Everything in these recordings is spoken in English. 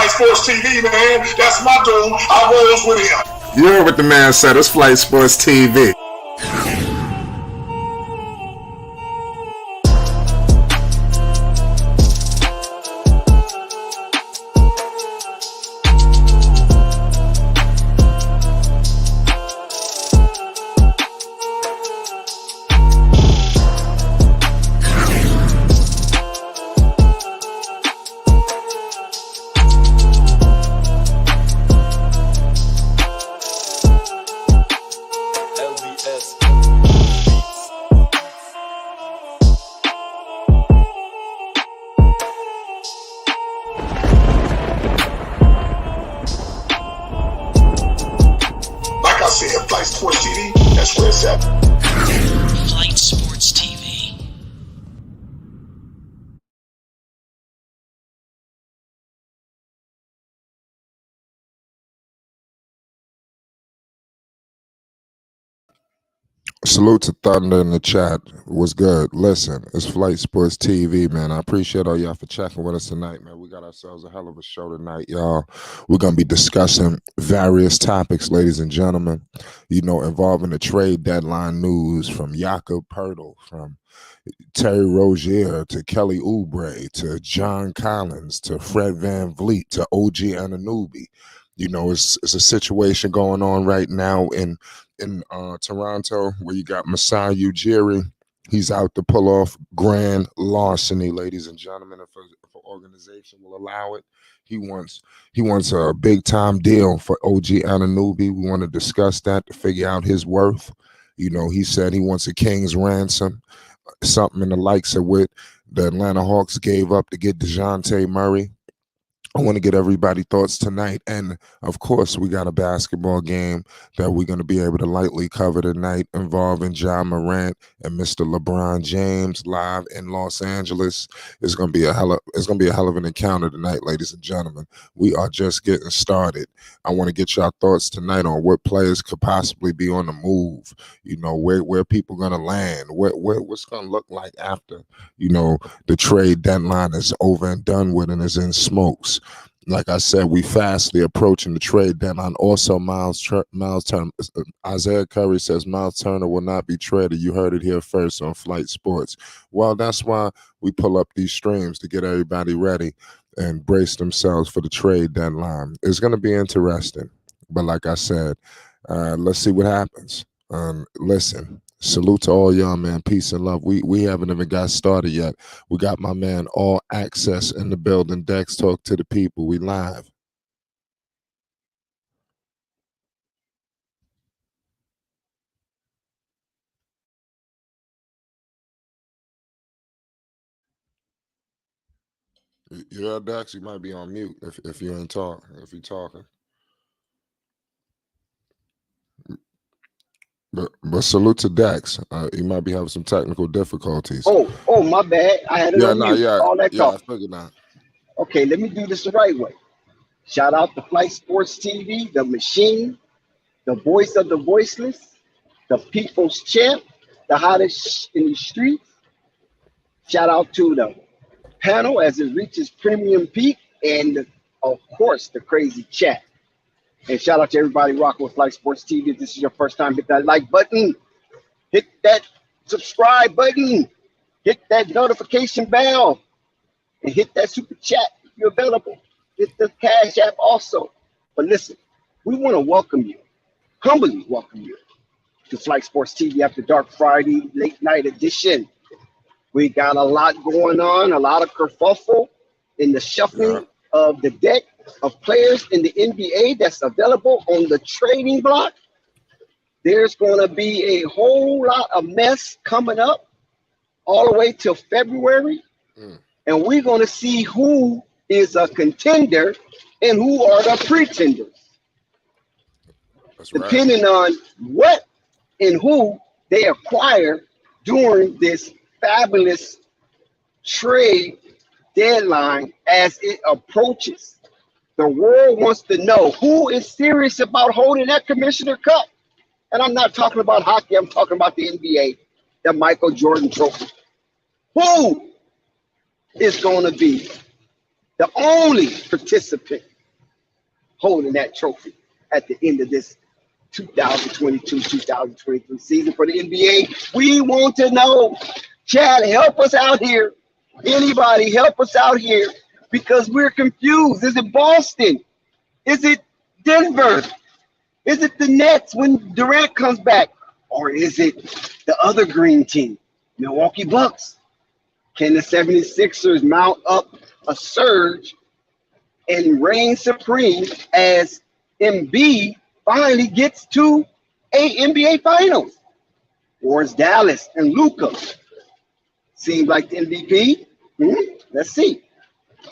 Flight Sports TV, man. That's my dude. I rolls with him. You heard what the man said. It's Flight Sports TV. Flight Sports TV, that's where it's at. Flight Sports TV. Salute to Thunder in the chat. What's good? Listen, it's Flight Sports TV, man. I appreciate all y'all for checking with us tonight, man. We got ourselves a hell of a show tonight, y'all. We're going to be discussing various topics, ladies and gentlemen, involving the trade deadline news from Jakob Poeltl, from Terry Rozier to Kelly Oubre to John Collins to Fred VanVleet to OG Anunoby. It's a situation going on right now in Toronto where you got Masai Ujiri. He's out to pull off grand larceny, ladies and gentlemen. If an organization will allow it, he wants a big time deal for OG Anunoby. We want to discuss that to figure out his worth. He said he wants a king's ransom, something in the likes of what the Atlanta Hawks gave up to get DeJounte Murray. I want to get everybody's thoughts tonight. And, of course, we got a basketball game that we're going to be able to lightly cover tonight involving Ja Morant and Mr. LeBron James live in Los Angeles. It's going to be a hell of an encounter tonight, ladies and gentlemen. We are just getting started. I want to get your thoughts tonight on what players could possibly be on the move, where people going to land, what's going to look like after, the trade deadline is over and done with and is in smokes. Like I said, we fastly approaching the trade deadline. Also, Miles Turner, Isaiah Curry says Miles Turner will not be traded. You heard it here first on Flight Sports. Well, that's why we pull up these streams to get everybody ready and brace themselves for the trade deadline. It's going to be interesting. But like I said, let's see what happens. Listen, salute to all y'all, man. Peace and love. We haven't even got started yet. We got my man All Access in the building. Dex, talk to the people. We live. Yeah, Dex, you might be on mute if you ain't talking. If you're talking. But salute to Dex. He might be having some technical difficulties. Oh, my bad. I had it on mute. All that talk. I figured not. Okay, let me do this the right way. Shout out to Flight Sports TV, the machine, the voice of the voiceless, the people's champ, the hottest in the streets. Shout out to the panel as it reaches premium peak, and of course the crazy chat. And shout out to everybody rocking with Flight Sports TV. If this is your first time, hit that like button, hit that subscribe button, hit that notification bell, and hit that super chat if you're available. Hit the Cash App also. But listen, we want to welcome you, humbly welcome you to Flight Sports TV After Dark Friday late night edition. We got a lot going on, a lot of kerfuffle in the shuffling of the deck of players in the NBA that's available on the trading block. There's going to be a whole lot of mess coming up all the way till February. And we're going to see who is a contender and who are the pretenders. Depending on what and who they acquire during this fabulous trade deadline as it approaches. The world wants to know who is serious about holding that Commissioner Cup. And I'm not talking about hockey. I'm talking about the NBA, the Michael Jordan Trophy. Who is going to be the only participant holding that trophy at the end of this 2022-2023 season for the NBA. We want to know. Chad, help us out here. Anybody, help us out here because we're confused. Is it Boston? Is it Denver? Is it the Nets when Durant comes back? Or is it the other green team, Milwaukee Bucks? Can the 76ers mount up a surge and reign supreme as Embiid finally gets to a NBA Finals? Or is Dallas and Luka seem like the MVP? Let's see.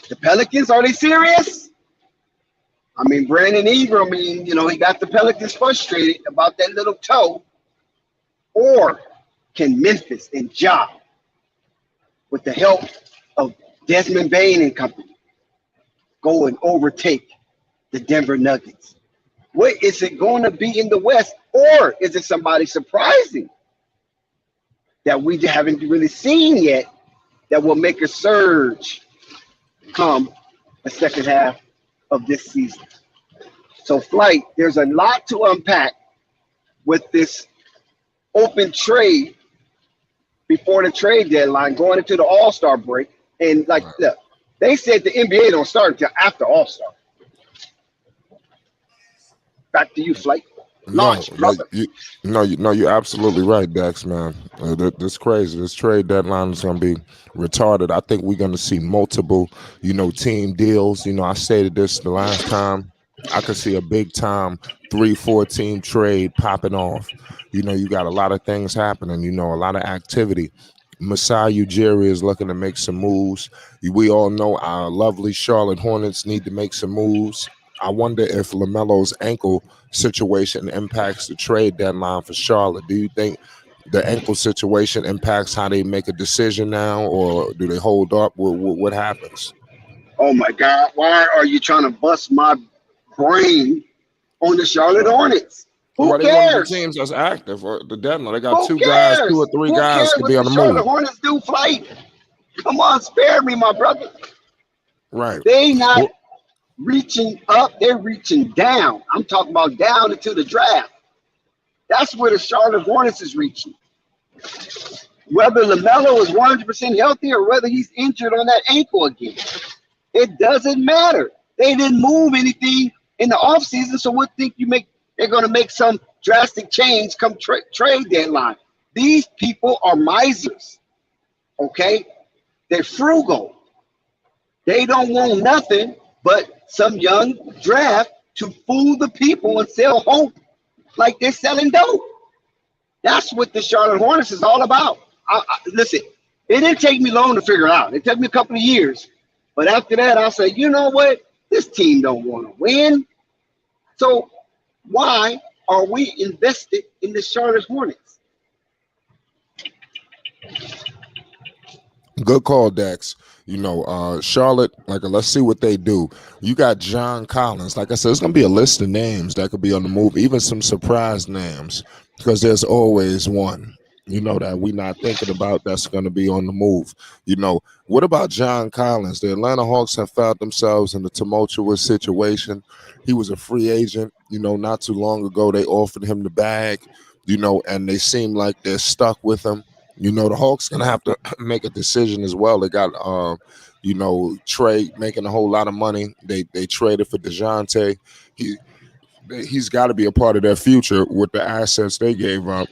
The Pelicans, are they serious? I mean, Brandon Ingram, he got the Pelicans frustrated about that little toe. Or can Memphis and Ja, with the help of Desmond Bane and company, go and overtake the Denver Nuggets? What is it going to be in the West? Or is it somebody surprising that we haven't really seen yet that will make a surge come the second half of this season? So, Flight, there's a lot to unpack with this open trade before the trade deadline, going into the All-Star break. And, look, they said the NBA don't start until after All-Star. Back to you, Flight. You're absolutely right, Dex, man. That's crazy. This trade deadline is going to be retarded. I think we're going to see multiple, team deals. I stated this the last time. I could see a big time 3-4 team trade popping off. You got a lot of things happening, a lot of activity. Masai Ujiri is looking to make some moves. We all know our lovely Charlotte Hornets need to make some moves. I wonder if LaMelo's ankle situation impacts the trade deadline for Charlotte. Do you think the ankle situation impacts how they make a decision now, or do they hold up? What happens? Oh, my God. Why are you trying to bust my brain on the Charlotte Hornets? Who cares? One of the teams that's active for the deadline. They got two or three guys to be on the move. Charlotte Hornets do, Flight. Come on, spare me, my brother. Right. They not reaching up, they're reaching down. I'm talking about down into the draft. That's where the Charlotte Hornets is reaching. Whether LaMelo is 100% healthy or whether he's injured on that ankle again, it doesn't matter. They didn't move anything in the offseason, so what think you make? They're going to make some drastic change come trade deadline. These people are misers, okay? They're frugal. They don't want nothing but some young draft to fool the people and sell hope like they're selling dope. That's what the Charlotte Hornets is all about. Listen, it didn't take me long to figure it out. It took me a couple of years. But after that, I said, you know what? This team don't want to win. So why are we invested in the Charlotte Hornets? Good call, Dex. Charlotte, let's see what they do. You got John Collins. Like I said, it's going to be a list of names that could be on the move, even some surprise names, because there's always one, that we're not thinking about that's going to be on the move. What about John Collins? The Atlanta Hawks have found themselves in a tumultuous situation. He was a free agent, not too long ago. They offered him the bag, and they seem like they're stuck with him. The Hawks going to have to make a decision as well. They got, Trey making a whole lot of money. They traded for DeJounte. He's got to be a part of their future with the assets they gave up.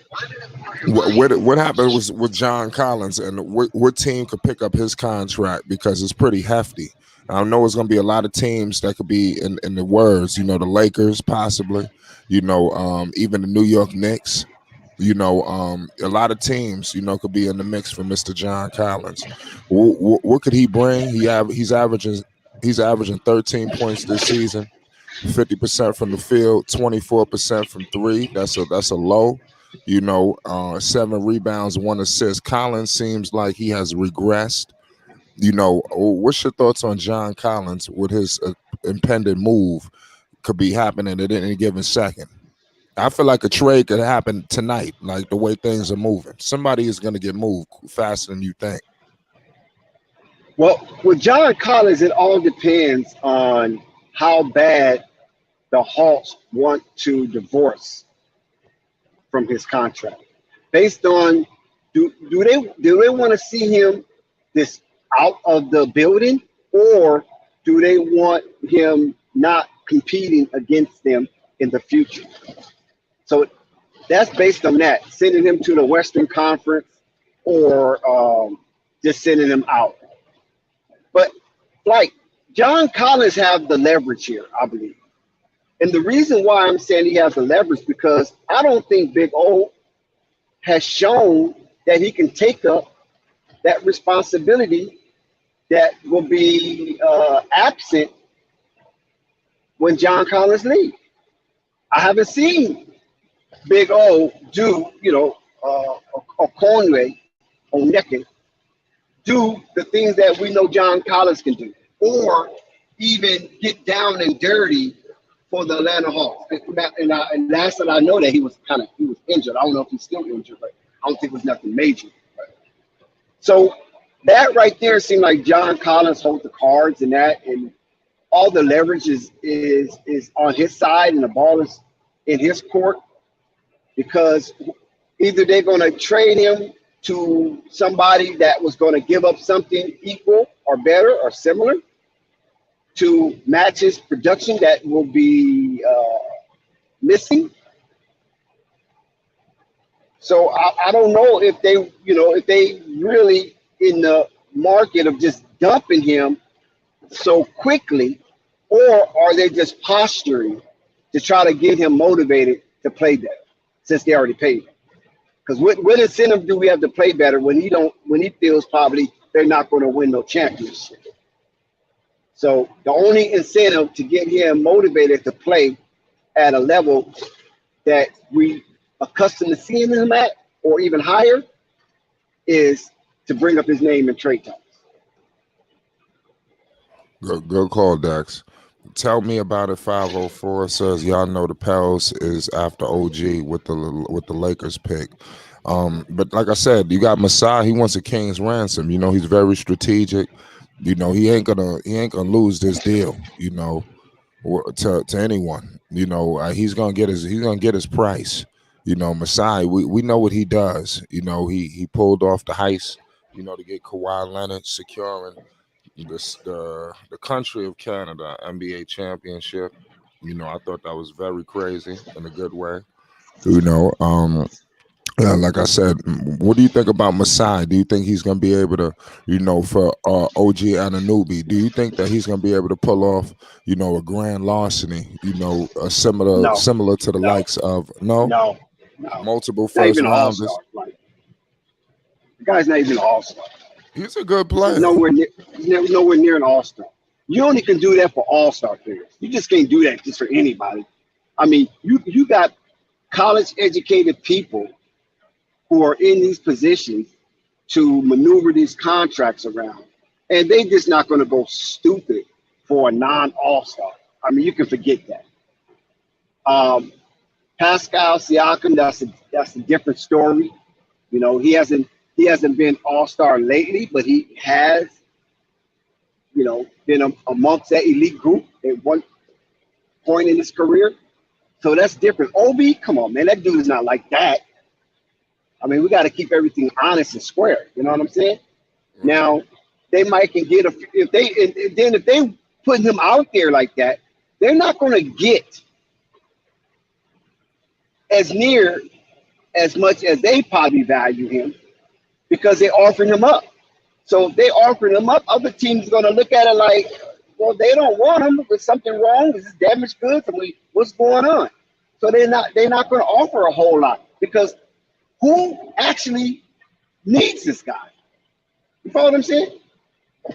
What happened was with John Collins, and what team could pick up his contract, because it's pretty hefty. I know it's going to be a lot of teams that could be in the words, the Lakers possibly, even the New York Knicks. A lot of teams, could be in the mix for Mr. John Collins. What could he bring? He's averaging 13 points this season, 50% from the field, 24% from three. That's a low. 7 rebounds, 1 assist. Collins seems like he has regressed. What's your thoughts on John Collins with his impending move could be happening at any given second? I feel like a trade could happen tonight, like the way things are moving. Somebody is going to get moved faster than you think. Well, with John Collins, it all depends on how bad the Hawks want to divorce from his contract, based on do they want to see him this out of the building, or do they want him not competing against them in the future? So that's based on that, sending him to the Western Conference or just sending him out. But like John Collins have the leverage here, I believe. And the reason why I'm saying he has the leverage, because I don't think Big O has shown that he can take up that responsibility that will be absent when John Collins leaves. I haven't seen Big O do, or Conway or Necken do the things that we know John Collins can do, or even get down and dirty for the Atlanta Hawks. And last that I know that he was injured. I don't know if he's still injured, but I don't think it was nothing major. So that right there seemed like John Collins holds the cards, and all the leverage is on his side, and the ball is in his court, because either they're going to trade him to somebody that was going to give up something equal or better or similar to match his production that will be missing. So I don't know if they really in the market of just dumping him so quickly, or are they just posturing to try to get him motivated to play better since they already paid him? Because what incentive do we have to play better when he feels probably they're not going to win no championship? So the only incentive to get him motivated to play at a level that we accustomed to seeing him at, or even higher, is to bring up his name in trade talks. Good call, Dex. Tell me about it. 504 says, y'all know the Pels is after OG with the Lakers pick. But like I said, you got Masai. He wants a king's ransom. He's very strategic. He ain't gonna lose this deal. To anyone. He's gonna get his price. Masai. We know what he does. He pulled off the heist. To get Kawhi Leonard, securing the country of Canada NBA championship. I thought that was very crazy in a good way. Like I said, what do you think about Masai? Do you think he's going to be able to, for OG Anunoby, do you think that he's going to be able to pull off, a grand larceny, similar to the likes of multiple first rounders? The guy's not even an all-star. He's a good player. He's nowhere near an all-star. You only can do that for all-star players. You just can't do that just for anybody. I mean, you got college-educated people who are in these positions to maneuver these contracts around, and they just not going to go stupid for a non-all-star. I mean, you can forget that. Pascal Siakam, that's a different story. He hasn't been all-star lately, but he has, been amongst that elite group at one point in his career. So that's different. Obi, come on, man, that dude is not like that. I mean, we got to keep everything honest and square. You know what I'm saying? Mm-hmm. Now, they might can get if they put him out there like that, they're not going to get as near as much as they probably value him, because they're offering him up. So if they offering him up, other teams are going to look at it like, well, they don't want him. Is something wrong? Is this damaged goods? I mean, what's going on? So they're not going to offer a whole lot, because who actually needs this guy? You follow what I'm saying?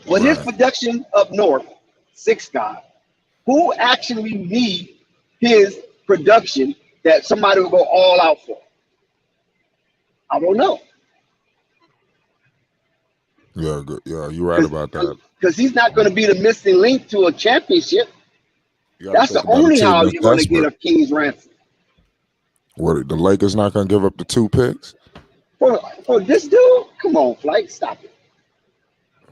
With his production up north, 6 guy, who actually need his production that somebody will go all out for? I don't know. Yeah, good. Yeah, you're right about that. Because he's not going to be the missing link to a championship. That's the only how you're going to get a king's ransom. What, the Lakers not going to give up the 2 picks? For this dude? Come on, Flight, stop it.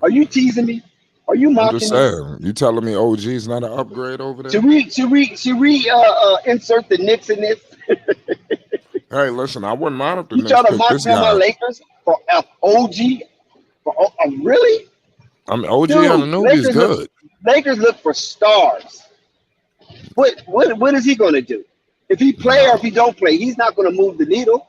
Are you teasing me? Are you I'm just mocking me? saying. You telling me OG is not an upgrade over there? Should we insert the Knicks in this? Hey, listen, I wouldn't mind if the You Knicks trying to picked mock this me on my guy. Lakers for OG? Really? I mean, OG Dude, Anunoby is good. Lakers look for stars. What is he going to do? If he play or Nah, if he don't play, he's not going to move the needle.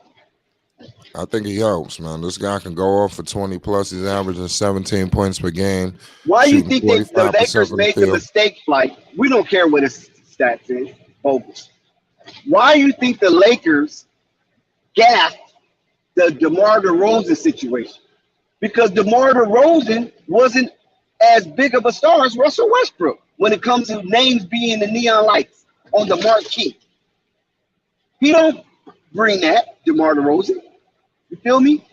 I think he helps, man. This guy can go off for 20 plus. He's averaging 17 points per game, Why do you shooting think the 45% Lakers from the made the field. mistake? Like, we don't care what his stats is, bogus. Why do you think the Lakers gassed the DeMar DeRozan situation? Because DeMar DeRozan wasn't as big of a star as Russell Westbrook when it comes to names being the neon lights on the marquee. He don't bring that, DeMar DeRozan. You feel me?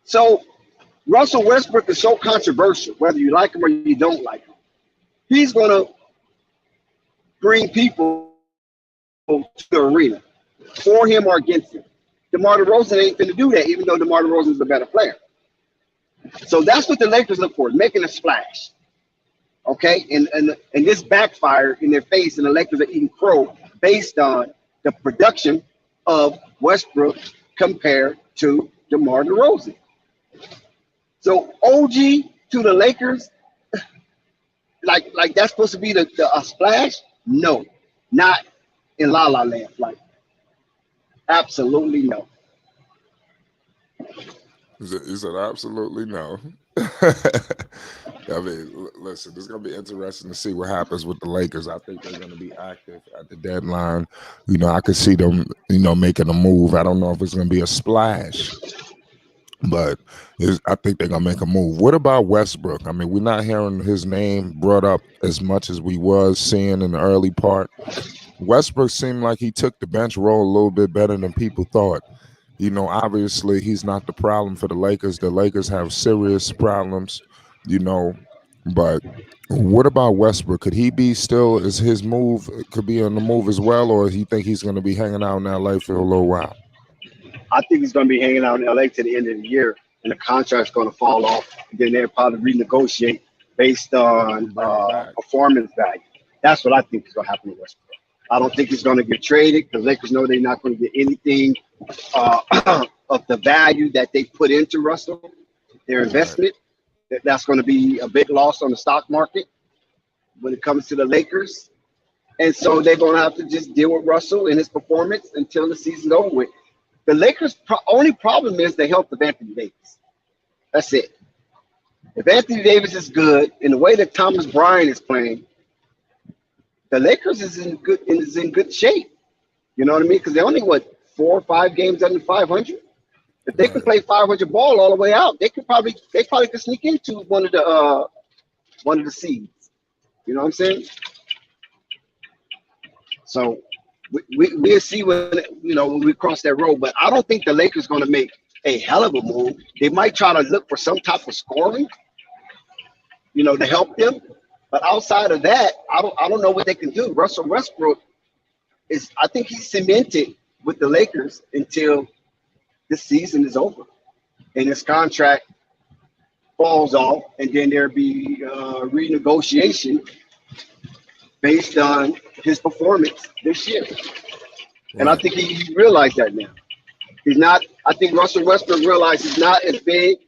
So Russell Westbrook is so controversial, whether you like him or you don't like him. He's going to bring people to the arena for him or against him. DeMar DeRozan ain't going to do that, even though DeMar DeRozan is a better player. So that's what the Lakers look for, making a splash. Okay? And this backfired in their face, and the Lakers are eating crow based on the production of Westbrook compared to DeMar DeRozan. So OG to the Lakers, like that's supposed to be a splash? No, not in La La Land. Like, absolutely no. He said, absolutely no. I mean, listen, it's going to be interesting to see what happens with the Lakers. I think they're going to be active at the deadline. I could see them, making a move. I don't know if it's going to be a splash, but I think they're going to make a move. What about Westbrook? I mean, we're not hearing his name brought up as much as we was seeing in the early part. Westbrook seemed like he took the bench role a little bit better than people thought. Obviously he's not the problem for the Lakers. The Lakers have serious problems, but what about Westbrook? Could he be still, is his move, could be on the move as well, or you think he's going to be hanging out in LA for a little while? I think he's going to be hanging out in LA to the end of the year, and the contract's going to fall off. And then they'll probably renegotiate based on performance value. That's what I think is going to happen to Westbrook. I don't think he's going to get traded because Lakers know they're not going to get anything of the value that they put into Russell, their investment. That's going to be a big loss on the stock market when it comes to the Lakers. And so they're going to have to just deal with Russell and his performance until the season's over with. The Lakers' only problem is the health of Anthony Davis. That's it. If Anthony Davis is good, in the way that Thomas Bryant is playing, the Lakers is in good shape. You know what I mean? Because they're only 4 or 5 games under 500. If they can play 500 ball all the way out, they probably could sneak into one of the seeds. You know what I'm saying? So we'll see when we cross that road. But I don't think the Lakers going to make a hell of a move. They might try to look for some type of scoring, to help them. But outside of that, I don't know what they can do. Russell Westbrook I think he's cemented with the Lakers until this season is over and his contract falls off, and then there'll be renegotiation based on his performance this year. And I think he realized that now. I think Russell Westbrook realized he's not as big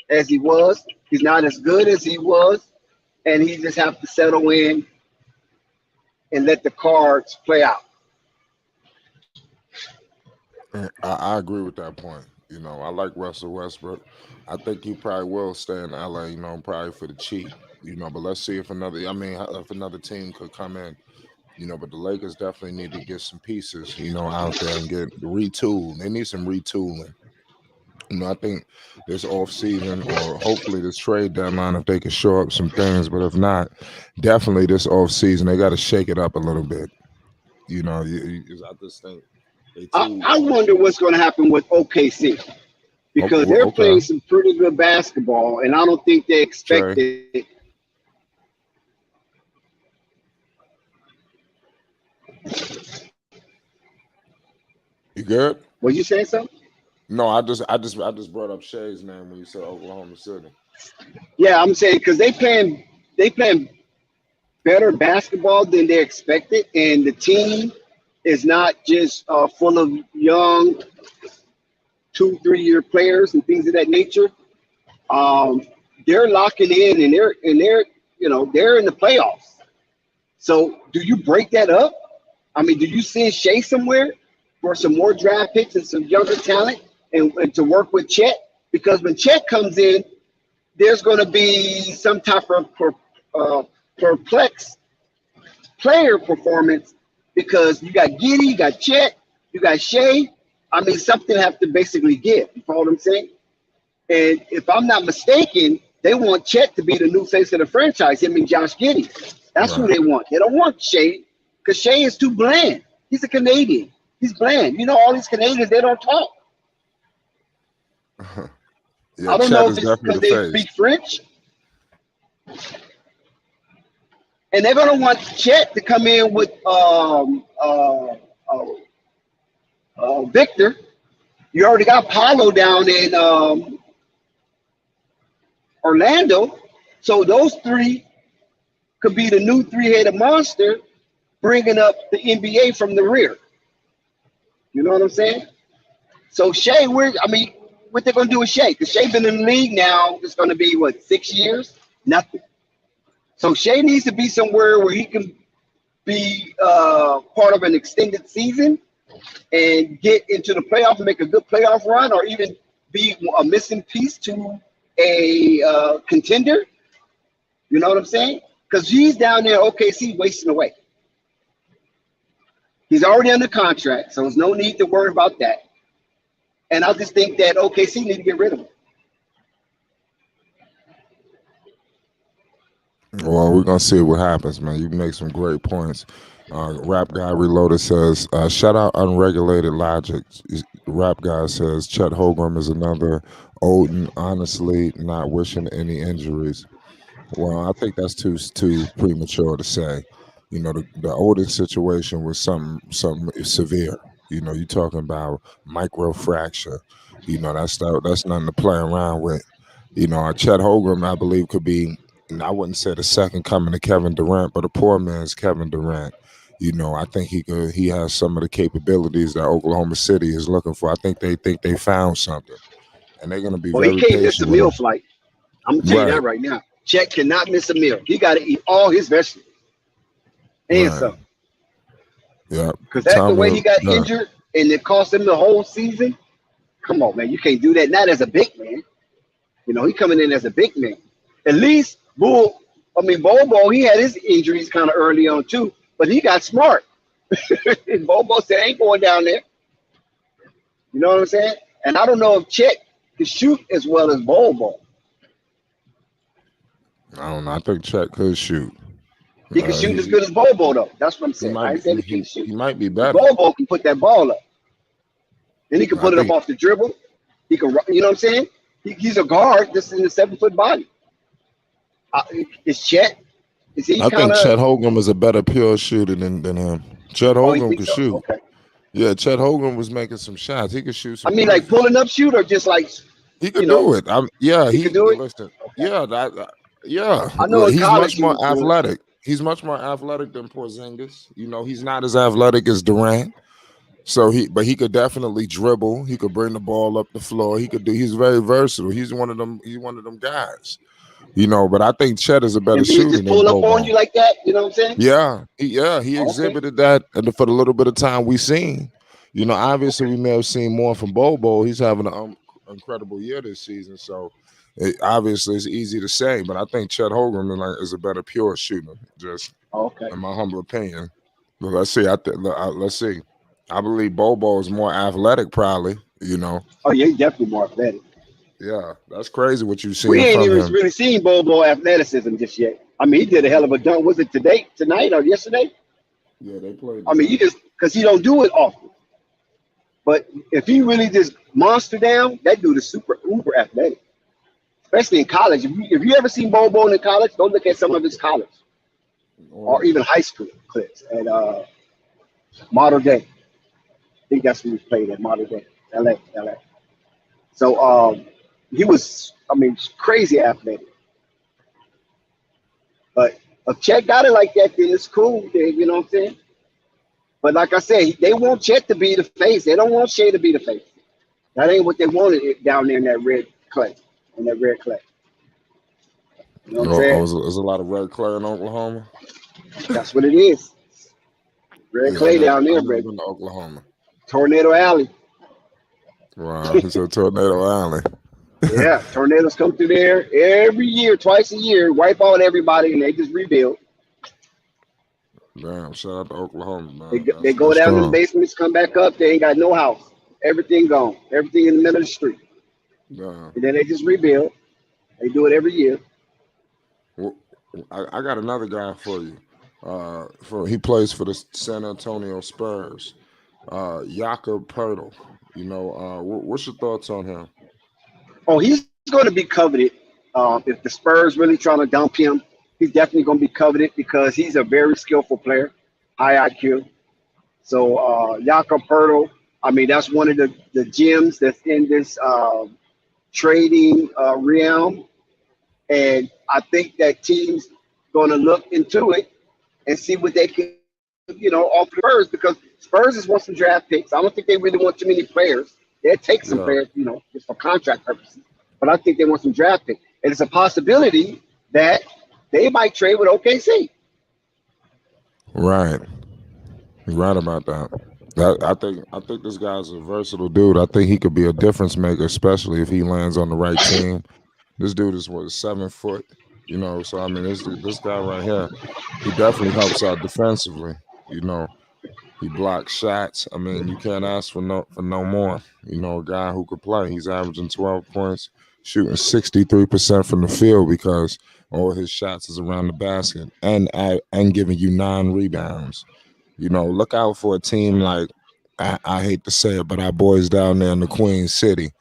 as he was. He's not as good as he was. And he just have to settle in and let the cards play out. I agree with that point. I like Russell Westbrook. I think he probably will stay in LA, probably for the cheap, but let's see if another team could come in, but the Lakers definitely need to get some pieces, out there and get retooled. They need some retooling. I think this offseason, or hopefully this trade deadline, if they can show up some things, but if not, definitely this offseason, they got to shake it up a little bit. I just think I wonder what's going to happen with OKC because they're playing some pretty good basketball, and I don't think they expected. You good? Were you saying something? No, I just brought up Shay's name when you said Oklahoma City. Yeah, I'm saying because they playing better basketball than they expected, and the team is not just full of young 2-3 year players and things of that nature. They're locking in, and they're in the playoffs. So do you break that up? I mean, do you send Shea somewhere for some more draft picks and some younger talent and to work with Chet? Because when Chet comes in, there's going to be some type of perplexed player performance because you got Giddey, you got Chet, you got Shea. I mean, something have to basically give. You follow what I'm saying? And if I'm not mistaken, they want Chet to be the new face of the franchise, him and Josh Giddey. That's who they want. They don't want Shea because Shea is too bland. He's a Canadian. He's bland. You know, all these Canadians, they don't talk. Yeah, I don't Chet know is if it's definitely because they the face. speak French. And they're going to want Chet to come in with Victor. You already got Paolo down in Orlando. So those three could be the new three-headed monster bringing up the NBA from the rear. You know what I'm saying? So Shea, what they're going to do with Shea? Because Shea been in the league now, it's going to be, 6 years? Nothing. So Shea needs to be somewhere where he can be part of an extended season and get into the playoff and make a good playoff run, or even be a missing piece to a contender. You know what I'm saying? Because he's down there, OKC, wasting away. He's already under contract, so there's no need to worry about that. And I just think that OKC need to get rid of him. Well, we're gonna see what happens, man. You make some great points. Rap Guy Reloaded says, shout out Unregulated Logic. Rap Guy says, Chet Holmgren is another Odin, honestly, not wishing any injuries. Well, I think that's too premature to say. You know, the Odin situation was something severe. You know, you're talking about microfracture. You know, that's nothing to play around with. You know, Chet Holmgren, I believe, could be, and I wouldn't say the second coming to Kevin Durant, but a poor man's Kevin Durant. You know, I think he has some of the capabilities that Oklahoma City is looking for. I think they found something, and they're going to be Well, he very can't miss a patient with meal him. flight. I'm going to tell you that right now. Chet cannot miss a meal. He got to eat all his vegetables and some. Yeah. Because that's the way he got injured, and it cost him the whole season. Come on, man. You can't do that. Not as a big man. You know, he coming in as a big man. At least Bobo, he had his injuries kind of early on too, but he got smart. And Bobo said, I ain't going down there. You know what I'm saying? And I don't know if Chet can shoot as well as Bobo. I don't know. I think Chet could shoot. He can shoot as good as Bobo, though. That's what I'm saying. He might be better. Bobo can put that ball up. Then he can put it up off the dribble. He can, you know what I'm saying? He's a guard just in a 7-foot body. Is Chet? Is he? I think Chet Holmgren is a better pure shooter than him. Chet Holmgren can shoot. Okay. Yeah, Chet Holmgren was making some shots. He could shoot some. Like pulling up shoot, or just like he could do it. He could do it. Listen, okay. Yeah. I know he's much more he athletic. He's much more athletic than Porzingis. You know, he's not as athletic as Durant. So but he could definitely dribble. He could bring the ball up the floor. He's very versatile. He's one of them guys. You know, but I think Chet is a better shooter. Just pull up on you like that. You know what I'm saying? Yeah. He exhibited that for the little bit of time we seen. You know, obviously we may have seen more from Bobo. He's having an incredible year this season. So obviously it's easy to say, but I think Chet Holmgren is a better pure shooter. Just in my humble opinion. But let's see. Let's see. I believe Bobo is more athletic, probably. You know. Oh yeah, he's definitely more athletic. Yeah, that's crazy what you've seen. We ain't even really seen Bobo athleticism just yet. He did a hell of a dunk. Was it tonight, or yesterday? Yeah, they played. Because he don't do it often. But if he really just monster down, that dude is super uber athletic, especially in college. If you ever seen Bobo in college, go look at some of his college or even high school clips at Modern Day. I think that's where he played at Modern Day, LA. So he was crazy athletic. But if Chet got it like that, then it's cool. You know what I'm saying? But like I said, they want Chet to be the face. They don't want Shea to be the face. That ain't what they wanted down there in that red clay. You know what I'm saying? There's a lot of red clay in Oklahoma. That's what it is. Red clay down there, I've never baby. been to Oklahoma. Tornado Alley. Wow, it's a Tornado Alley. Yeah, tornadoes come through there every year, twice a year, wipe out everybody, and they just rebuild. Damn, shout out to Oklahoma, man. They go down in the basements, come back up, they ain't got no house. Everything gone. Everything in the middle of the street. Damn. And then they just rebuild. They do it every year. Well, I got another guy for you. He plays for the San Antonio Spurs. Jakob Poeltl. You know, what's your thoughts on him? Oh, he's going to be coveted. If the Spurs really trying to dump him, he's definitely going to be coveted because he's a very skillful player, high IQ. So Jakob Poeltl, that's one of the gems that's in this trading realm. And I think that team's going to look into it and see what they can, offer Spurs, because Spurs just want some draft picks. I don't think they really want too many players. They'll take some players, just for contract purposes. But I think they want some draft picks. And it's a possibility that they might trade with OKC. Right. You're right about that. I think this guy's a versatile dude. I think he could be a difference maker, especially if he lands on the right team. This dude is 7 foot, So this guy right here, he definitely helps out defensively. He blocks shots. You can't ask for no more. A guy who could play. He's averaging 12 points, shooting 63% from the field because all his shots is around the basket, and giving you 9 rebounds. Look out for a team like, I hate to say it, but our boys down there in the Queen City.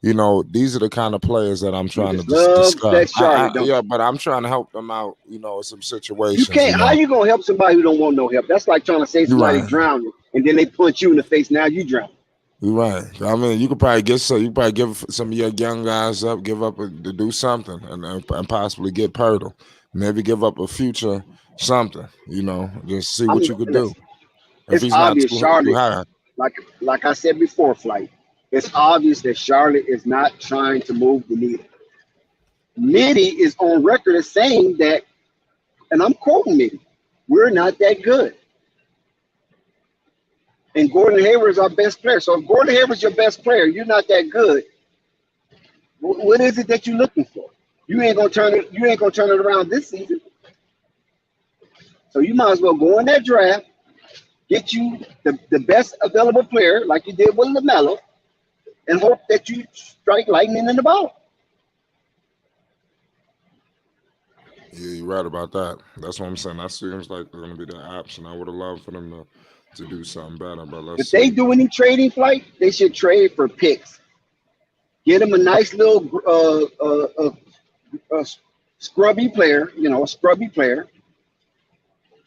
These are the kind of players that I'm trying to discuss. But I'm trying to help them out, in some situations. You can't. How you gonna help somebody who don't want no help? That's like trying to say somebody drowning, and then they punch you in the face. Now you drown. You're right. You could probably give some of your young guys up, give up to do something, and possibly get Poeltl. Maybe give up a future something. Just see what you could do. It's obvious, Charlotte. Like I said before, Flight. It's obvious that Charlotte is not trying to move the needle. Mitty is on record as saying that, and I'm quoting Mitty, we're not that good. And Gordon Hayward is our best player. So if Gordon Hayward's your best player, you're not that good. What is it that you're looking for? You ain't gonna turn it around this season. So you might as well go in that draft, get you the best available player, like you did with LaMelo, and hope that you strike lightning in the bottle. Yeah, you're right about that. That's what I'm saying. That seems like they're going to be the option. I would have loved for them to do something better, but let's see. If they do any trading, Flight, they should trade for picks. Get them a nice little scrubby player, a scrubby player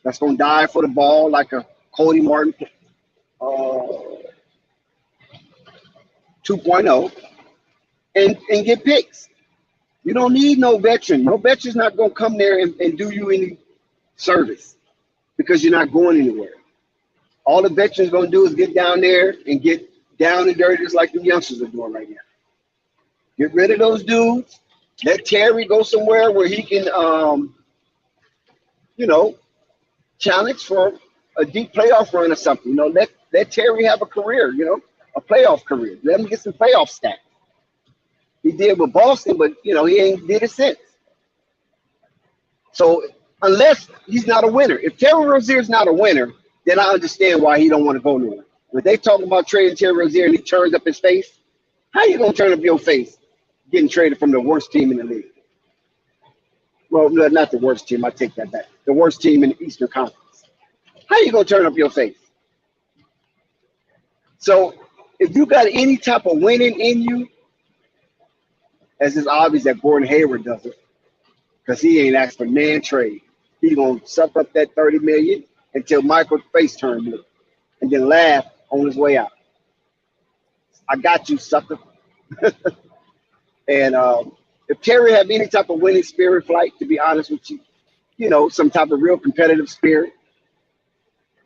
that's going to die for the ball like a Cody Martin 2.0 and get picks. You don't need no veteran. No veteran's not going to come there and do you any service because you're not going anywhere. All the veterans going to do is get down there and get down and dirty just like the youngsters are doing right now. Get rid of those dudes. Let Terry go somewhere where he can, challenge for a deep playoff run or something. Let Terry have a career, a playoff career. Let him get some playoff stats. He did with Boston, but, he ain't did it since. So unless he's not a winner, if Terry Rozier's not a winner, then I understand why he don't want to go nowhere. When they talking about trading Terry Rozier and he turns up his face, how you going to turn up your face getting traded from the worst team in the league? Well, not the worst team. I take that back. The worst team in the Eastern Conference. How you going to turn up your face? So if you got any type of winning in you, as it's obvious that Gordon Hayward doesn't, because he ain't asked for man trade. He's going to suck up that $30 million until Michael's face turns blue and then laugh on his way out. I got you, sucker. And If Terry had any type of winning spirit, Flight, to be honest with you, some type of real competitive spirit,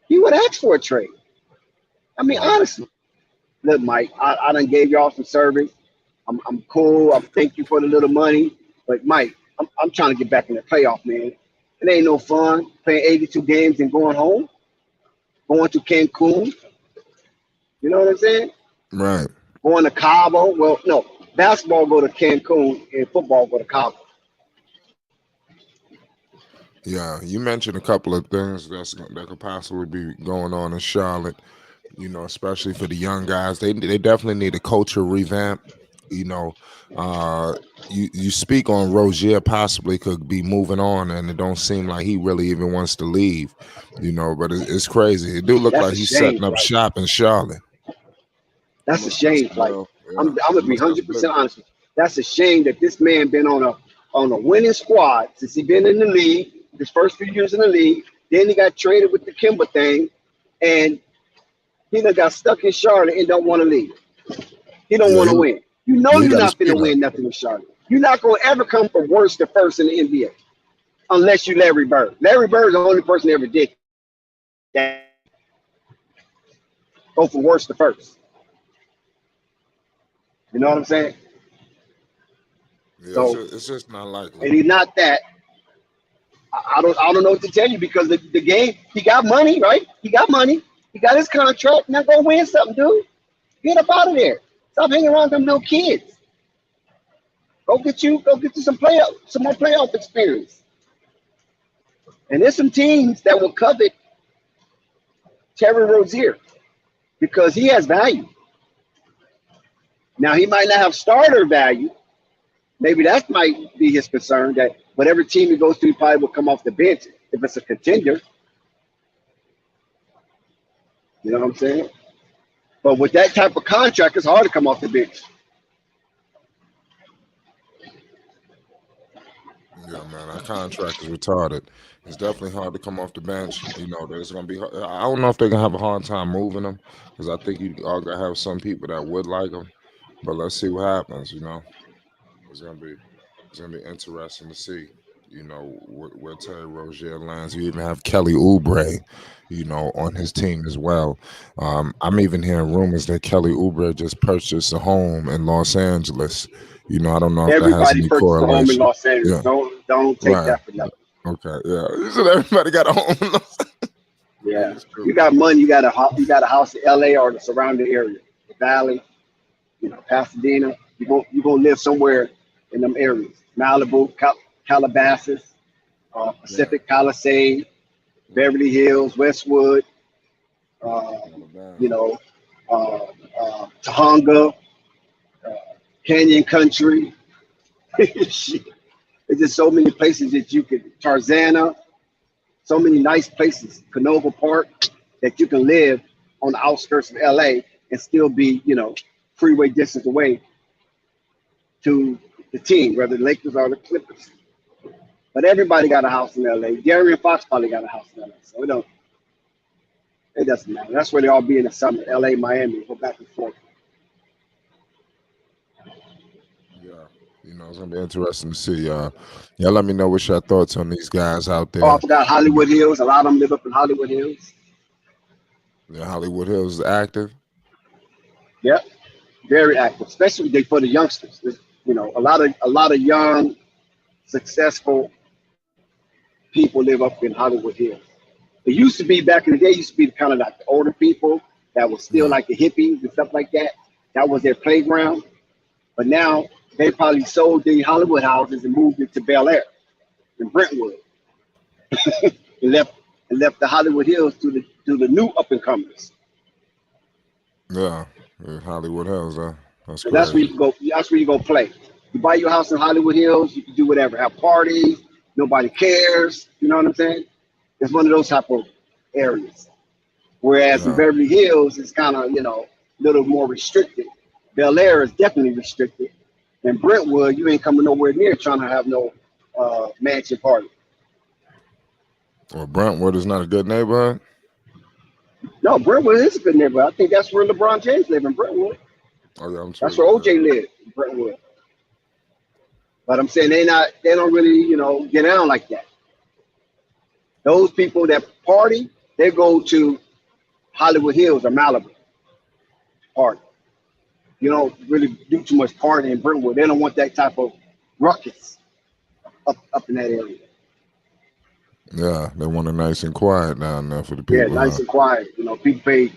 he would ask for a trade. I mean, honestly, look, Mike, I done gave y'all some service. I'm cool. I thank you for the little money. But, Mike, I'm trying to get back in the playoff, man. It ain't no fun playing 82 games and going home, going to Cancun. You know what I'm saying? Right. Going to Cabo. Well, no, basketball go to Cancun and football go to Cabo. Yeah, you mentioned a couple of things that could possibly be going on in Charlotte. Especially for the young guys, they definitely need a culture revamp. You speak on Rozier possibly could be moving on, and it don't seem like he really even wants to leave. But it's crazy. It do look That's like a he's shame, setting up right? shop in Charlotte. That's a shame. Like, Yeah, I'm gonna be 100% honest with you. That's a shame that this man been on a winning squad since he been in the league. His first few years in the league, then he got traded with the Kimba thing, and he done got stuck in Charlotte and don't want to leave. He don't want to win. You know he you're got not his going to feet win nothing in Charlotte. You're not going to ever come from worst to first in the NBA unless you Larry Bird. Larry Bird is the only person that ever did that. Go from worst to first. You know what I'm saying? Yeah, So it's just not likely. and he's not that. I don't know what to tell you because the game, he got money, right? He got money. He got his contract. Now go win something, dude. Get up out of there. Stop hanging around them little kids. Go get you some more playoff experience. And there's some teams that will covet Terry Rozier because he has value. Now he might not have starter value. Maybe that might be his concern that whatever team he goes to, he probably will come off the bench if it's a contender. You know what I'm saying? But with that type of contract, it's hard to come off the bench. Yeah, man, our contract is retarded. It's definitely hard to come off the bench. There's gonna be. I don't know if they're gonna have a hard time moving them because I think you are gonna have some people that would like them. But let's see what happens. It's gonna be interesting to see. Where Terry Rozier lands. You even have Kelly Oubre, on his team as well. I'm even hearing rumors that Kelly Oubre just purchased a home in Los Angeles. I don't know if that has Everybody any purchased a home in correlation. Los Angeles. Yeah. Don't take Right. that for nothing. Okay. Yeah. You said everybody got a home. Yeah. You got money. You got a house in LA or the surrounding area, the Valley, Pasadena. You're gonna live somewhere in them areas. Malibu, Calabasas, Pacific Palisade, Beverly Hills, Westwood, Tahonga, Canyon Country. Shit. There's just so many places that you could, Tarzana, so many nice places, Canova Park, that you can live on the outskirts of LA and still be, freeway distance away to the team, whether the Lakers or the Clippers. But everybody got a house in LA. Gary and Fox probably got a house in LA. So it doesn't matter. That's where they all be in the summer. LA, Miami, go back and forth. Yeah. It's gonna be interesting to see. Y'all let me know what's your thoughts on these guys out there. Oh, I forgot Hollywood Hills. A lot of them live up in Hollywood Hills. Yeah, Hollywood Hills is active. Yep. Very active, especially for the youngsters. There's, a lot of young, successful people live up in Hollywood Hills. It used to be back in the day, kind of like the older people that was still like the hippies and stuff like that. That was their playground. But now they probably sold the Hollywood houses and moved it to Bel Air and Brentwood. and left the Hollywood Hills to the new up and comers. Yeah, Hollywood Hills. That's So that's where you go. That's where you go play. You buy your house in Hollywood Hills. You can do whatever. Have parties. Nobody cares. You know what I'm saying? It's one of those type of areas. Whereas in Beverly Hills, it's kind of a little more restricted. Bel Air is definitely restricted. And Brentwood, you ain't coming nowhere near trying to have no mansion party. Well, Brentwood is not a good neighborhood. No, Brentwood is a good neighborhood. I think that's where LeBron James live in Brentwood. Oh yeah, that's where OJ lived, in Brentwood. But I'm saying they don't really, get down like that. Those people that party, they go to Hollywood Hills or Malibu party. You don't really do too much partying in Brentwood. They don't want that type of ruckus up in that area. Yeah, they want it nice and quiet down there for the Yeah, people. nice and quiet. People pay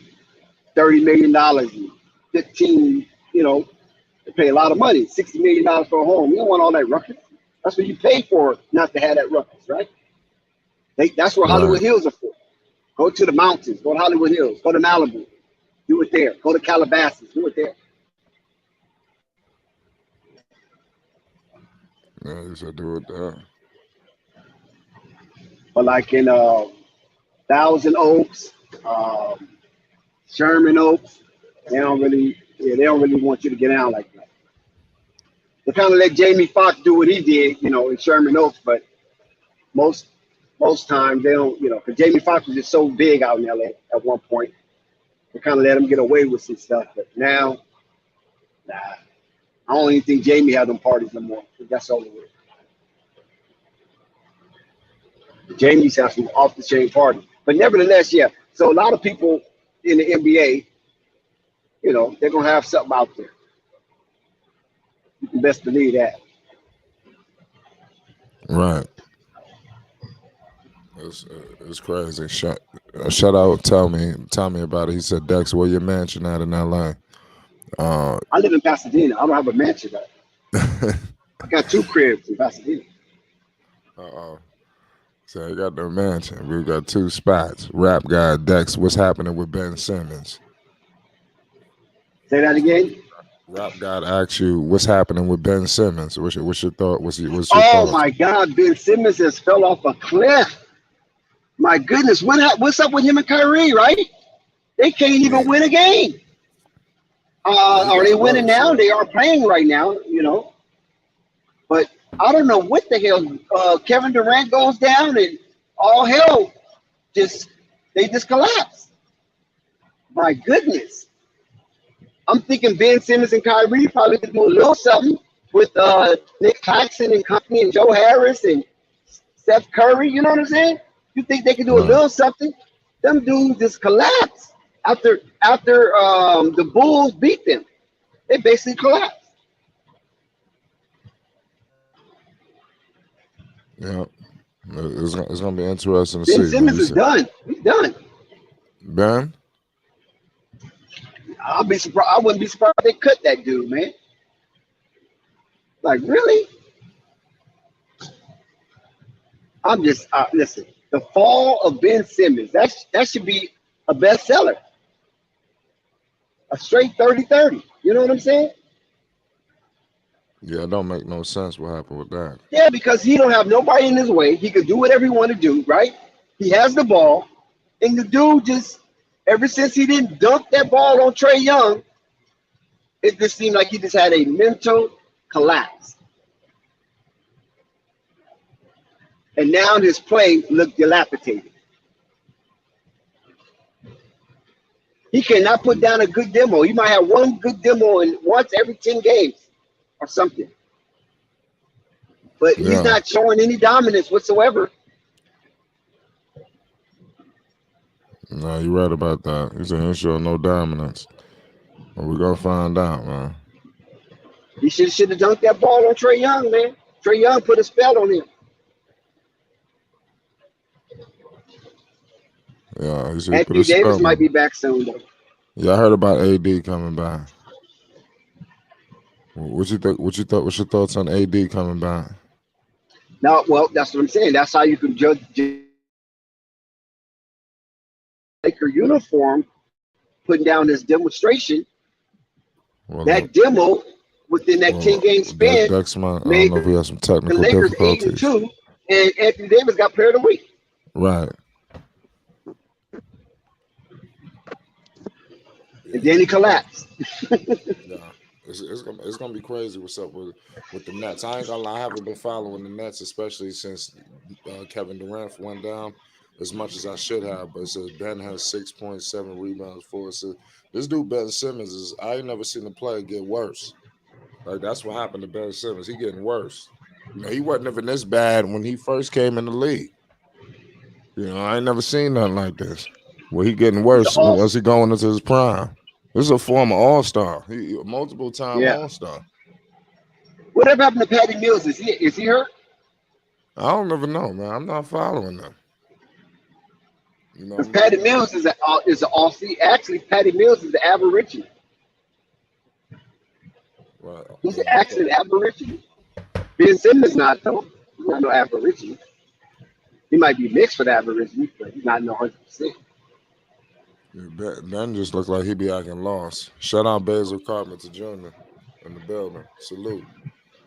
$30 million and 15, they pay a lot of money, $60 million for a home. You don't want all that ruckus. That's what you pay for, not to have that ruckus, right? That's what Hollywood Hills are for. Go to the mountains. Go to Hollywood Hills. Go to Malibu. Do it there. Go to Calabasas. Do it there. Yeah, you should do it there. But like in Thousand Oaks, Sherman Oaks, they don't really want you to get down like that. They kind of let Jamie Foxx do what he did, in Sherman Oaks, but most times they don't, because Jamie Foxx was just so big out in LA at one point. They kind of let him get away with some stuff, but now, nah. I don't even think Jamie had them parties no more. That's over with. Jamie's has some off the chain party. But nevertheless, yeah. So a lot of people in the NBA, they're gonna have something out there. You can best believe that. Right. It's crazy. Shout out, tell me about it. He said, Dex, where your mansion at in LA? I live in Pasadena. I don't have a mansion though. I got 2 cribs in Pasadena. So you got the mansion. We've got 2 spots. Rap guy Dex, what's happening with Ben Simmons? Say that again. Rap God asks you, what's happening with Ben Simmons? What's your thought? What's your Oh thoughts? my God, Ben Simmons has fell off a cliff. My goodness, what's up with him and Kyrie? Right? They can't even win a game. Are they winning now? They are playing right now, But I don't know what the hell. Kevin Durant goes down and all hell they just collapse. My goodness. I'm thinking Ben Simmons and Kyrie probably could do a little something with Nick Claxton and company and Joe Harris and Steph Curry. You know what I'm saying? You think they could do a little something? Them dudes just collapsed after the Bulls beat them. They basically collapsed. Yeah. It's going to be interesting to Ben see. Simmons is done. He's done. Ben? I wouldn't be surprised if they cut that dude, man. Like, really? I'm just listen. The fall of Ben Simmons. That should be a bestseller. A straight 30-30. You know what I'm saying? Yeah, it don't make no sense what happened with that. Yeah, because he don't have nobody in his way. He could do whatever he want to do, right? He has the ball, and the dude just ever since he didn't dunk that ball on Trae Young, it just seemed like he just had a mental collapse. And now his play looked dilapidated. He cannot put down a good demo. He might have one good demo once every 10 games or something. But he's not showing any dominance whatsoever. No, you're right about that. He's ain't showing no dominance. But we're going to find out, man. He should have dunked that ball on Trae Young, man. Trae Young put a spell on him. Yeah, he should Anthony Davis might be back soon, though. Yeah, I heard about AD coming back. What you think? What's your thoughts on AD coming back? No, well, that's what I'm saying. That's how you can judge Laker uniform, putting down this demonstration. Well, that demo within that 10-game span. I don't know if we have some technical the Lakers difficulties. 8-2, and Anthony Davis got player of the week. Right. And then he collapsed. Yeah. It's gonna be crazy what's up with the Nets. I ain't gonna lie, I haven't been following the Nets, especially since Kevin Durant went down as much as I should have. But it says Ben has 6.7 rebounds, 4 assists. This dude Ben Simmons I ain't never seen a player get worse. Like that's what happened to Ben Simmons. He getting worse. He wasn't even this bad when he first came in the league. I ain't never seen nothing like this. Well, he getting worse once he going into his prime. This is a former All-Star. He a multiple-time Yeah. All-Star. Whatever happened to Patty Mills? Is he hurt? I don't even know, man. I'm not following them. Because Patty Mills is an Aussie. Actually, Patty Mills is the Aborigine. Right. He's actually an Aborigine. Ben Simmons not though. He's not no Aborigine. He might be mixed with Aborigine, but he's not no 100%. Ben just looked like he be acting lost. Shout out Basil Carpenter Jr. in the building. Salute.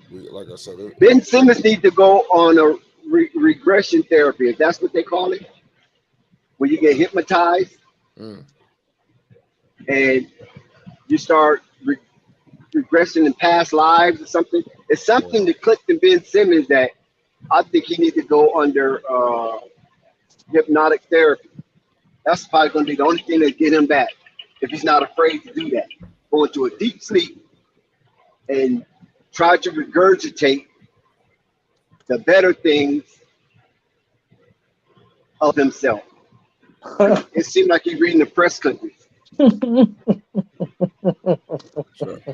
Like I said, Ben Simmons needs to go on a regression therapy. If that's what they call it, where you get hypnotized and you start regressing in past lives or something. It's something that clicked in Ben Simmons that I think he needs to go under hypnotic therapy. That's probably going to be the only thing that get him back if he's not afraid to do that. Go into a deep sleep and try to regurgitate the better things of himself. It seemed like he's reading the press clippings.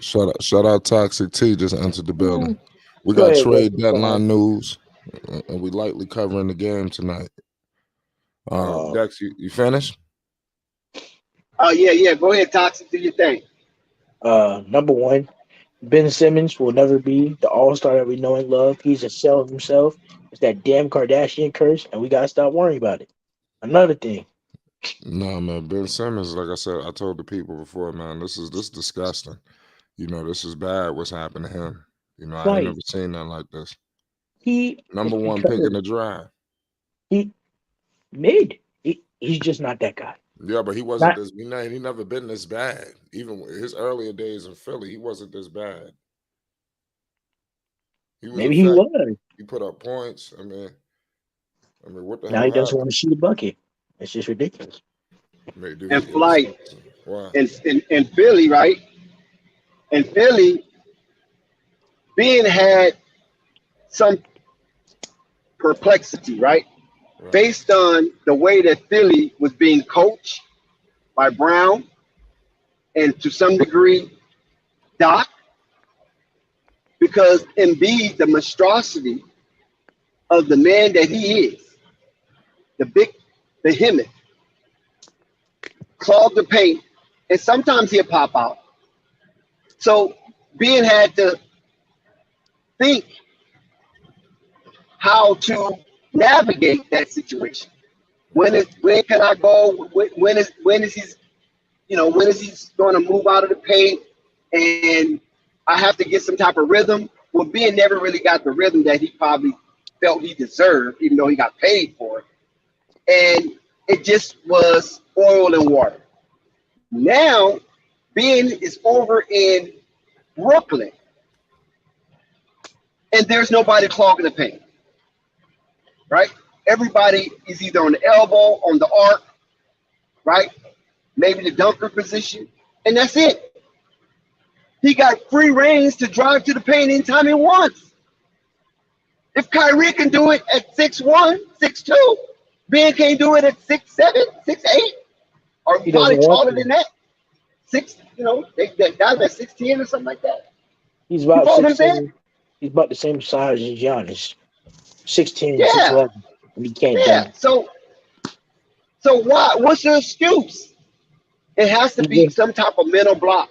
Shout out Toxic T just entered the building. We got trade deadline news, and we lightly covering the game tonight. Dex, you finished? Oh yeah. Go ahead, Toxic. Do your thing. Number one, Ben Simmons will never be the All-Star that we know and love. He's a shell of himself. It's that damn Kardashian curse, and we gotta stop worrying about it. Another thing. No, man. Ben Simmons, like I said, I told the people before, man, this is disgusting. This is bad what's happened to him. I ain't never seen nothing like this. He number one pick in the draft. He's just not that guy. Yeah, but he wasn't this. He never been this bad. Even his earlier days in Philly, he wasn't this bad. Maybe he was. He put up points. I mean, what the hell? Now he doesn't want to shoot a bucket. It's just ridiculous. And Flight in Philly, right? In Philly, Ben had some perplexity, right? Based on the way that Philly was being coached by Brown and to some degree Doc, because Embiid, the monstrosity of the man that he is, the behemoth, clogged the paint, and sometimes he'll pop out. So Ben had to think how to navigate that situation. When can I go? When is he going to move out of the paint? And I have to get some type of rhythm. Well, Ben never really got the rhythm that he probably felt he deserved, even though he got paid for it. And it just was oil and water. Now, Ben is over in Brooklyn, and there's nobody clogging the paint. Right? Everybody is either on the elbow, on the arc, right? Maybe the dunker position, and that's it. He got free reins to drive to the paint anytime he wants. If Kyrie can do it at 6'1", 6'2", Ben can't do it at 6'7", 6'8", or probably taller than that. That guy's at 6'10" or something like that. He's about 6'10". He's about the same size as Giannis. 6'10", 6'11", and he can't do it. So why? What's your excuse? It has to be some type of mental block.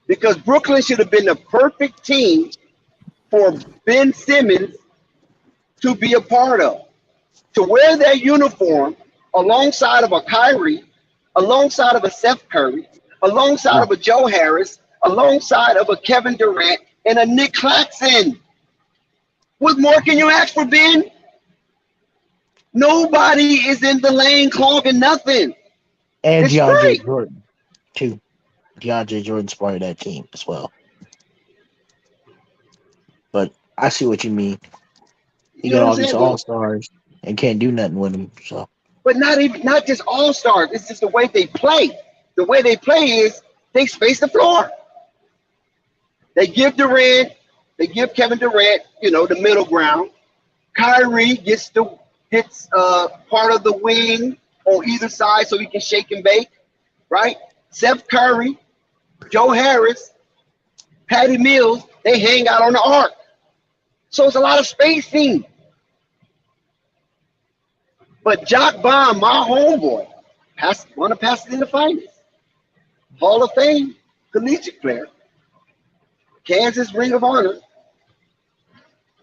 Because Brooklyn should have been the perfect team for Ben Simmons to be a part of. To wear that uniform alongside of a Kyrie, alongside of a Seth Curry, alongside of a Joe Harris, alongside of a Kevin Durant, and a Nick Claxton. What more can you ask for, Ben? Nobody is in the lane clogging nothing. And DeAndre Jordan, too. DeAndre Jordan's part of that team as well. But I see what you mean. You got all these all-stars and can't do nothing with them. So, but not just all-stars. It's just the way they play. The way they play is they space the floor. They give Durant They give Kevin Durant, the middle ground. Kyrie gets part of the wing on either side so he can shake and bake, right? Seth Curry, Joe Harris, Patty Mills, they hang out on the arc. So it's a lot of spacing. But Jock Bond, my homeboy, won a pass in the finals. Hall of Fame, collegiate player, Kansas Ring of Honor,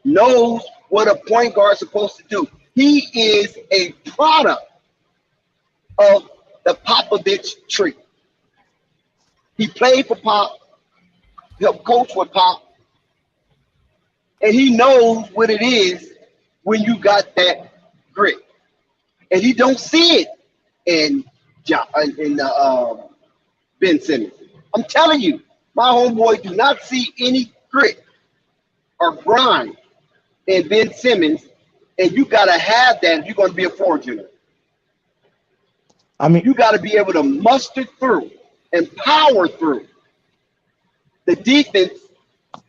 knows what a point guard is supposed to do. He is a product of the Popovich tree. He played for Pop, helped coach with Pop, and he knows what it is when you got that grit. And he don't see it in Ben Simmons. I'm telling you, my homeboy do not see any grit or grind in Ben Simmons, and you got to have that if you're going to be a forger. I mean, you got to be able to muster through and power through the defense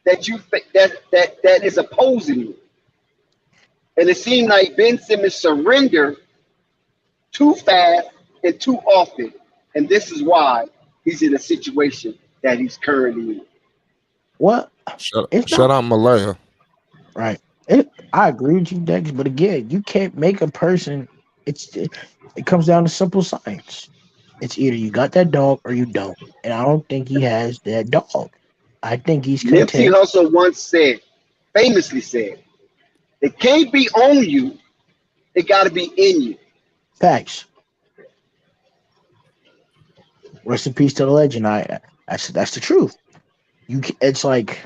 that is opposing you. And it seemed like Ben Simmons surrendered too fast and too often, and this is why he's in a situation that he's currently in. What? Shut out Malaya. Right. I agree with you, Dex, but again, you can't make a person. It comes down to simple science. It's either you got that dog or you don't, and I don't think he has that dog. I think he's content. Nipsey Hussle once famously said, "It can't be on you; it got to be in you." Facts. Rest in peace to the legend. That's the truth. It's like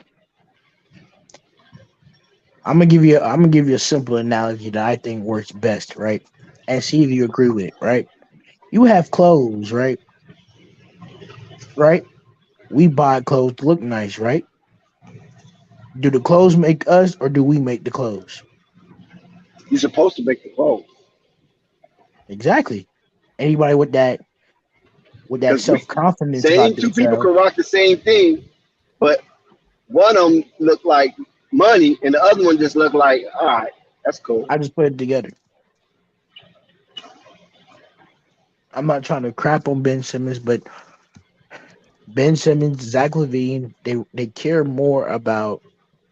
I'm gonna give you a simple analogy that I think works best, right? And see if you agree with it, right? You have clothes, right? Right? We buy clothes to look nice, right? Do the clothes make us, or do we make the clothes? You're supposed to make the clothes. Exactly. Anybody with that self-confidence Same about two people themselves, can rock the same thing, but one of them look like money, and the other one just look like, all right, that's cool. I just put it together. I'm not trying to crap on Ben Simmons, but Ben Simmons, Zach LaVine, they care more about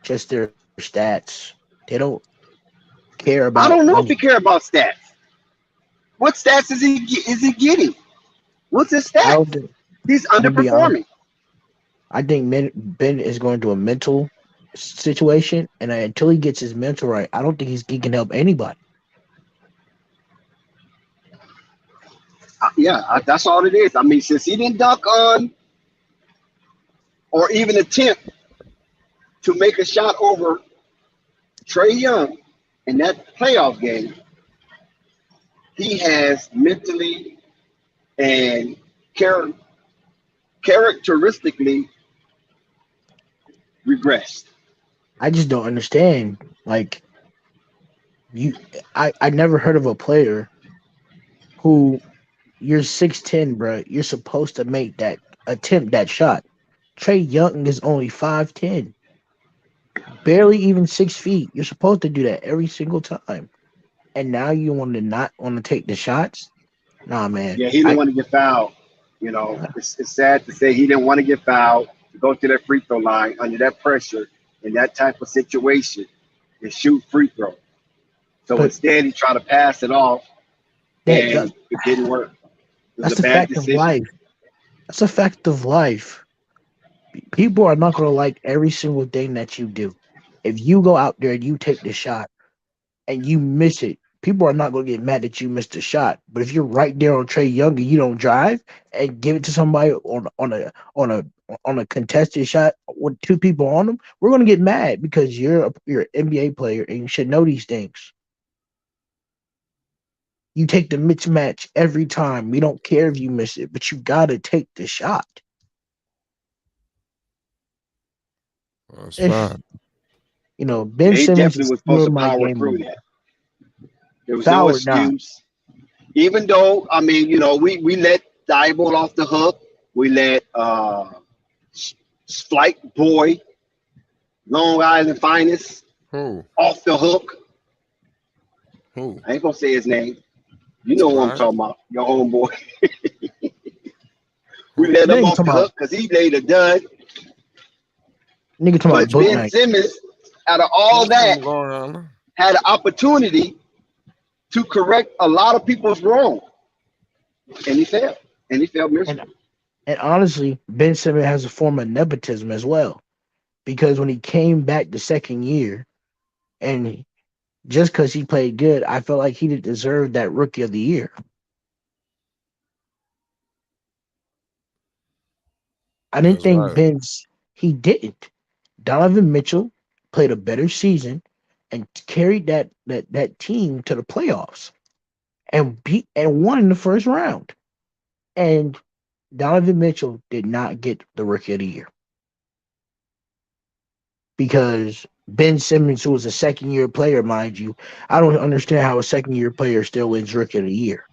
just their stats. They don't care about I don't know if winning. he care about stats. What stats is he getting? What's his I stats? don't think. He's I'm gonna be honest. underperforming. I think Ben is going through a mental situation, and until he gets his mental right, I don't think he can help anybody. That's all it is. I mean, since he didn't dunk on or even attempt to make a shot over Trae Young in that playoff game, he has mentally and characteristically regressed. I just don't understand. Like I never heard of a player who you're 6'10", bro. You're supposed to attempt that shot. Trae Young is only 5'10", barely even 6 feet. You're supposed to do that every single time. And now you want to not want to take the shots? Nah, man. Yeah, he didn't want to get fouled. It's sad to say he didn't want to get fouled, to go to that free throw line under that pressure in that type of situation and shoot free throw. So instead, he tried to pass it off, and it didn't work. That's a fact of life. That's a fact of life. People are not going to like every single thing that you do. If you go out there and you take the shot and you miss it, people are not going to get mad that you missed the shot. But if you're right there on Trae Young and you don't drive and give it to somebody on a contested shot with two people on them, we're going to get mad because you're an NBA player and you should know these things. You take the mismatch every time. We don't care if you miss it, but you got to take the shot. That's fine. Ben Simmons definitely was supposed to power through that. There was no excuse. Even though, I mean, we let Diebold off the hook. We let Flight Boy Long Island finest, Who? off the hook. Who? I ain't gonna say his name. You know All what I'm right. talking about. Your homeboy. We let him Nigga off talking the about hook because he laid a dud. nigga talking about But book Ben night. Simmons, out of all that, I'm going on. had an opportunity to correct a lot of people's wrong, and he failed. And he failed And miserably. and honestly, Ben Simmons has a form of nepotism as well. Because when he came back the second year, and just because he played good, I felt like he didn't deserve that rookie of the year. I didn't That's think right. He didn't. Donovan Mitchell played a better season and carried that team to the playoffs and beat and won in the first round. And Donovan Mitchell did not get the rookie of the year because Ben Simmons, who was a second year player, mind you, I don't understand how a second year player still wins rookie of the year.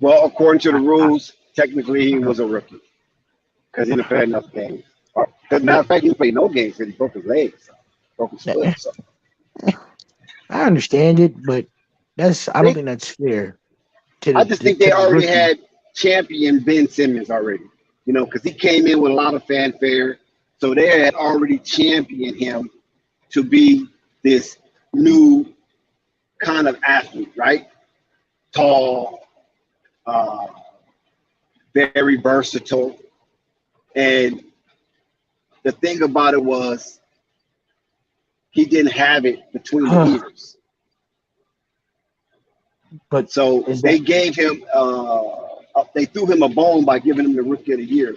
Well, according to the I, rules, technically he was a rookie because he didn't play enough games. As a matter of fact, he didn't play no games because he broke his leg, so, broke his foot. So I understand it, but I don't they, think that's fair to I just think to they the already rookie. had champion Ben Simmons already. You know, because he came in with a lot of fanfare, so they had already championed him to be this new kind of athlete, right? Tall, uh, very versatile, and the thing about it was he didn't have it between the ears. But So is that they gave him, they threw him a bone by giving him the Rookie of the Year,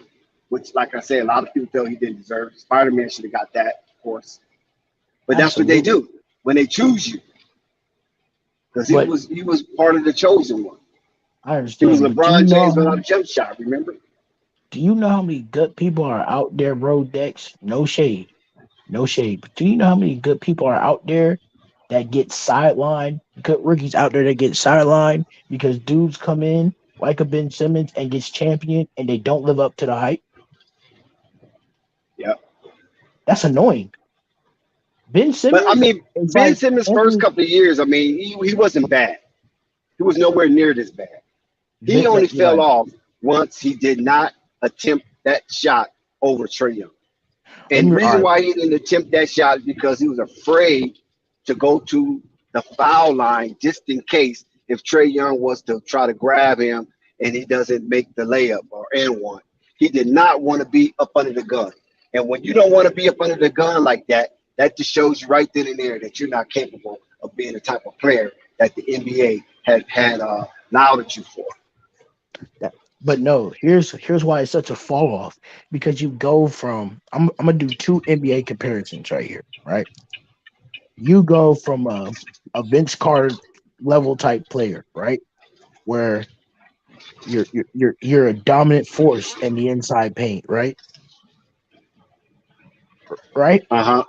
which, like I said, a lot of people felt he didn't deserve. Spider-Man should have got that, of course. But that's what they absolutely? do when they choose you, because But he was part of the chosen one. I He was understand. But LeBron James without a jump shot. Remember? do you know how many good people are out there, bro? Dex, no shade, no shade. But do you know how many good people are out there that get sidelined? Good rookies out there that get sidelined because dudes come in like a Ben Simmons and gets championed and they don't live up to the hype. Yeah. That's annoying. Ben But I Simmons mean, is Ben like Simmons' first Anthony. couple of years, I mean, he wasn't bad. He was nowhere near this bad. He only You're fell right. off once he did not attempt that shot over Trae Young. Let And me the all reason right. why he didn't attempt that shot is because he was afraid to go to the foul line just in case if Trae Young was to try to grab him and he doesn't make the layup or and one. He did not want to be up under the gun. And when you don't want to be up under the gun like that, that just shows you right then and there that you're not capable of being the type of player that the NBA had lauded you for. But no, here's why it's such a fall off because you go from I'm gonna do two NBA comparisons right here, right? You go from a Vince Carter level type player, right, where you're a dominant force in the inside paint, right, right. Uh-huh.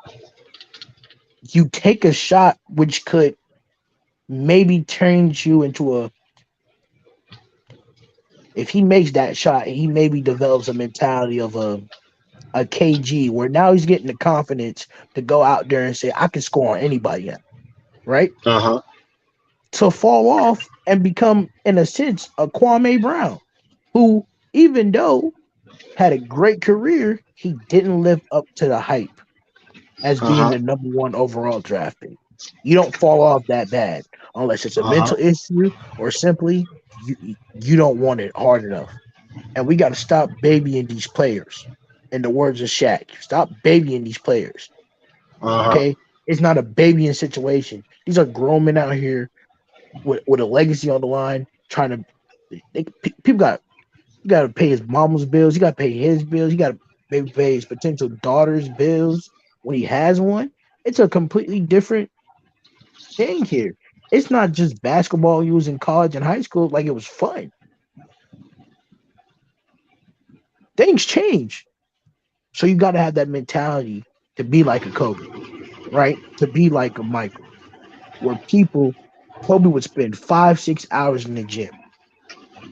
You take a shot which could maybe turn you into a. If he makes that shot, he maybe develops a mentality of a KG where now he's getting the confidence to go out there and say, I can score on anybody now, right? Uh-huh. To fall off and become, in a sense, a Kwame Brown, who, even though had a great career, he didn't live up to the hype as being Uh-huh. the number one overall draft pick. You don't fall off that bad unless it's a Uh-huh. mental issue or simply you don't want it hard enough. And we got to stop babying these players. In the words of Shaq, stop babying these players. Uh-huh. Okay, it's not a babying situation. These are grown men out here with a legacy on the line, trying to. People got you got to pay his mama's bills. You got to pay his bills. You got to maybe pay his potential daughter's bills when he has one. It's a completely different thing here. It's not just basketball you was in college and high school like it was fun. Things change. So you got to have that mentality to be like a Kobe, right? To be like a Michael, where Kobe would spend 5, 6 hours in the gym,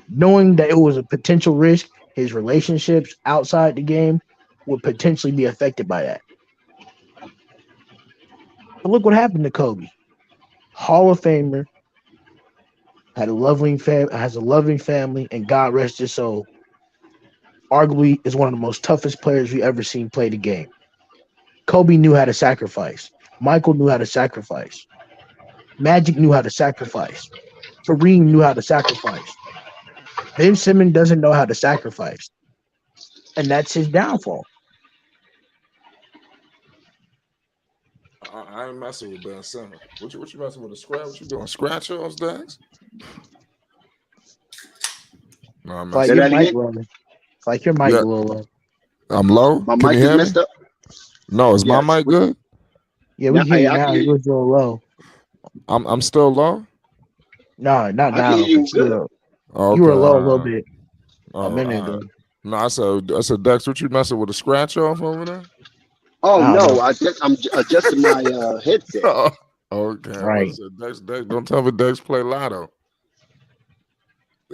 knowing that it was a potential risk. His relationships outside the game would potentially be affected by that. But look what happened to Kobe. Hall of Famer, has a loving family, and God rest his soul. Arguably is one of the most toughest players we ever seen play the game. Kobe knew how to sacrifice. Michael knew how to sacrifice. Magic knew how to sacrifice. Kareem knew how to sacrifice. Ben Simmons doesn't know how to sacrifice. And that's his downfall. I ain't messing with Ben Simmons. What you messing with a scratch? What you doing? Scratch those days? No, I'm It's like messing. your that mic again? low. It's like your mic Yeah, a little low. I'm low. My Can mic you is hear me? messed up. No, is my Yes. mic good? Yeah, we Now, hear you I now. can hear It you. was a little low. I'm still low. No, not I can hear now. you But good. Oh, you okay. were low a little bit a Oh, minute ago. no, I said, Dex, what you messing with a scratch off over there? Oh I don't no, know. I'm adjusting my headset. Okay, I Right. said Dex. Don't tell me Dex play Lotto.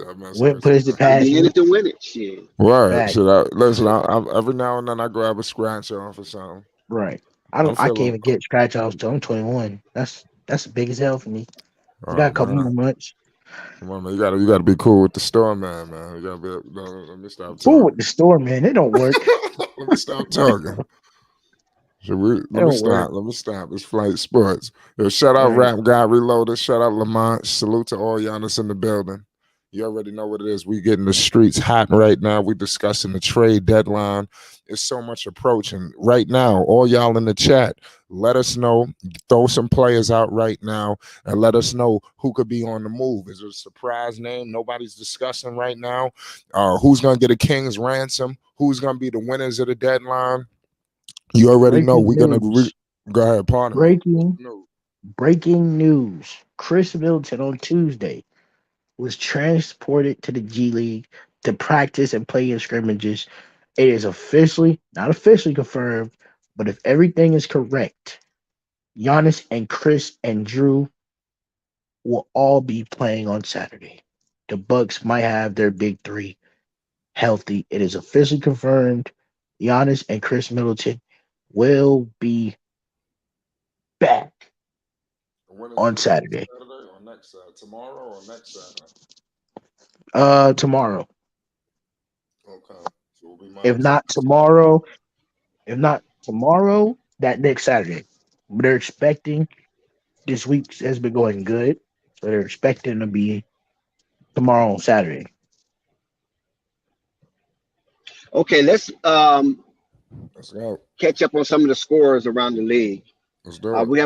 I'm messing Went with you. pushed it I'm past in me. it to win it. Shit. Right. Fact. Should I listen? Every now and then I grab a scratch off or something. Right. I'm I can't feeling. even get scratch offs till I'm 21. That's big as hell for me. I got Oh a couple man, more months. come on, man. You gotta be cool with the store, man. You gotta be. No, let me stop Food with talking. the store, man. They don't work. Let me stop talking. They Let me don't work. stop. Let me stop. It's Flight Sports. Yo, shout out Right. Rap Guy Reloaded. Shout out Lamont. Salute to all y'all that's in the building. You already know what it is. We getting the streets hot right now. We discussing the trade deadline. It's so much approaching right now. All y'all in the chat, let us know. Throw some players out right now and let us know who could be on the move. Is it a surprise name nobody's discussing right now? Who's gonna get a king's ransom? Who's gonna be the winners of the deadline? You already know Breaking we're gonna news. go ahead. Pardon me. Breaking No. breaking news. Chris Middleton on Tuesday was transported to the G League to practice and play in scrimmages. It is not officially confirmed, but if everything is correct, Giannis and Chris and Drew will all be playing on Saturday. The Bucks might have their big three healthy. It is officially confirmed. Giannis and Chris Middleton will be back When is on this Saturday. Saturday or next Saturday? Tomorrow or next Saturday? Tomorrow. Okay. So we'll be If minus. not tomorrow, if not tomorrow, that next Saturday. But they're expecting this week has been going good, so they're expecting to be tomorrow on Saturday. Okay, let's Let's go. catch up on some of the scores around the league. Let's do it. We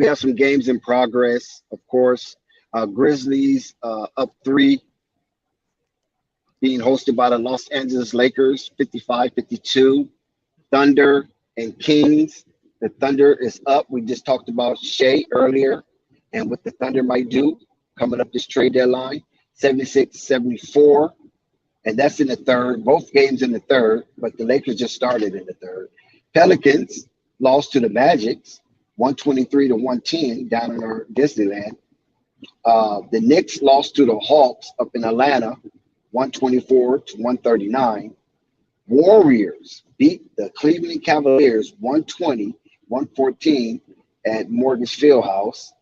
have some games in progress, of course. Grizzlies up 3, being hosted by the Los Angeles Lakers, 55-52. Thunder and Kings. The Thunder is up. We just talked about Shea earlier and what the Thunder might do coming up this trade deadline, 76-74. And that's in the third. Both games in the third, but the Lakers just started in the third. Pelicans lost to the Magics, 123-110 down in our Disneyland. The Knicks lost to the Hawks up in Atlanta, 124-139. Warriors beat the Cleveland Cavaliers 120-114 at Mortgage Fieldhouse.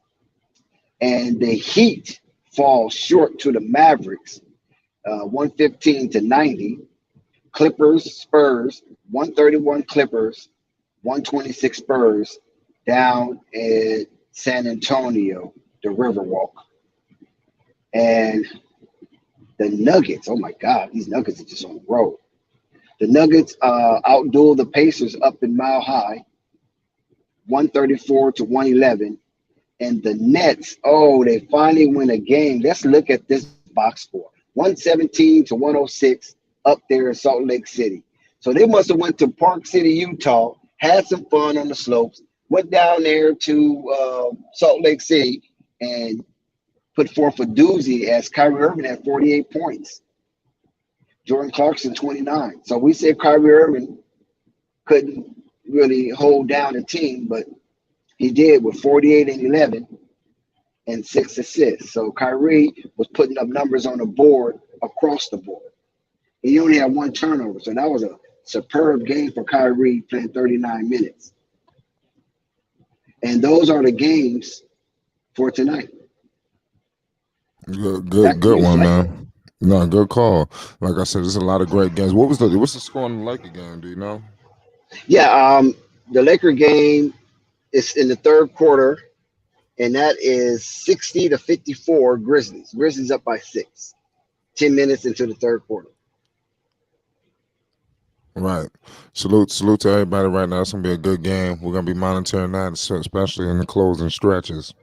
And the Heat fall short to the Mavericks, 115-90. Clippers, Spurs, 131 Clippers, 126 Spurs down at San Antonio, the Riverwalk. And the Nuggets, oh my God, these Nuggets are just on the road. The Nuggets outdueled the Pacers up in Mile High, 134-111. And the Nets, oh, they finally win a game. Let's look at this box score. 117-106 up there in Salt Lake City. So they must have went to Park City, Utah, had some fun on the slopes, went down there to Salt Lake City and put forth a doozy as Kyrie Irving had 48 points. Jordan Clarkson, 29. So we said Kyrie Irving couldn't really hold down a team, but he did with 48 and 11 and 6 assists. So Kyrie was putting up numbers on the board across the board. He only had 1 turnover, so that was a superb game for Kyrie playing 39 minutes. And those are the games for tonight. Good one, man. No, good call. Like I said, there's a lot of great games. What's the score in the Laker game? Do you know? Yeah, the Laker game is in the third quarter, and that is 60-54 Grizzlies. Grizzlies up by 6. 10 minutes into the third quarter. Right. Salute to everybody right now. It's gonna be a good game. We're gonna be monitoring that, especially in the closing stretches.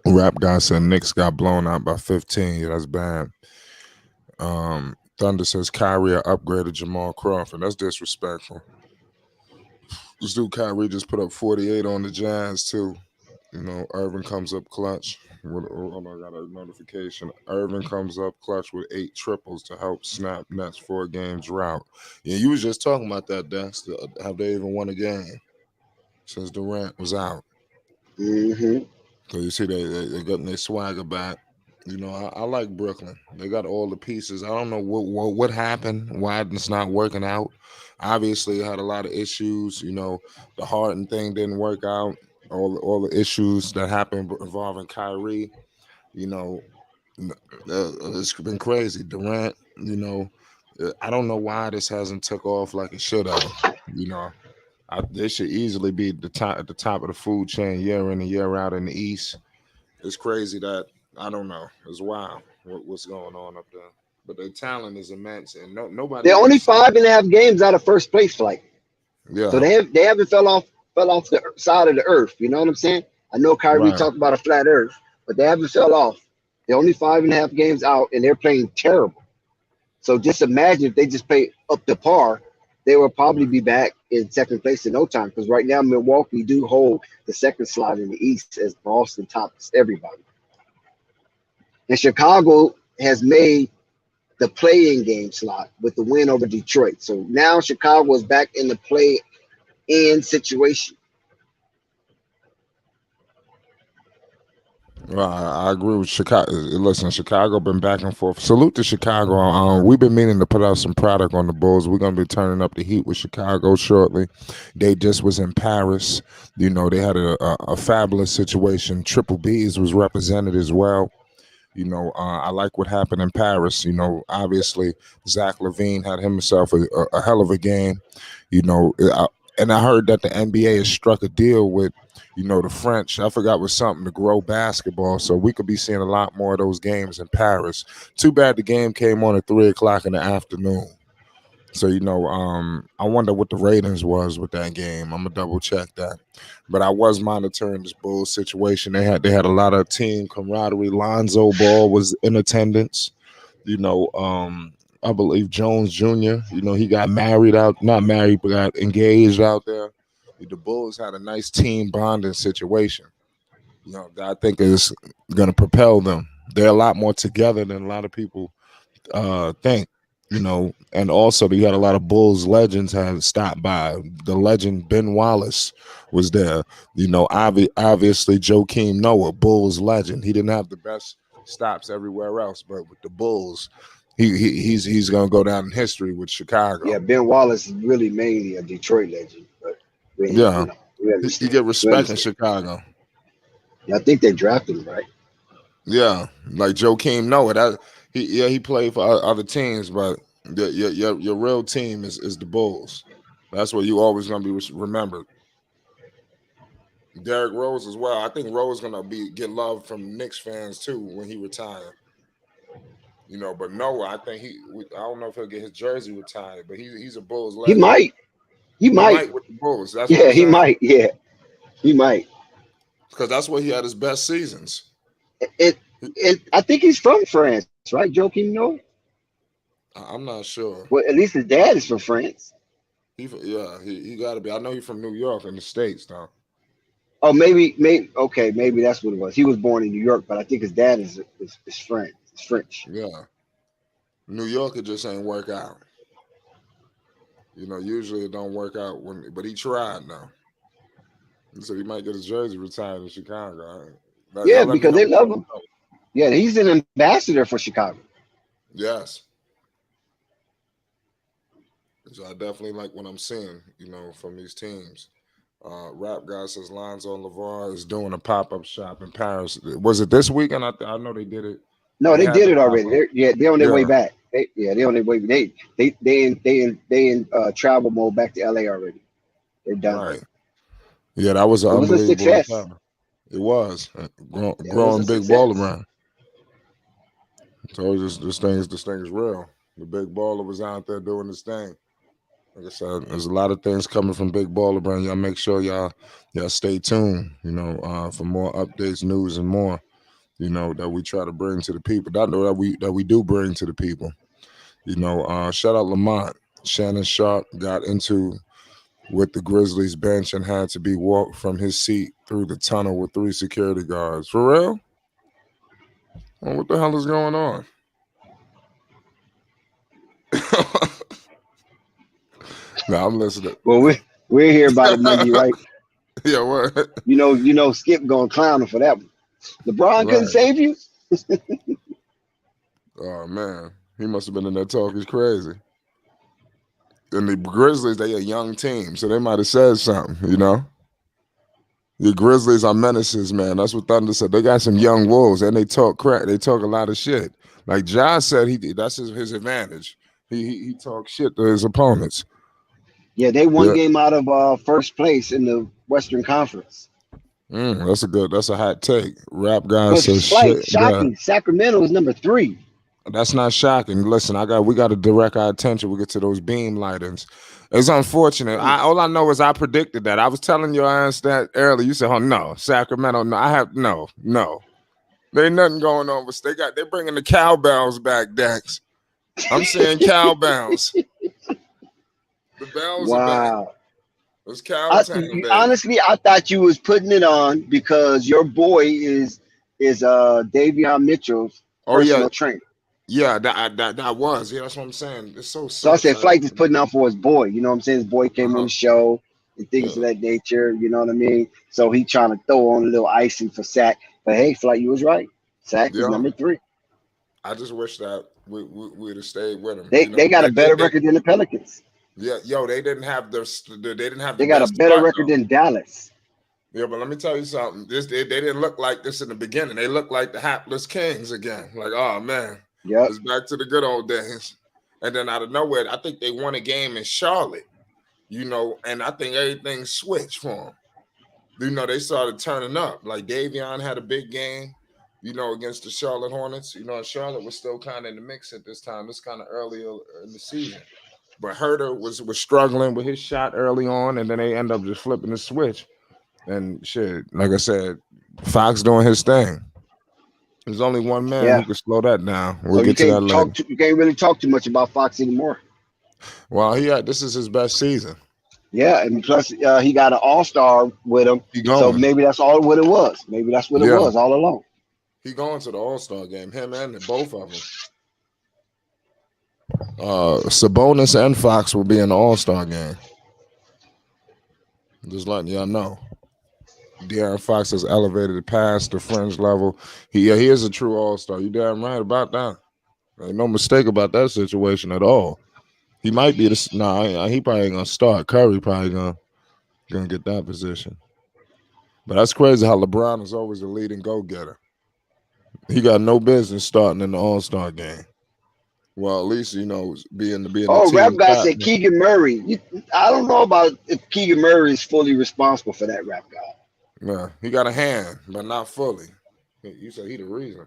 Rap guy said Knicks got blown out by 15. Yeah, that's bad. Thunder says Kyrie upgraded Jamal Crawford. That's disrespectful. This dude Kyrie just put up 48 on the Jazz too. You know, Irvin comes up clutch. Oh, I got a notification. Irvin comes up clutch with 8 triples to help snap Nets 4-game drought. Yeah, you was just talking about that, Dex. Have they even won a game since Durant was out? Mm-hmm. So you see, they got their swagger back. You know, I like Brooklyn. They got all the pieces. I don't know what happened, why it's not working out. Obviously, had a lot of issues. You know, the Harden thing didn't work out. All the issues that happened involving Kyrie. You know, it's been crazy. Durant. You know, I don't know why this hasn't took off like it should have. You know, they should easily be at the top of the food chain year in and year out in the East. It's crazy that I don't know. It's wild what's going on up there. But their talent is immense, and nobody. They're only 5.5 games out of first place flight. Yeah. So they haven't fell off the side of the earth. You know what I'm saying? I know Kyrie talked about a flat earth, but they haven't fell off. They're only 5.5 games out, and they're playing terrible. So just imagine if they just play up to par, they will probably be back in second place in no time. Because right now Milwaukee do hold the second slot in the East as Boston tops everybody. And Chicago has made the play-in game slot with the win over Detroit. So now Chicago is back in the play-in situation. Well, I agree with Chicago. Listen, Chicago been back and forth. Salute to Chicago. We've been meaning to put out some product on the Bulls. We're gonna be turning up the heat with Chicago shortly. They just was in Paris. You know, they had a fabulous situation. Triple B's was represented as well. You know, I like what happened in Paris. You know, obviously Zach LaVine had himself a hell of a game. You know, and I heard that the NBA has struck a deal with, you know, the French. I forgot what something to grow basketball. So we could be seeing a lot more of those games in Paris. Too bad the game came on at 3:00 in the afternoon. So, you know, I wonder what the ratings was with that game. I'm gonna double check that. But I was monitoring this Bulls situation. They had a lot of team camaraderie. Lonzo Ball was in attendance. You know, I believe Jones Jr., you know, he got not married, but got engaged out there. The Bulls had a nice team bonding situation. You know, that I think is gonna propel them. They're a lot more together than a lot of people think. You know, and also you had a lot of Bulls legends have stopped by. The legend Ben Wallace was there. You know, obviously Joakim Noah, Bulls legend. He didn't have the best stops everywhere else, but with the Bulls, he's gonna go down in history with Chicago. Yeah, Ben Wallace is really mainly a Detroit legend, but he get respect in Chicago. Yeah, I think they drafted him, right? Yeah, like Joakim Noah. He played for other teams, but your real team is the Bulls. That's what you always gonna be remembered. Derrick Rose as well. I think Rose gonna get love from Knicks fans too when he retire. You know, but Noah, I think I don't know if he'll get his jersey retired, but he's a Bulls legend. He might with the Bulls. That's yeah, he might. Yeah, he might. Because that's where he had his best seasons. I think he's from France, right? Joakim Noah? I'm not sure. Well, at least his dad is from France. He got to be. I know he's from New York in the States, though. Oh, maybe that's what it was. He was born in New York, but I think his dad is French. It's French. Yeah. New York, it just ain't work out. You know, usually it don't work out but he tried now. So he might get his jersey retired in Chicago. Because they love him. Yeah, he's an ambassador for Chicago. Yes. So I definitely like what I'm seeing, from these teams. Rap guy says Lonzo LeVar is doing a pop-up shop in Paris. Was it this weekend? I know they did it. No, They they had did the it already. pop-up. They're on their way Yeah, back. They're on their way. They in travel mode back to LA already. They're done. right. Yeah, that was an It was a unbelievable success. encounter. It was Yeah, it was a growing big ball success. around. So this thing is real. The big baller was out there doing this thing. Like I said, there's a lot of things coming from Big Baller Brand. Y'all make sure y'all stay tuned, for more updates, news, and more, that we try to bring to the people. That we do bring to the people. Shout out Lamont. Shannon Sharpe got into with the Grizzlies bench and had to be walked from his seat through the tunnel with 3 security guards. For real? Well, what the hell is going on? No, I'm listening. Well, we're here about it Monday, right? Yeah, what? Skip going clowning for that one. LeBron couldn't Right. save you. Oh man, he must have been in there talking crazy. And the Grizzlies, they a young team, so they might have said something. The Grizzlies are menaces, man. That's what Thunder said. They got some young wolves, and they talk crap. They talk a lot of shit. Like John said, that's his advantage. He talks shit to his opponents. Yeah, they one Yeah, game out of first place in the Western Conference. that's a hot take. Rap guy But says Flight, shit. Yeah, shocking. Sacramento is number 3. that's not shocking. Listen, we got to direct our attention. We get to those beam lightings. It's unfortunate. All I know is I predicted that. I was telling your ass that earlier. You said, "Oh no, Sacramento." No, I have no. There ain't nothing going on. But they're bringing the cowbells back, Dex. I'm saying cowbells. The bells are back. Wow. It's cow time, baby. Honestly, I thought you was putting it on because your boy is Davion Mitchell's Oh yeah, personal trainer. yeah. That was. Yeah, that's what I'm saying. It's so So I sucks. said Flight is putting on for his boy. You know what I'm saying? His boy came on Uh-huh. the show and things of Yeah, that nature. You know what I mean? So he trying to throw on a little icing for Sack. But hey, Flight, you was right. Sack is yeah. number 3. I just wish that we'd have stayed with him. They got a better record than the Pelicans. Yeah, they didn't have they didn't have the They got a best better squad, record though. than Dallas. Yeah, but let me tell you something. They didn't look like this in the beginning. They looked like the hapless kings again. Like, oh man, Yep. it's back to the good old days. And then out of nowhere, I think they won a game in Charlotte. And I think everything switched for them. They started turning up. Like Davion had a big game, against the Charlotte Hornets. And Charlotte was still kind of in the mix at this time. It's kind of earlier in the season. But Herter was struggling with his shot early on, and then they end up just flipping the switch. And shit, like I said, Fox doing his thing. There's only one man Yeah. who can slow that down. So We'll you get to that can't later. you can't really talk too much about Fox anymore. Well, this is his best season. Yeah, and plus he got an all-star with him. He So going. maybe that's all what it was. Maybe that's what it Yeah. was all along. He going to the All-Star game. Him and both of them. Sabonis and Fox will be in the All-Star game. Just letting y'all know. De'Aaron Fox has elevated past the fringe level. He is a true all-star. You damn right about that. Ain't no mistake about that situation at all. He might be he probably ain't gonna start. Curry probably gonna get that position. But that's crazy how LeBron is always a leading go-getter. He got no business starting in the All-Star game. Well, at least being the Oh, team rap guy said captain. Keegan Murray. I don't know about if Keegan Murray is fully responsible for that, rap guy. Yeah, he got a hand, but not fully. You said he the reason.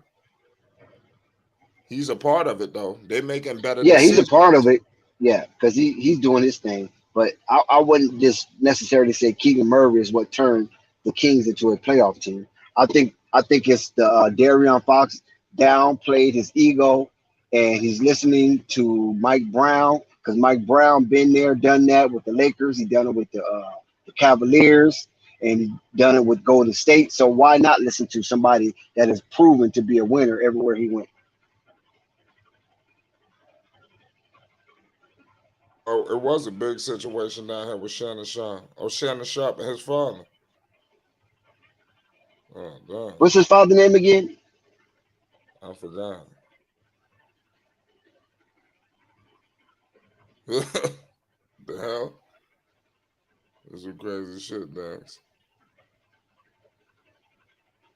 He's a part of it though. They making better Yeah, he's a decisions. part of it. Yeah, because he's doing his thing. But I wouldn't just necessarily say Keegan Murray is what turned the Kings into a playoff team. I think it's the De'Aaron Fox downplayed his ego, and he's listening to Mike Brown because Mike Brown been there, done that with the Lakers. He done it with the Cavaliers, and he done it with Golden State. So why not listen to somebody that is proven to be a winner everywhere he went? Oh, it was a big situation down here with Shannon Sharpe. Oh, Shannon Sharpe and his father. Oh, damn. What's his father's name again? I forgot. The hell? That's some crazy shit, Dax.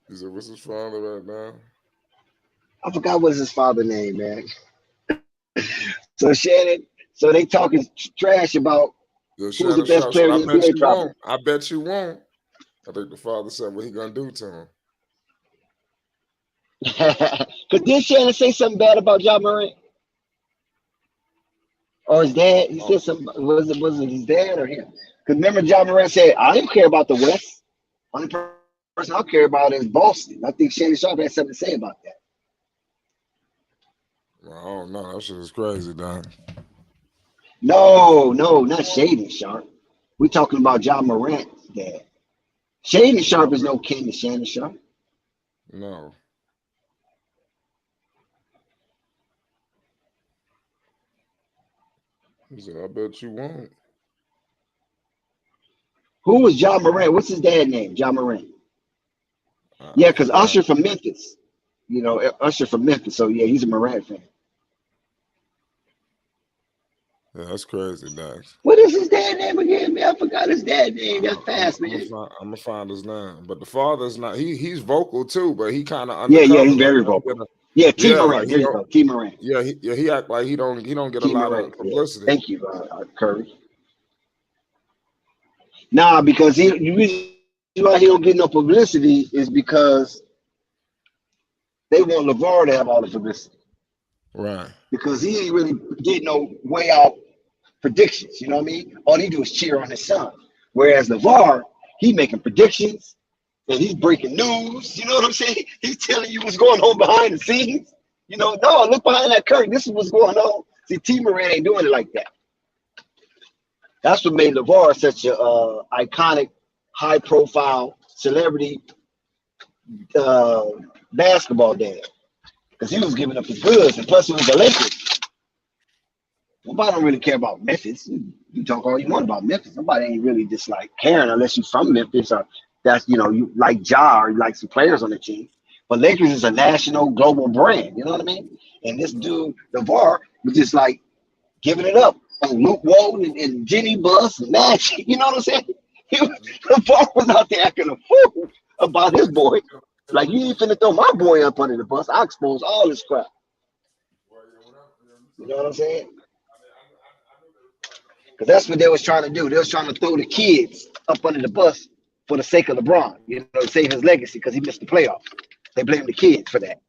He said, what's his father right now? I forgot what's his father's name, man. So Shannon, so they talking trash about who's the best player in the NBA probably. I bet you won't. I think the father said what he gonna do to him. Because did Shannon say something bad about Ja Morant? Or his dad? He said something. Was it his dad or him? Because remember, Ja Morant said, "I don't care about the West. Only person I care about is Boston." I think Shannon Sharpe had something to say about that. Well, I don't know. That shit is crazy, Don. No, not Shannon Sharpe. We're talking about Ja Morant's dad. Shannon Sharpe is no kin to Shannon Sharpe. No. He said, I bet you won't. Who was Ja Morant? What's his dad name? Ja Morant. Yeah, because Usher from Memphis. You know, Usher from Memphis. So, yeah, he's a Morant fan. Yeah, that's crazy, Dax. What is his dad name again, man? I forgot his dad name. That's fast, man. I'm gonna find his name. But the father's not. He's vocal too, but he kind of undercover. Yeah, he's very vocal. Yeah, T Morant. Like there you go, T Morant. Yeah, he act like he don't get T. a lot Morant, of publicity. Yeah. Thank you, Curry. Nah, because the reason why he don't get no publicity is because they want LeVar to have all the publicity. Right. Because he ain't really getting no way out predictions. You know what I mean? All he do is cheer on his son. Whereas LeVar, he making predictions and he's breaking news. You know what I'm saying? He's telling you what's going on behind the scenes. You know, no, look behind that curtain. This is what's going on. See, T. Morant ain't doing it like that. That's what made LeVar such a iconic, high-profile celebrity basketball dad. Because he was giving up his goods, and plus he was the Lakers. Nobody don't really care about Memphis. You talk all you want about Memphis. Nobody ain't really just like caring unless you're from Memphis or that's, you know, you like Ja or you like some players on the team. But Lakers is a national, global brand. You know what I mean? And this dude, LeVar, was just like giving it up on Luke Walton and Jenny Buss and Magic. You know what I'm saying? LeVar was out there acting a fool about his boy. Like, you ain't finna throw my boy up under the bus. I expose all this crap. You know what I'm saying? Because that's what they was trying to do. They was trying to throw the kids up under the bus for the sake of LeBron, you know, to save his legacy because he missed the playoffs. They blame the kids for that.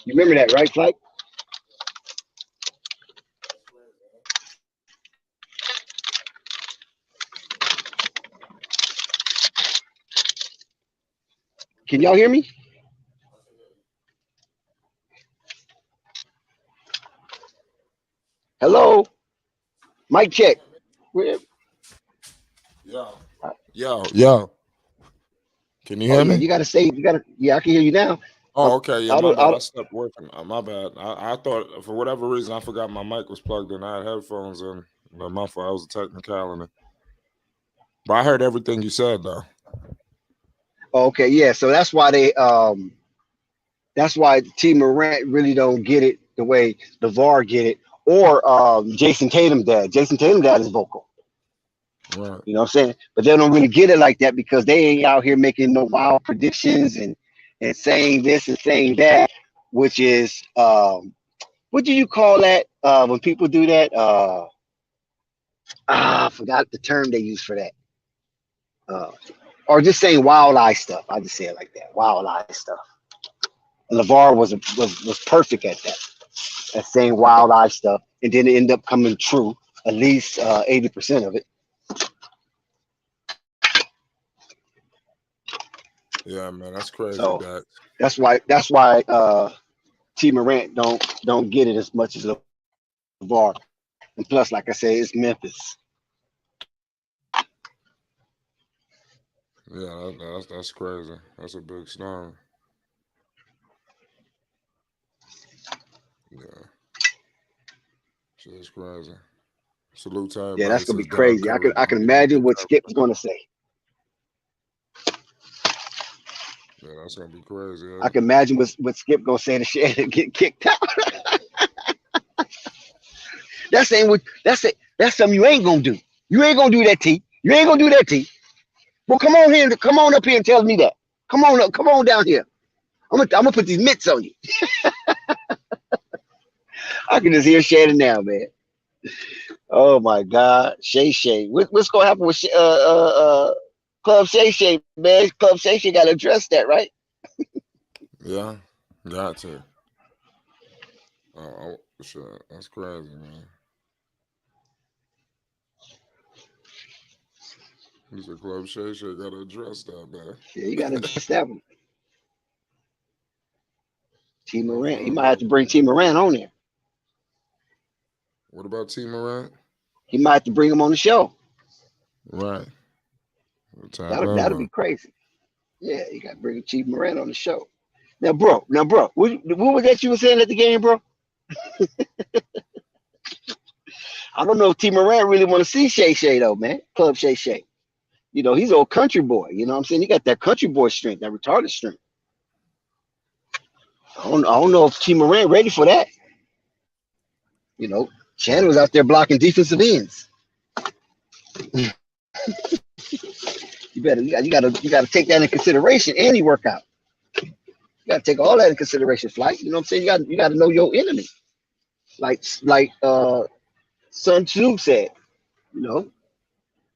You remember that, right, Flight? Can y'all hear me? Hello? Mic check. Yo. Can you hear me? Yeah, you gotta say, yeah, I can hear you now. Oh, okay. Yeah, my bad. I stopped working. My bad. I thought for whatever reason I forgot my mic was plugged in. I had headphones in. My fault. I was a technicality. But I heard everything you said though. Okay, yeah. So that's why T. Morant really don't get it the way LeVar get it, or Jason Tatum dad. Jason Tatum dad is vocal. Right. You know what I'm saying? But they don't really get it like that because they ain't out here making no wild predictions and saying this and saying that, which is what do you call that when people do that? I forgot the term they use for that. Or just saying wild eye stuff. I just say it like that. Wild eye stuff. And LeVar was perfect at that. At saying wild eye stuff. And then it ended up coming true. At least 80% of it. Yeah, man, that's crazy. So that's why T. Morant don't get it as much as LeVar. And plus, like I said, it's Memphis. Yeah, that's crazy. That's a big storm. Yeah. Shit is crazy. Salute to everybody. Yeah, that's gonna be crazy. I can imagine what Skip's gonna say. Yeah, that's gonna be crazy. Yeah. I can imagine what Skip gonna say to Shannon get kicked out. That's That's something you ain't gonna do. You ain't gonna do that, T. You ain't gonna do that, T. Well, come on up here and tell me that. Come on down here. I'm gonna put these mitts on you. I can just hear Shannon now, man. Oh my God, Shay. What's gonna happen with Club Shay, man? Club Shay got to address that, right? Yeah, got to. Oh, shit, that's crazy, man. He's a Club Shay got to address that, man. Yeah, you got to address that one. T Morant, you might have to bring T Morant on there. What about T Morant? You might have to bring him on the show. Right. That'll be crazy. Yeah, you got to bring T Morant on the show. Now, bro, what was that you were saying at the game, bro? I don't know if T Morant really want to see Shay though, man. Club Shay. You know, he's an old country boy. You know what I'm saying? He got that country boy strength, that retarded strength. I don't know if T Morant ready for that. You know, Shannon was out there blocking defensive ends. You gotta take that in consideration. And he work out. You gotta take all that in consideration, Flight. You know what I'm saying? You gotta know your enemy. Like Sun Tzu said, you know,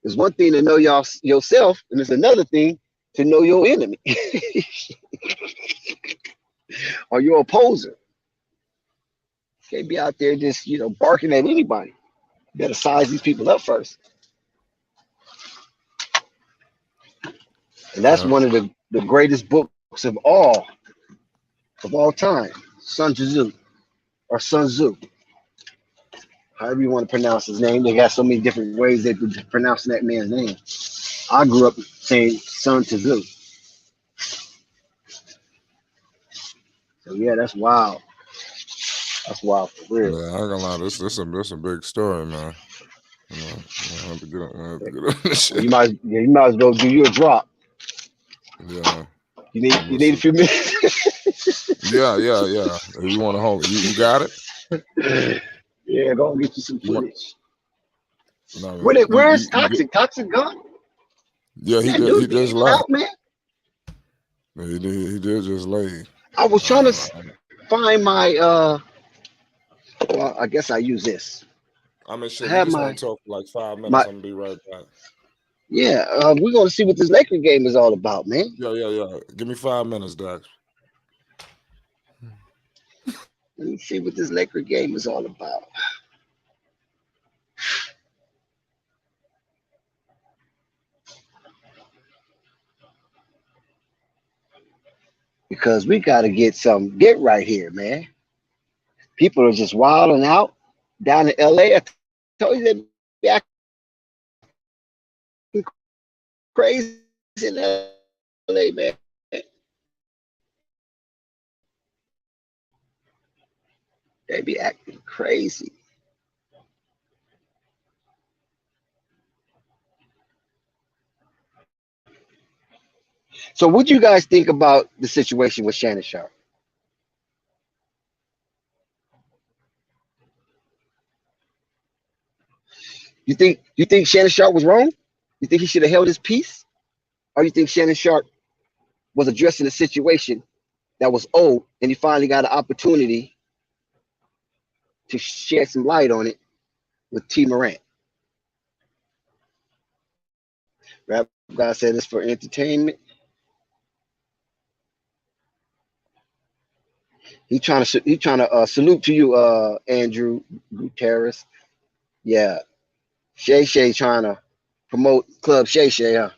there's one thing to know yourself, and there's another thing to know your enemy or your opposer. You can't be out there just, you know, barking at anybody. You gotta size these people up first. And that's one of the greatest books of all time, Sun Tzu or Sun Tzu. However you want to pronounce his name. They got so many different ways they could pronounce that man's name. I grew up saying Sun Tzu. So yeah, that's wild. That's wild for real. Yeah, I ain't gonna lie, this a big story, man. You know, I have to get on this shit. You might as well do you a drop. Yeah. You need a few minutes. Yeah. If you want to hold it, you got it. Yeah, go and get you some footage. No, Where's Toxic? Toxic gone? Yeah, he just left. Out, man. Yeah, he did just leave. I was trying to find my well, I guess I use this. I mean, shit, we just want to talk for like 5 minutes. I'm gonna be right back. Yeah, we're gonna see what this Laker game is all about, man. Yeah. Give me 5 minutes, Dax. Let me see what this Laker game is all about. Because we got to get right here, man. People are just wilding out down in LA. I told you they'd be acting crazy in LA, man. They be acting crazy. So what do you guys think about the situation with Shannon Sharpe? You think Shannon Sharpe was wrong? You think he should have held his peace? Or you think Shannon Sharpe was addressing a situation that was old and he finally got an opportunity to shed some light on it with T Morant? Rap God said this for entertainment. He trying to salute to you, Andrew Gutierrez. Yeah, Shay trying to promote Club Shay. Huh?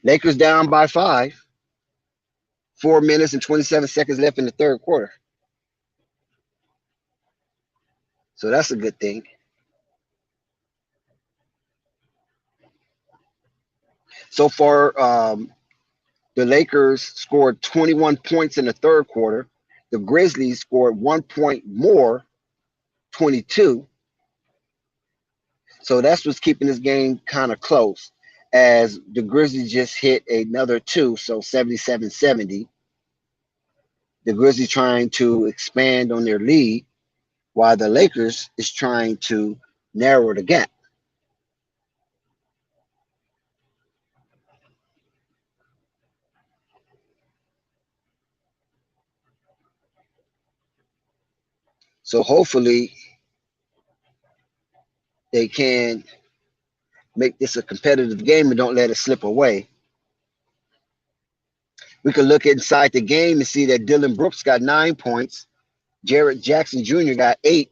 Lakers down by 5. 4 minutes and 27 seconds left in the third quarter. So that's a good thing. So far, the Lakers scored 21 points in the third quarter. The Grizzlies scored 1 point more, 22. So that's what's keeping this game kind of close, as the Grizzlies just hit another 2, so 77-70. The Grizzlies trying to expand on their lead, while the Lakers is trying to narrow the gap. So hopefully they can make this a competitive game and don't let it slip away. We can look inside the game and see that Dylan Brooks got 9 points. Jarrett Jackson Jr. got 8.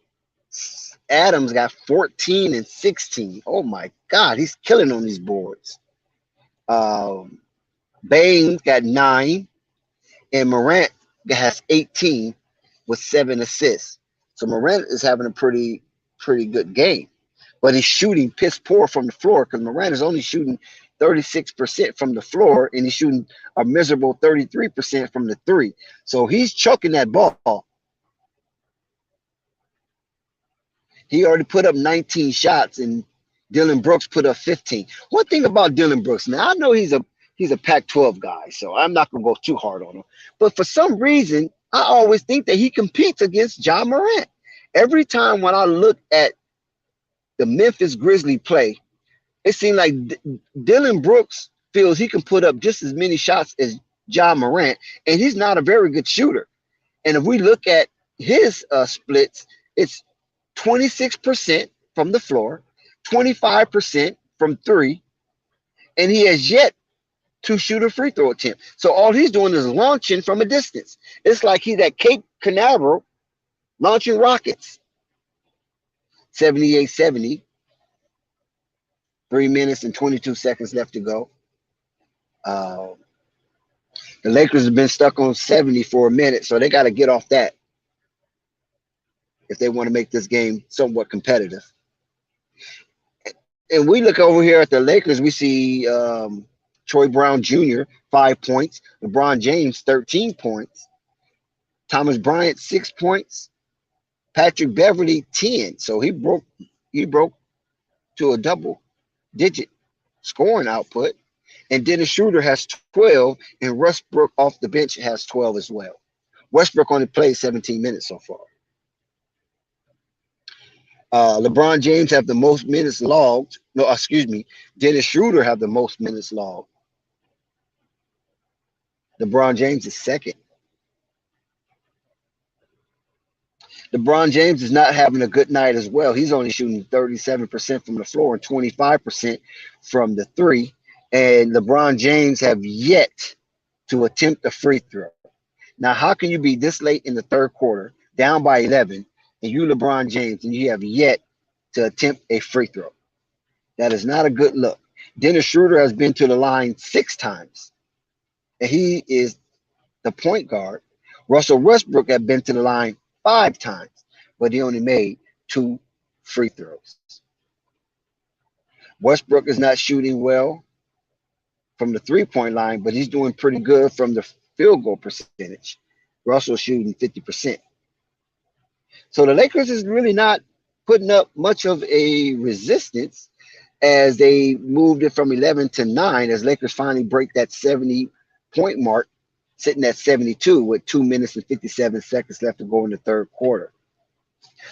Adams got 14 and 16. Oh my God, he's killing on these boards. Bain got 9, and Morant has 18 with 7 assists. So Morant is having a pretty good game, but he's shooting piss poor from the floor because Morant is only shooting 36% from the floor, and he's shooting a miserable 33% from the three. So he's chucking that ball. He already put up 19 shots, and Dylan Brooks put up 15. One thing about Dylan Brooks, now I know he's a Pac-12 guy, so I'm not gonna go too hard on him. But for some reason, I always think that he competes against Ja Morant. Every time when I look at the Memphis Grizzlies play, it seems like Dylan Brooks feels he can put up just as many shots as Ja Morant, and he's not a very good shooter. And if we look at his splits, it's 26% from the floor, 25% from three, and he has yet to shoot a free throw attempt. So all he's doing is launching from a distance. It's like he's at Cape Canaveral launching rockets. 78-70. 3 minutes and 22 seconds left to go. The Lakers have been stuck on 70 for a minute, so they got to get off that if they want to make this game somewhat competitive. And we look over here at the Lakers, we see Troy Brown Jr., 5 points. LeBron James, 13 points. Thomas Bryant, 6 points. Patrick Beverly, 10. So he broke to a double-digit scoring output. And Dennis Schroeder has 12, and Westbrook off the bench has 12 as well. Westbrook only played 17 minutes so far. LeBron James have the most minutes logged. No, excuse me. Dennis Schroeder have the most minutes logged. LeBron James is second. LeBron James is not having a good night as well. He's only shooting 37% from the floor and 25% from the three. And LeBron James have yet to attempt a free throw. Now, how can you be this late in the third quarter, down by 11, and you LeBron James, and you have yet to attempt a free throw? That is not a good look. Dennis Schroeder has been to the line 6 times, and he is the point guard. Russell Westbrook has been to the line 5 times, but he only made 2 free throws. Westbrook is not shooting well from the three-point line, but he's doing pretty good from the field goal percentage. Russell shooting 50%. So the Lakers is really not putting up much of a resistance as they moved it from 11 to 9 as Lakers finally break that 70-point mark, sitting at 72 with 2 minutes and 57 seconds left to go in the third quarter.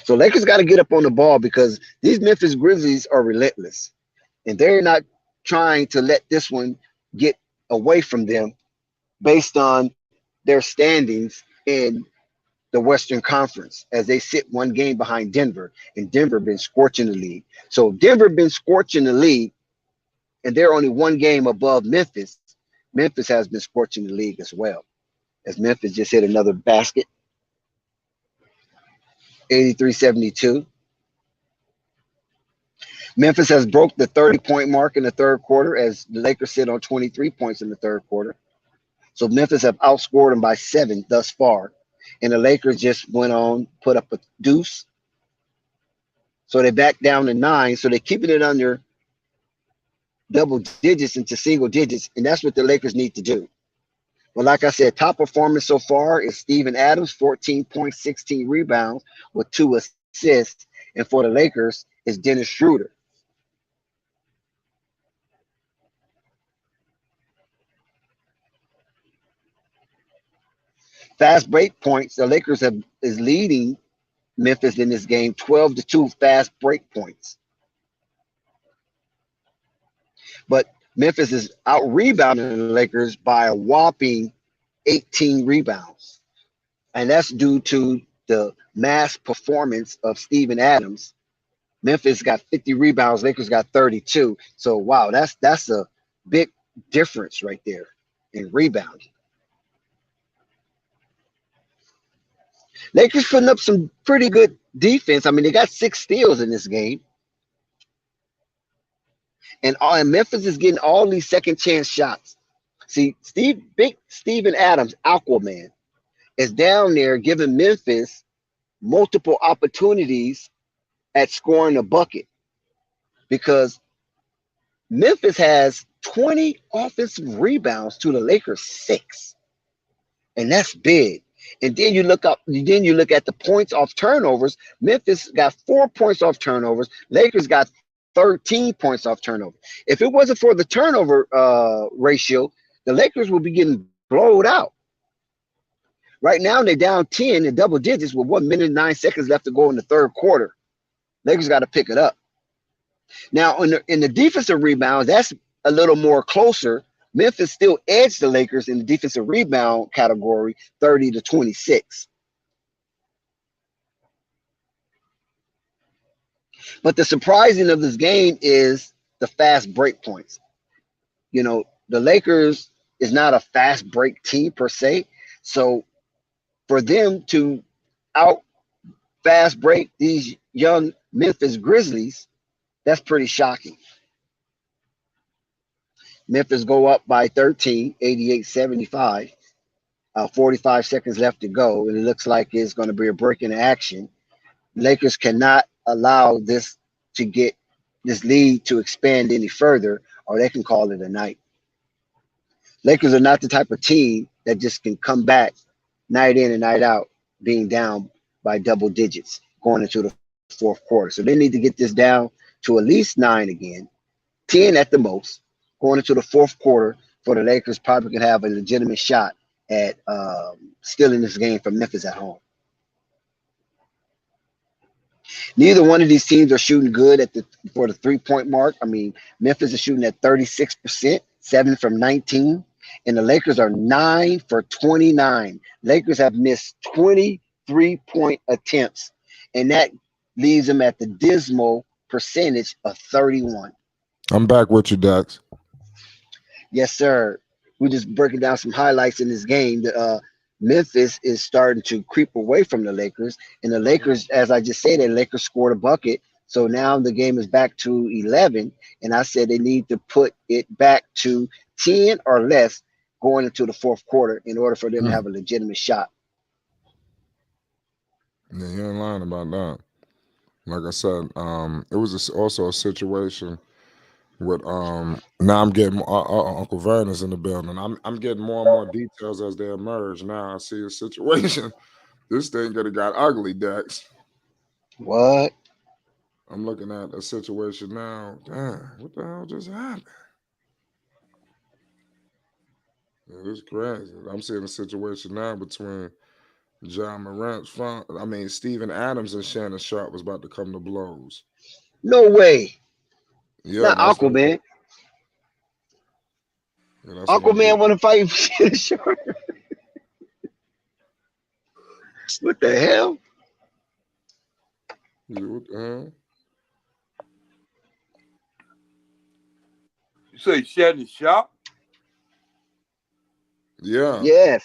So Lakers got to get up on the ball because these Memphis Grizzlies are relentless, and they're not trying to let this one get away from them based on their standings in the Western Conference as they sit 1 game behind Denver, and Denver been scorching the league. So Denver been scorching the league, and they're only 1 game above Memphis. Memphis has been scorching the league as well, as Memphis just hit another basket, 83-72. Memphis has broke the 30-point mark in the third quarter as the Lakers sit on 23 points in the third quarter. So Memphis have outscored them by 7 thus far. And the Lakers just went on, put up a deuce. So they back down to 9. So they're keeping it under double digits into single digits. And that's what the Lakers need to do. Well, like I said, top performance so far is Steven Adams, 14 points, 16 rebounds with 2 assists. And for the Lakers is Dennis Schroeder. Fast break points, the Lakers is leading Memphis in this game 12-2 fast break points. But Memphis is out rebounding the Lakers by a whopping 18 rebounds. And that's due to the mass performance of Steven Adams. Memphis got 50 rebounds, Lakers got 32. So wow, that's a big difference right there in rebounding. Lakers putting up some pretty good defense. I mean, they got 6 steals in this game. And Memphis is getting all these second chance shots. See, Big Steven Adams, Aquaman, is down there giving Memphis multiple opportunities at scoring a bucket, because Memphis has 20 offensive rebounds to the Lakers 6, and that's big. And then you look at the points off turnovers. Memphis got 4 points off turnovers. Lakers got 13 points off turnover. If it wasn't for the turnover ratio, the Lakers would be getting blowed out. Right now, they're down 10 in double digits with 1 minute and 9 seconds left to go in the third quarter. Lakers got to pick it up. Now, in the defensive rebounds, that's a little more closer. Memphis still edged the Lakers in the defensive rebound category, 30-26. But the surprising of this game is the fast break points. You know, the Lakers is not a fast break team per se. So for them to out fast break these young Memphis Grizzlies, that's pretty shocking. Memphis go up by 13, 88-75. 45 seconds left to go, and it looks like it's going to be a break in action. Lakers cannot allow this lead to expand any further, or they can call it a night. Lakers are not the type of team that just can come back night in and night out being down by double digits going into the fourth quarter. So they need to get this down to at least 9 again, 10 at the most, going into the fourth quarter for the Lakers probably can have a legitimate shot at stealing this game from Memphis at home. Neither one of these teams are shooting good for the 3-point mark. I mean, Memphis is shooting at 36%, 7 from 19, and the Lakers are 9 for 29. Lakers have missed 23-point attempts, and that leaves them at the dismal percentage of 31. I'm back with you, Dax. Yes, sir. We're just breaking down some highlights in this game. Memphis is starting to creep away from the Lakers, and the Lakers, as I just said, the Lakers scored a bucket. So now the game is back to 11, and I said they need to put it back to 10 or less going into the fourth quarter in order for them to have a legitimate shot. Yeah, you ain't lying about that. Like I said, it was also a situation with now I'm getting Uncle Vernon's in the building. I'm getting more and more details as they emerge. Now I see a situation. This thing could have got ugly, Dex. What? I'm looking at a situation now. Damn, what the hell just happened? Yeah, this is crazy. I'm seeing a situation now between John Morant, Steven Adams and Shannon Sharpe was about to come to blows. No way. Yeah, not Aquaman. Yeah, Aquaman want to fight Shannon Sharpe. What the hell? Yeah, what the hell? You say Shannon Sharpe? Yeah. Yes.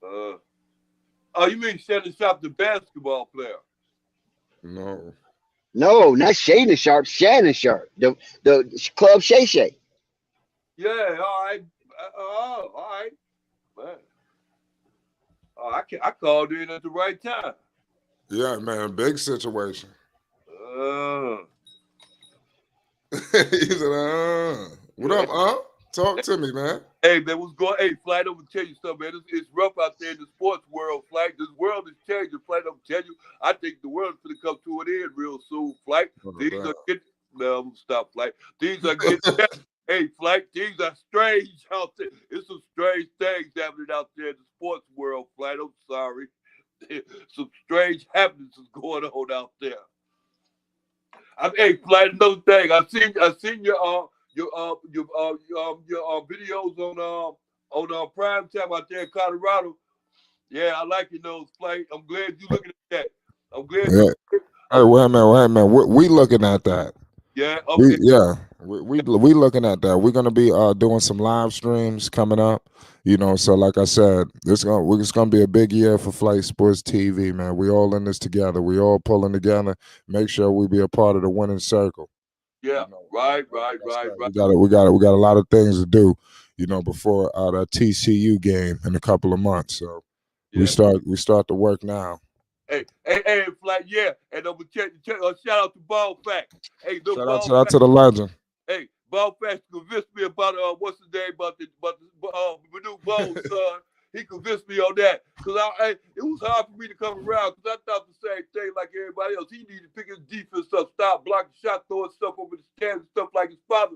Oh, you mean Shannon Sharpe, the basketball player? No. No, not Shannon Sharpe. Shannon Sharpe, the Club Shay Shay. Yeah, all right. All right. Man. Oh, I called in at the right time. Yeah, man, big situation. He said, what up, Talk to me, man. Hey, man, what's going on? Hey, Flight, I'm going to tell you something, man. It's rough out there in the sports world, Flight. This world is changing, Flight. I'm telling you, I think the world's going to come to an end real soon, Flight. These are getting... No, I'm going to stop, Flight. These are getting... Hey, Flight, these are strange out there. It's some strange things happening out there in the sports world, Flight. I'm sorry. Some strange happenings is going on out there. Hey, Flight, another thing. I seen your videos on prime time out there in Colorado. Yeah, I like your nose Flight. I'm glad you looking at that. I'm glad Yeah. you. Hey, wait a minute. We looking at that. Yeah, okay. We looking at that. We're gonna be doing some live streams coming up. So like I said, it's gonna be a big year for Flight Sports TV, man. We all in this together. We all pulling together. Make sure we be a part of the winning circle. Yeah, right. We got a lot of things to do. Before that TCU game in a couple of months. So Yeah. we start to work now. Hey, Flight, yeah. And I'm gonna shout out to Ball Facts. Hey, look, Shout out to the legend. Hey, Ball Facts convinced me about what's his name about the new Bones, son. He convinced me on that because it was hard for me to come around because I thought the same thing like everybody else. He needed to pick his defense up, stop blocking shot, throwing stuff over the stands and stuff like his father.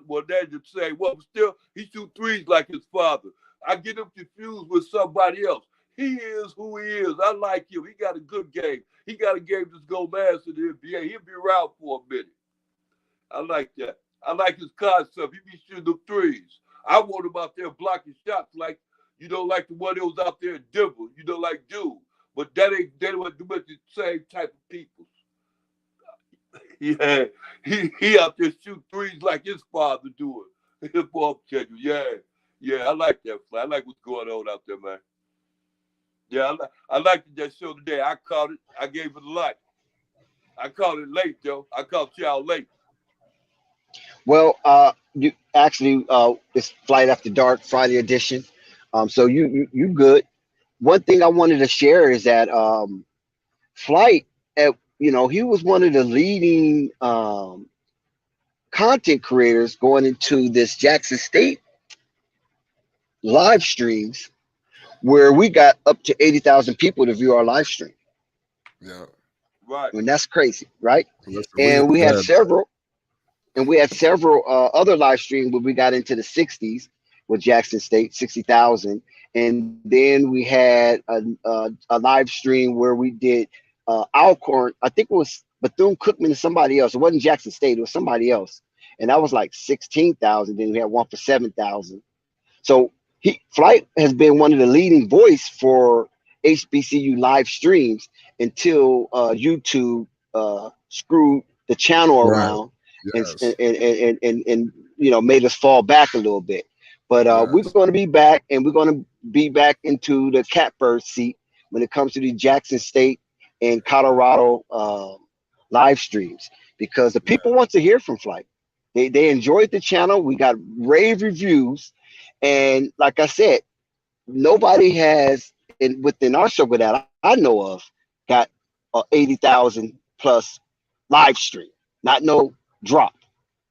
Well, that's just saying, well, but still, he shoot threes like his father. I get him confused with somebody else. He is who he is. I like him. He got a good game. He got a game that's going to last in the NBA. He'll be around for a minute. I like that. I like his concept. He be shooting the threes. I want him out there blocking shots like the one that was out there in Denver, like dude. But they weren't the same type of people. Yeah, he out there shooting threes like his father doing. Yeah, I like that. I like what's going on out there, man. Yeah, I liked that show today. I caught it. I gave it a like. I caught it late, though. I caught y'all late. Well, you actually it's Flight After Dark Friday edition. So you good. One thing I wanted to share is that Flight, he was one of the leading content creators going into this Jackson State live streams, where we got up to 80,000 people to view our live stream. Yeah, right. I mean, that's crazy, right? And we had several. And we had several other live streams where we got into the 60s with Jackson State, 60,000. And then we had a live stream where we did Alcorn. I think it was Bethune-Cookman and somebody else. It wasn't Jackson State. It was somebody else. And that was like 16,000. Then we had one for 7,000. So Flight has been one of the leading voice for HBCU live streams until YouTube screwed the channel around. Yes. And made us fall back a little bit. But we're going to be back, and we're going to be back into the catbird seat when it comes to the Jackson State and Colorado live streams, because the people want to hear from Flight. They enjoyed the channel. We got rave reviews, and like I said, nobody has within our circle that I know of got 80,000 plus live stream. Not no drop,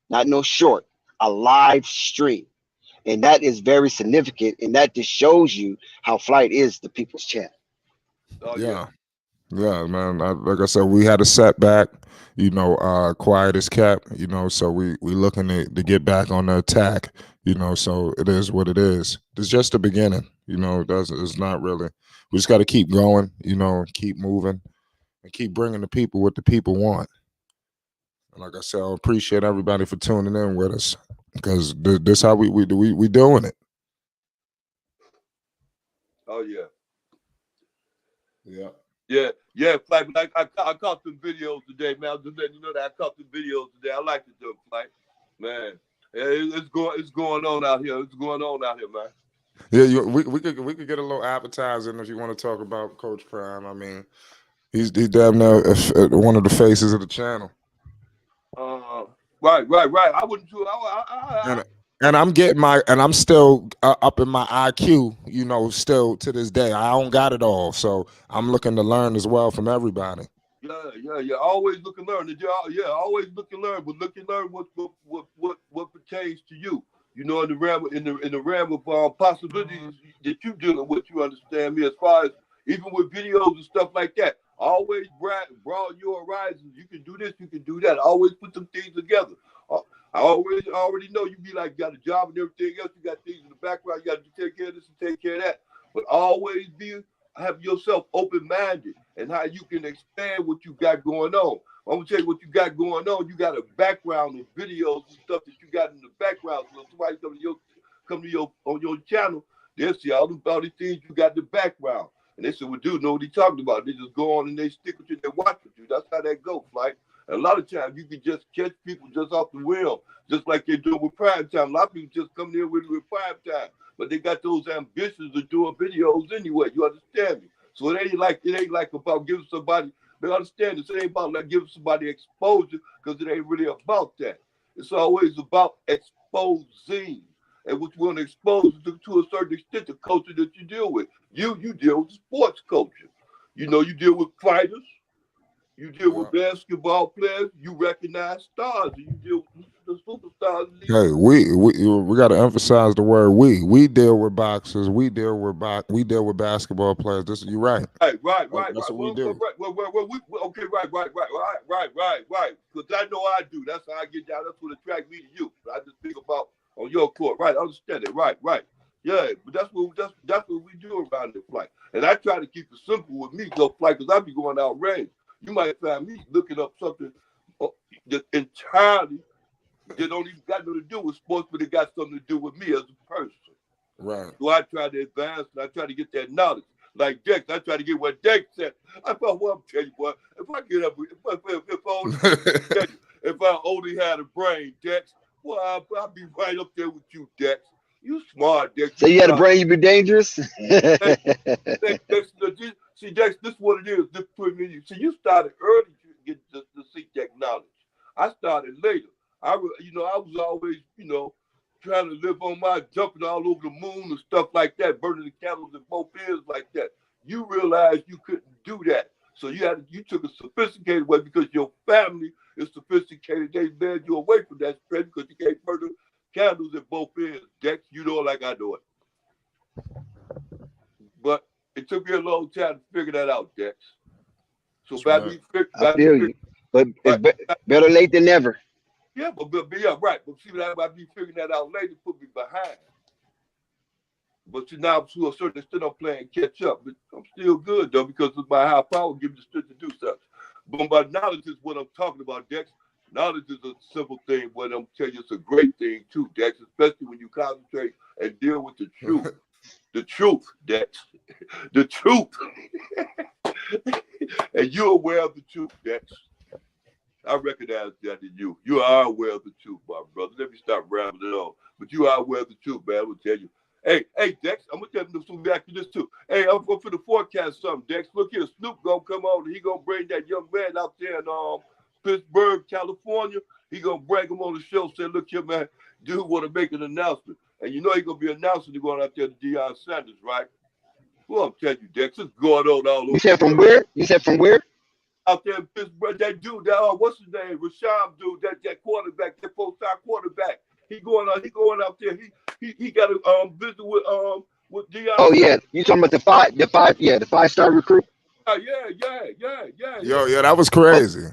not no short, a live stream. And that is very significant. And that just shows you how Flight is the people's champ. Oh, yeah, man. Like I said, we had a setback, quiet as kept, so we looking to get back on the attack, so it is what it is. It's just the beginning, it's not really. We just got to keep going, keep moving and keep bringing the people what the people want. And like I said, I appreciate everybody for tuning in with us, because this how we doing it. Oh yeah, Flight. But I caught some videos today, man. I was just letting you know that I caught some videos today. I like it though, Flight. Man, it's going on out here. It's going on out here, man. Yeah, we could get a little appetizing if you want to talk about Coach Prime. I mean, he's damn near one of the faces of the channel. Right. I wouldn't do. And I'm still up in my IQ, still to this day. I don't got it all, so I'm looking to learn as well from everybody. Yeah. Always look and learn. Always look and learn, but look and learn what pertains to you. In the realm of possibilities that you're dealing with. You understand me? As far as even with videos and stuff like that. Always broaden your horizons. You can do this, you can do that. Always put some things together. I already know you be like, you got a job and everything else. You got things in the background. You got to take care of this and take care of that. But always have yourself open-minded and how you can expand what you got going on. I'm going to tell you what you got going on. You got a background of videos and stuff that you got in the background. So if somebody come to your channel, they'll see all these things you got in the background. And they said, well, dude, know what he talking about. They just go on and they stick with you, they watch with you. That's how that goes, like. And a lot of times you can just catch people just off the whim, just like they do with prime time. A lot of people just come in with prime time, but they got those ambitions of doing videos anyway. You understand me? So it ain't like about giving somebody, they understand this. It ain't about like giving somebody exposure, because it ain't really about that. It's always about exposing. And what you want to expose to a certain extent, the culture that you deal with. You deal with sports culture. You know, you deal with fighters. You deal with basketball players. You recognize stars. And you deal with the superstars. Hey, we got to emphasize the word we. We deal with boxers. We deal with basketball players. You're right. Right. That's what we do. Okay, right. Because I know I do. That's how I get down. That's what attracts me to you. I just think about on your court. Right, I understand it. Right. Yeah, but that's what we do around the flight. And I try to keep it simple with me, go flight, because I be going out range. You might find me looking up something that entirely that don't even got nothing to do with sports, but it got something to do with me as a person. Right. So I try to advance and I try to get that knowledge. Like Dex, I try to get what Dex said. I thought, well, I'm telling you, boy, if I get up, if I only had a brain, Dex, well, I'll be right up there with you, Dex. You smart, Dex. So you had a brain, you be dangerous? See, Dex, this is what it is. This put me. See, you started early to get to seek that knowledge. I started later. I was always, trying to live on my jumping all over the moon and stuff like that, burning the candles in both ends like that. You realized you couldn't do that. So you took a sophisticated way because your family is sophisticated. They led you away from that spread because you can't burn the candles in both ends. Dex, you know like I know it. But it took me a long time to figure that out, Dex. So I feel you. But it's better late than never. Yeah, but yeah, right. But see, I be figuring that out later, put me behind. But see, now to a certain extent, I'm playing catch up. But I'm still good though, because of my high power gives me the strength to do such. But my knowledge is what I'm talking about, Dex. Knowledge is a simple thing, but I'm telling you, it's a great thing too, Dex. Especially when you concentrate and deal with the truth. The truth, Dex. The truth. And you're aware of the truth, Dex. I recognize that in you. You are aware of the truth, my brother. Let me stop rambling on. But you are aware of the truth, man. I will tell you. Hey, Dex, I'm going to tell you something back to this, too. Hey, I'm going for the forecast something, Dex. Look here, Snoop going to come out and he going to bring that young man out there in Pittsburgh, California. He going to bring him on the show, say, look here, man, dude want to make an announcement. And you know he's going to be announcing they're going out there to Deion Sanders, right? Well, I'm telling you, Dex, it's going on all over. You said from where? Out there in Pittsburgh, that dude, what's his name? Rasham dude, that quarterback, that 4-star quarterback. He going out there. He got to visit with Deion. Oh yeah, you talking about the 5-star recruit? Yeah. Yo, that was crazy.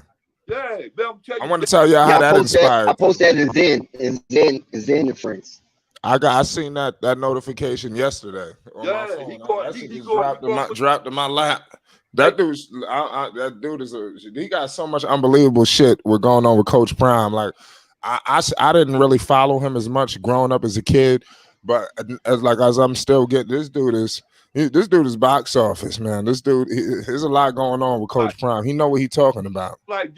Yeah, man, I'm telling you. I want to tell y'all how that inspired. I posted that in Zen and Friends. I seen that notification yesterday on my phone. He dropped in my lap. That dude he got so much unbelievable shit we're going on with Coach Prime. Like I didn't really follow him as much growing up as a kid, but as I'm still getting this dude is box office, man. This dude, there's a lot going on with Coach Prime. He know what he's talking about. This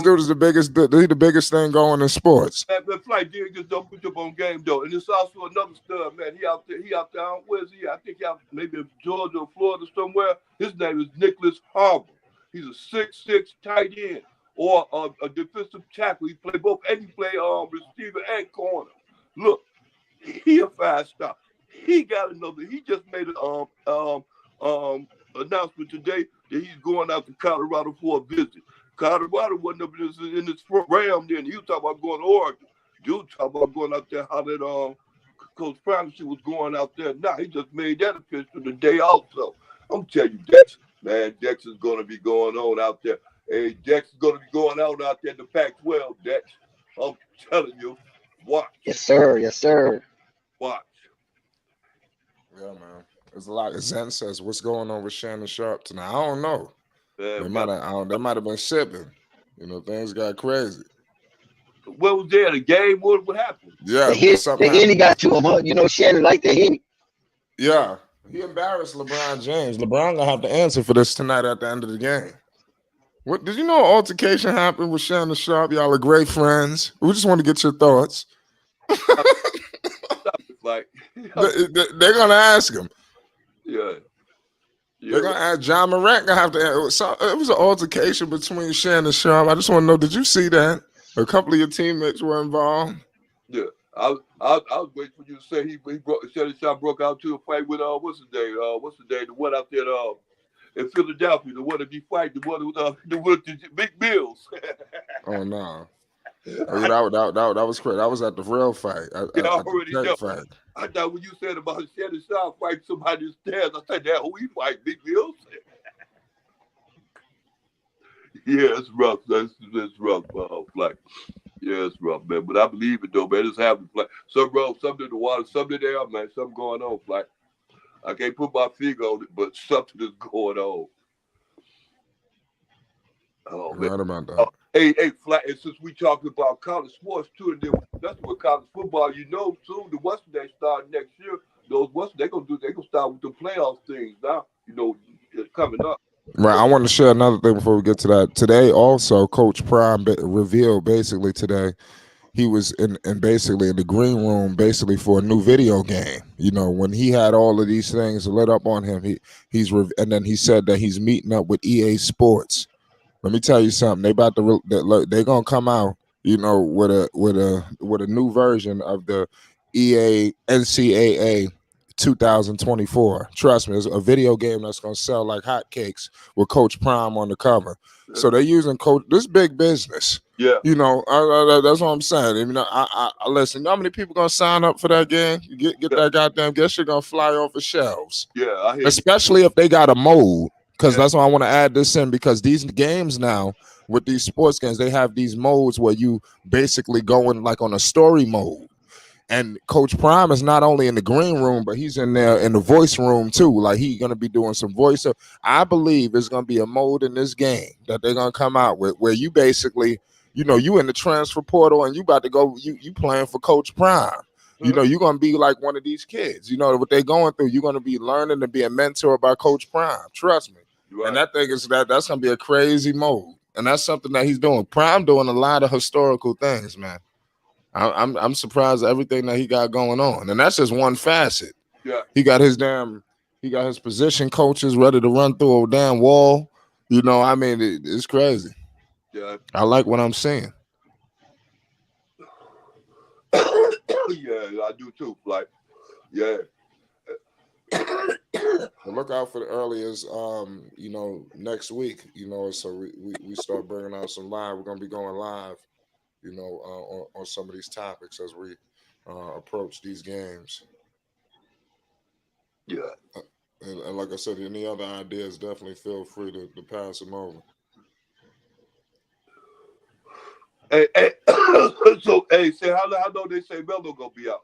dude is the biggest thing going in sports. Flight dude just don't put you up on game though, and it's also another stud, man. He out there. Where's he? I think he out maybe in Georgia or Florida somewhere. His name is Nicholas Harbor. He's a 6'6" tight end or a defensive tackle. He play both, and he play receiver and corner. Look, he a 5-star. He just made an announcement today that he's going out to Colorado for a visit. Colorado wasn't up in this realm then. He was talking about going to Oregon. Dude talking about going out there, how that Coach Prime was going out there. Nah, he just made that appearance for the day also. I'm telling you, Dex is going to be going on out there. Hey, Dex is going to be going out there in the Pac-12, Dex. I'm telling you, watch. Yes, sir. Watch. Yeah, man. There's a lot. Zen says, what's going on with Shannon Sharpe tonight? I don't know. They might have been shipping. Things got crazy. What was there? The game? What happened? Yeah. The Henny got to him, huh? Shannon liked the Henny. Yeah. He embarrassed LeBron James. LeBron gonna have to answer for this tonight at the end of the game. What did you know? An altercation happened with Shannon Sharpe. Y'all are great friends. We just want to get your thoughts. Like, They're gonna ask him. yeah. They're gonna ask John Morant. Gonna have to. So it was an altercation between Shannon Sharpe. I just want to know. Did you see that? A couple of your teammates were involved. Yeah. I was waiting for you to say he broke Shannon Sharpe broke out to a fight with what's the name? The one out there in Philadelphia, the one that be fighting, the one with the big bills. Oh no. That was crazy. That was at the real fight. I already know. Fight. I thought when you said about Shannon Sharpe fighting somebody upstairs, I said, that who he fight? Big bills? Yeah, it's rough. It's rough, like. Yeah, it's rough, man. But I believe it though, man. It's happening. Like something in the water, something in the air, man. Something going on. Like I can't put my finger on it, but something is going on. Oh man. Right about that. Hey, Flat. And since we talking about college sports too, and then that's what college football. You know, soon the Western they start next year. Those Western they gonna start with the playoff things now. You know, coming up. Right. I want to share another thing before we get to that. Today, also, Coach Prime revealed basically today he was in basically in the green room basically for a new video game. You know, when he had all of these things lit up on him, and then he said that he's meeting up with EA Sports. Let me tell you something. They're gonna come out, you know, with a new version of the EA NCAA 2024. Trust me, it's a video game that's gonna sell like hotcakes with Coach Prime on the cover. So they're using this big business. Yeah, you know, that's what I'm saying. You know, I listen. You know how many people gonna sign up for that game? Get that goddamn guess you're gonna fly off the shelves. Yeah, I hear especially if they got a mode. Because that's why I want to add this in, because these games now with these sports games, they have these modes where you basically go in like on a story mode. And Coach Prime is not only in the green room, but he's in there in the voice room too. Like he's gonna be doing some voice. I believe there's gonna be a mode in this game that they're gonna come out with where you basically, you know, you in the transfer portal and you about to go, you playing for Coach Prime. You know, you're gonna be like one of these kids. You know what they're going through. You're gonna be learning to be a mentor by Coach Prime. Trust me. Right. And that thing is that's gonna be a crazy mode, and that's something that he's doing. Prime doing a lot of historical things, man. I'm surprised at everything that he got going on, and that's just one facet. Yeah, he got his position coaches ready to run through a damn wall. You know, I mean, it's crazy. Yeah, I like what I'm seeing. Yeah, I do too. Like, yeah. Look out for the earliest, you know, next week. You know, so we start bringing out some live. We're gonna be going live, you know, on some of these topics as we approach these games. Yeah. And like I said, any other ideas, definitely feel free to pass them over. Hey, so say how long they say Melo gonna be out?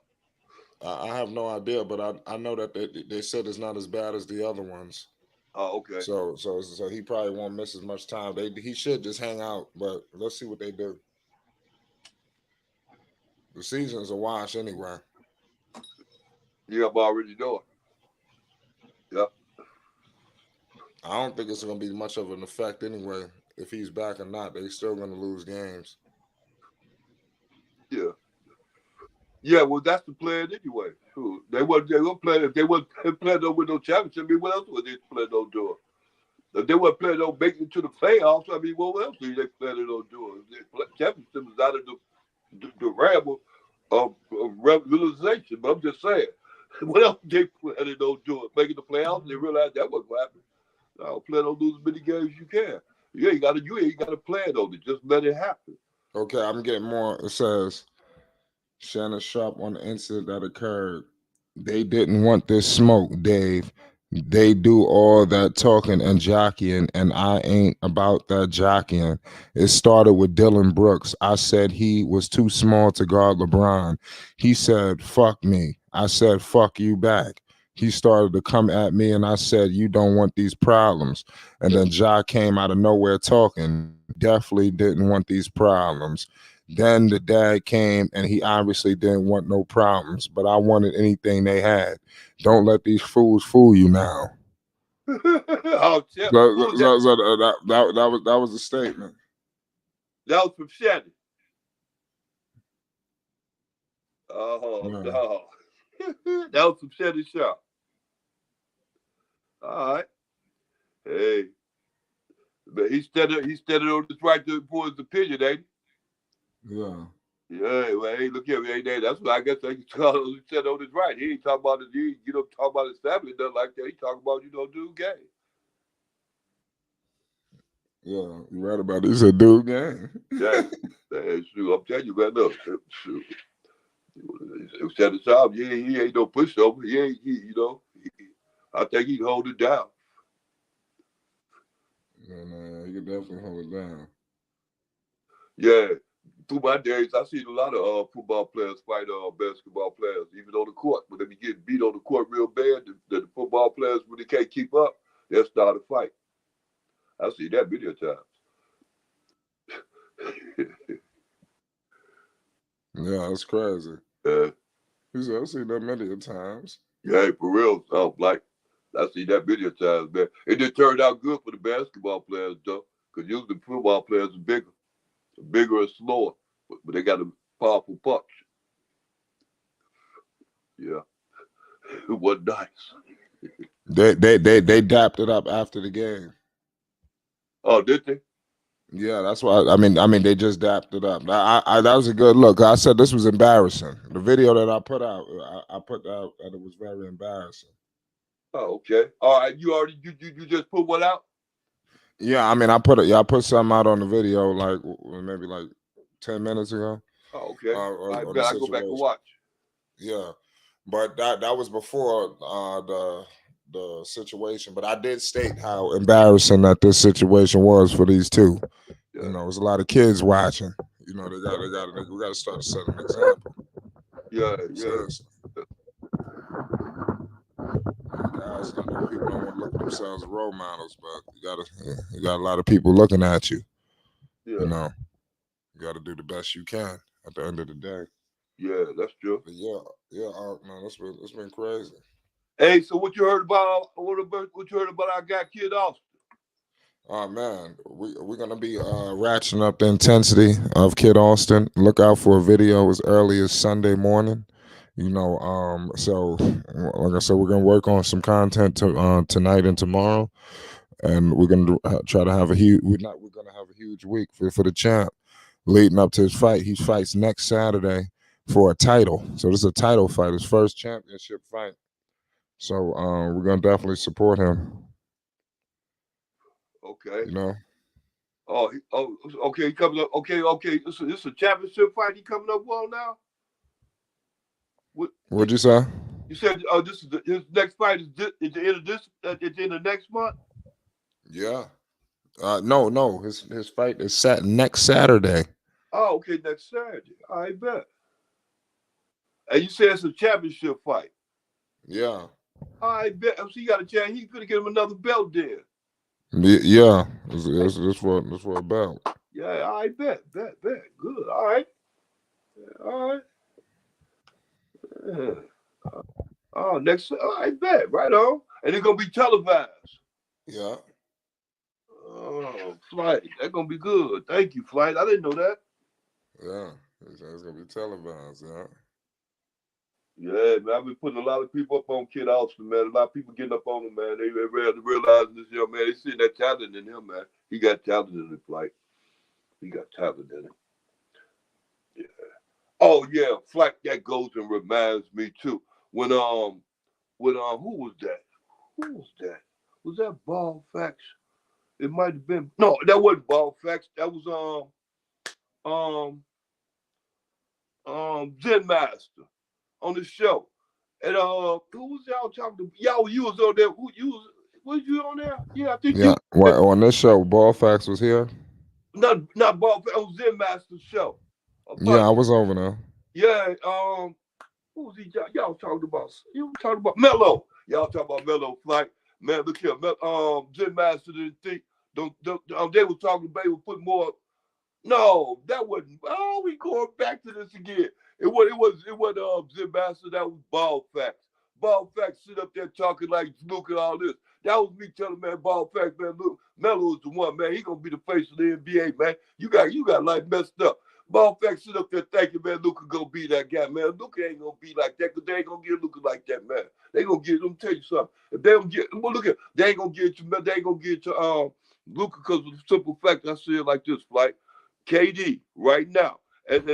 I have no idea, but I know that they said it's not as bad as the other ones. Oh, okay. So he probably won't miss as much time. He should just hang out, but let's see what they do. The season's a wash anyway. Yeah, I'm already knowing. Yep. I don't think it's going to be much of an effect anyway. If he's back or not, they're still going to lose games. Yeah. Yeah, well, that's the plan anyway. They were playing. If they weren't playing on with no championship, I mean, what else were they planning on doing? If they weren't planning on making it to the playoffs, I mean, what else were they planning on doing? The championship is out of the realm of realization. But I'm just saying, what else they planning on doing? Making the playoffs? They realized that wasn't happening. I plan on losing as many games as you can. You ain't got to plan on it. Just let it happen. Okay, I'm getting more. It says Shannon Sharpe on the incident that occurred. They didn't want this smoke, Dave. They do all that talking and jockeying, and I ain't about that jockeying. It started with Dylan Brooks. I said he was too small to guard LeBron. He said, fuck me. I said, fuck you back. He started to come at me, and I said, you don't want these problems. And then Ja came out of nowhere talking. Definitely didn't want these problems. Then the dad came, and he obviously didn't want no problems, but I wanted anything they had. Don't let these fools fool you now. Oh, shit. That was the statement. That was from Shannon. Oh, Yeah. no. That was from Shannon Sharpe. All right. Hey. But he standing on his right for his opinion, ain't he? Yeah. Yeah, well, hey, look here, ain't that? That's what I guess he said on his right. He ain't talking about talk about his family, nothing like that. He talking about, dude gay. Yeah, you right about it. He said, dude, gang. Yeah, shoot, I'm telling you, man, look, shoot. Shannon Sharpe, he ain't no pushover. I think he can hold it down. Yeah, man, he can definitely hold it down. Yeah. Through my days, I seen a lot of football players fight basketball players, even on the court. When they be getting beat on the court real bad, the football players, when they can't keep up, they'll start a fight. I see that many times. Yeah, that's crazy. He said, I've seen that many times. Yeah, for real. I see that many times, man. It didn't turn out good for the basketball players, though, because usually football players are bigger and slower, but they got a powerful punch. Yeah, it wasn't nice. They dapped it up after the game. Oh, did they? Yeah, that's why. I mean, they just dapped it up. That was a good look. I said this was embarrassing. The video that I put out, I put out that it was very embarrassing. Oh, okay. All right, you just put one out? Yeah, I mean, I put something out on the video maybe 10 minutes ago. Oh, okay. I go back and watch. Yeah, but that was before the situation. But I did state how embarrassing that this situation was for these two. Yeah. There's a lot of kids watching. We got to start to set an example. Yeah. Seriously. Guys, I know people don't want to look at themselves as role models, but you got a lot of people looking at you. Yeah. You got to do the best you can at the end of the day. Yeah, that's true. But man, it's been crazy. Hey, so what you heard about? What you heard about our guy Kid Austin? Oh man, we're gonna be ratcheting up the intensity of Kid Austin. Look out for a video as early as Sunday morning. So like I said, we're gonna work on some content tonight and tomorrow, and we're gonna try to have a huge. We're gonna have a huge week for the champ leading up to his fight. He fights next Saturday for a title. So this is a title fight, his first championship fight. So we're gonna definitely support him. Okay. Oh, okay. He coming up. Okay. This is a championship fight. He coming up well now. What'd you say? You said, this is his next fight is the end of this. It's in the next month. Yeah. No. His fight is set next Saturday. Oh, okay, next Saturday. I bet. And you said it's a championship fight. Yeah. I bet. So he got a chance. He's gonna get him another belt there. Yeah. This for a belt. Yeah, I bet. Good. All right. Yeah. Next. I bet. Right on. And it's gonna be televised. Yeah. Oh, Flight. That's gonna be good. Thank you, Flight. I didn't know that. Yeah. It's gonna be televised. Yeah. Yeah, man. I've been putting a lot of people up on Kid Austin, man. A lot of people getting up on him, man. They realizing this young man. They see that talent in him, man. He got talent in the Flight. He got talent in him. Yeah. Oh yeah, Flight. That goes and reminds me too. When who was that? Was that Ball Facts? It might have been. No, that wasn't Ball Facts. That was Zen Master on the show. And who was y'all talking to? Y'all, you was on there. Was you on there? Yeah, I think. Yeah. On this show, Ball Facts was here. Not Ball Facts. It was Zen Master's show. Yeah, I was over there. Yeah. Who was he? Y'all talking about? You were talking about Melo. Y'all talking about Melo Flight. Man, look here. Zen Master didn't think. They were talking about. They were putting more No, that wasn't. Oh, we going back to this again. It was Zim Master. That was Ball Facts. Ball Facts sit up there talking like Luke and all this. That was me telling man Ball Facts, man. Look, Melo is the one, man. He gonna be the face of the NBA, man. You got life messed up. Ball Facts sit up there thinking, man, Luka gonna be that guy, man. Luka ain't gonna be like that because they ain't gonna get Luka like that, man. They gonna get. Let me tell you something. If they don't get, well, look at, they ain't gonna get to, they ain't gonna get to Luka because of the simple fact I say it like this, like KD right now, and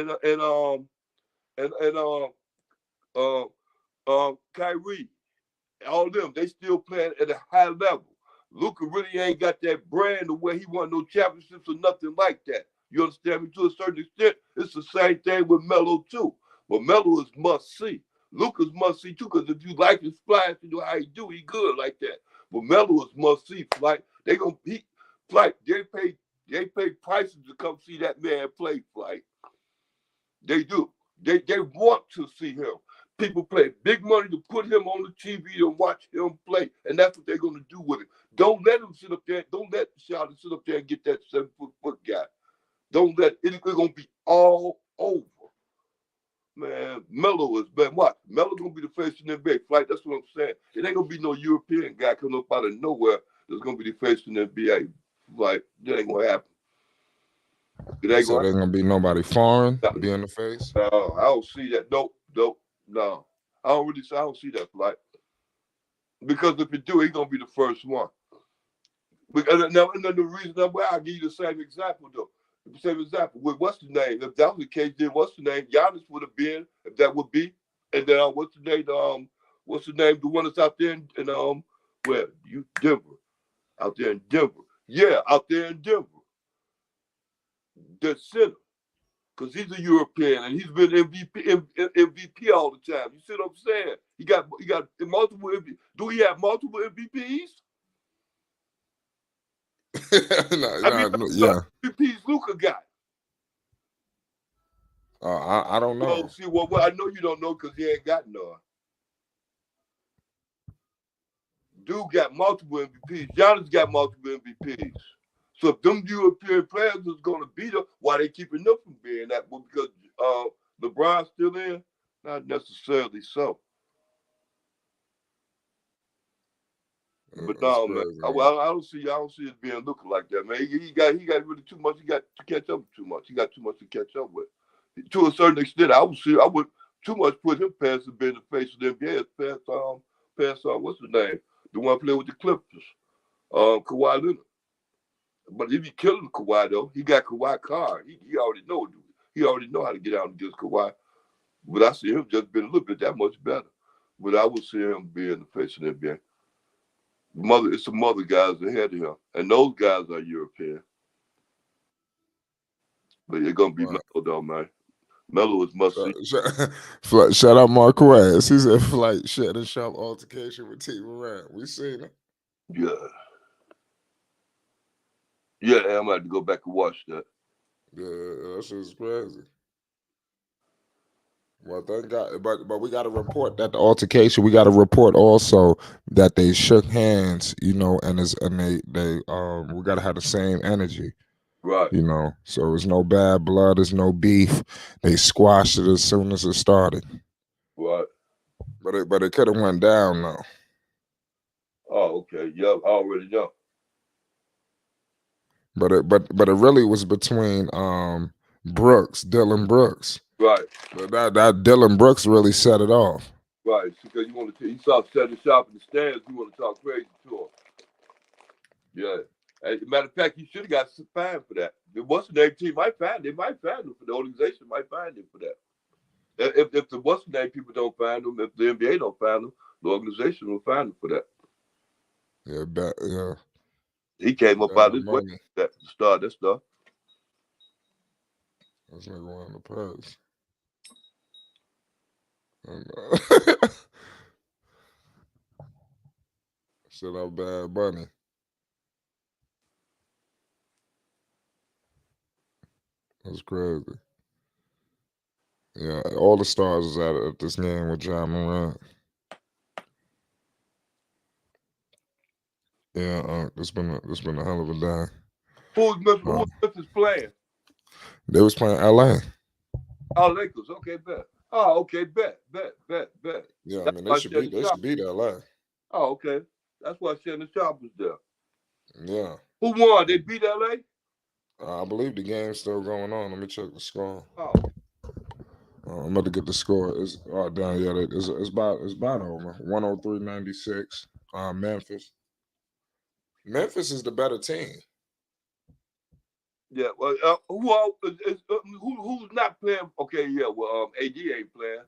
Kyrie, all them, they still playing at a high level. Luka really ain't got that brand the way he won no championships or nothing like that. You understand me? To a certain extent, it's the same thing with Melo too. But Melo is must see. Luka's must see too, because if you like his splash, you know how he do, he good like that. But Melo is must see. Like they pay prices to come see that man play. Like they do. They want to see him. People pay big money to put him on the TV and watch him play, and that's what they're going to do with it. Don't let him sit up there. Don't let Charlotte sit up there and get that 7-foot guy. Don't let it's going to be all over. Man, Melo is, man, what? Melo's going to be the face of the NBA. Like, that's what I'm saying. It ain't going to be no European guy coming up out of nowhere that's going to be the face of the NBA. Like, that ain't going to happen. So there's going to be nobody foreign being the face? No, I don't see that. Nope. No. I don't see that, like, because if you do, he's going to be the first one. Because now, and then the reason why I'll give you the same example, though. The same example with what's the name? If that was the case, then what's the name? Giannis would have been, if that would be. And then what's the name? What's the name? The one that's out there in where? Denver. Out there in Denver. Yeah, out there in Denver. The center. Because he's a European and he's been MVP all the time. You see what I'm saying? He got multiple MVPs. Do he have multiple MVPs? Yeah. MVPs Luka got. I don't know. Oh, see, well, I know you don't know because he ain't got none. Dude got multiple MVPs. Giannis got multiple MVPs. So if them European players is going to beat them, why they keeping them from being that? Well, because LeBron's still in? Not necessarily so. But no, man. I don't see it being looking like that, man. He got really too much. He got to catch up with too much. He got too much to catch up with. To a certain extent, I would too much put him past being the face of the NBA. Past what's the name? The one playing with the Clippers, Kawhi Leonard. But if he killing Kawhi though, he got Kawhi card. He already know, dude. He already know how to get out and against Kawhi. But I see him just being a little bit that much better. But I would see him being the face of the NBA. It's some other guys ahead of him, and those guys are European. But it's gonna be Melo though, man. Melo is must see. Shout out Mark West. He said Flight Shannon Sharpe altercation with T. Morant. We seen it. Yeah, I'm about to go back and watch that. Yeah, that shit's crazy. Well, thank God, but we got to report that the altercation. We got to report also that they shook hands, and they we got to have the same energy, right? So there's no bad blood, there's no beef. They squashed it as soon as it started, right? But it could have went down though. Oh, okay. Yep, I already know. But it really was between Dylan Brooks. Right. But that Dylan Brooks really set it off. Right. Because you saw Shannon Sharpe in the stands, you want to talk crazy to him. Yeah. As a matter of fact, you should have got fined for that. What's the name team might find him for the organization might find him for that. If the what's the name people don't find him, if the NBA don't find him, the organization will find him for that. Yeah, He came up out of his way to start that stuff. That's not going to pass. Shut up, Bad Bunny. That's crazy. Yeah, all the stars was at this game with Ja Morant. Yeah, it's been a hell of a day. Who's Memphis playing? They was playing LA. Oh, Lakers. Okay, bet. Oh, okay, bet. Yeah, I That's mean why they should Shannon beat LA. Oh, okay. That's why Shannon Sharpe was there. Yeah. Who won? They beat LA? I believe the game's still going on. Let me check the score. Oh. I'm about to get the score. It's down. Yeah, it's about over 103-96. Memphis. Memphis is the better team. Yeah. Well, who's not playing? Okay, yeah. Well, AD ain't playing.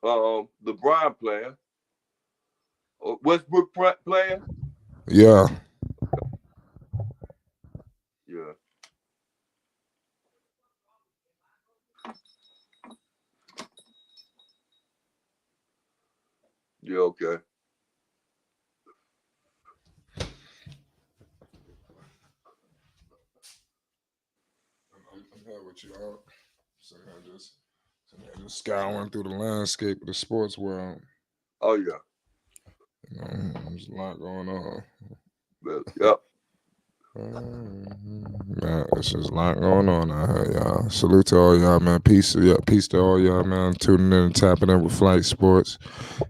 LeBron playing. Westbrook playing. Yeah. Yeah. Yeah. Okay. I'm here with you all. So just scouring through the landscape of the sports world. Oh yeah. There's a lot going on. Yep. Man, it's just a lot going on out here, y'all. Salute to all y'all, man. Peace to all y'all, man. Tuning in and tapping in with Flight Sports.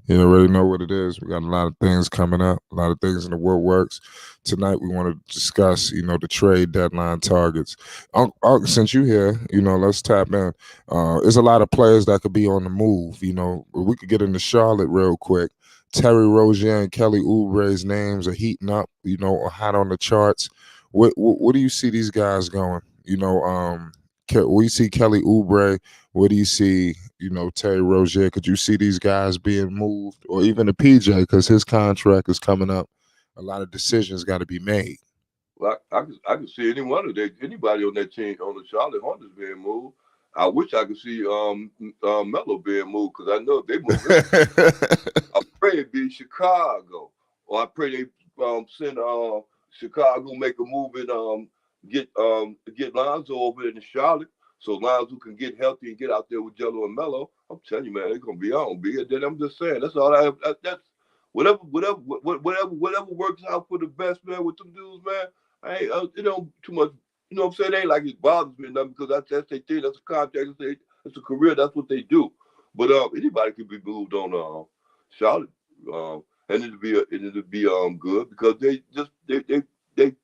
You already know what it is. We got a lot of things coming up, a lot of things in the works. Tonight we want to discuss, the trade deadline targets. Since you here, let's tap in. There's a lot of players that could be on the move. We could get into Charlotte real quick. Terry Rozier and Kelly Oubre's names are heating up, or hot on the charts. What do you see these guys going? Where you see Kelly Oubre? Where do you see, Terry Rozier? Could you see these guys being moved, or even a PJ because his contract is coming up? A lot of decisions got to be made. Well, I can see anybody on that team on the Charlotte Hornets being moved. I wish I could see Melo being moved because I know if they move. I pray it be Chicago, or I pray they send Chicago make a move and get Lonzo over in Charlotte, so Lonzo can get healthy and get out there with Jello and Melo. I'm telling you, man, they're gonna be on. Then I'm just saying that's all I have. That's whatever works out for the best, man. With them dudes, man. I ain't too much. You know what I'm saying? They ain't like it bothers me nothing because that's their thing. That's a contract. It's a career. That's what they do. But anybody can be moved on Charlotte, and it'll be good because they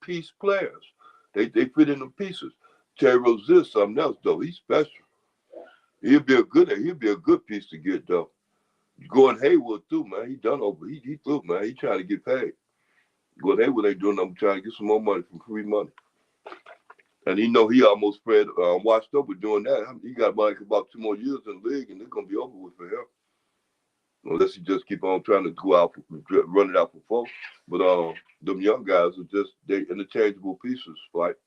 piece players. They fit in the pieces. Terry Rozier is something else though. He's special. He'll be a good piece to get though. Gordon Hayward too, man. He done over. He through, man. He trying to get paid. Gordon Hayward ain't doing nothing. Trying to get some more money from free money. And he almost washed up with doing that. He got money for about 2 more years in the league, and it's gonna be over with for him. Unless he just keep on trying to go out, run it out for folks. But them young guys are they interchangeable pieces. Like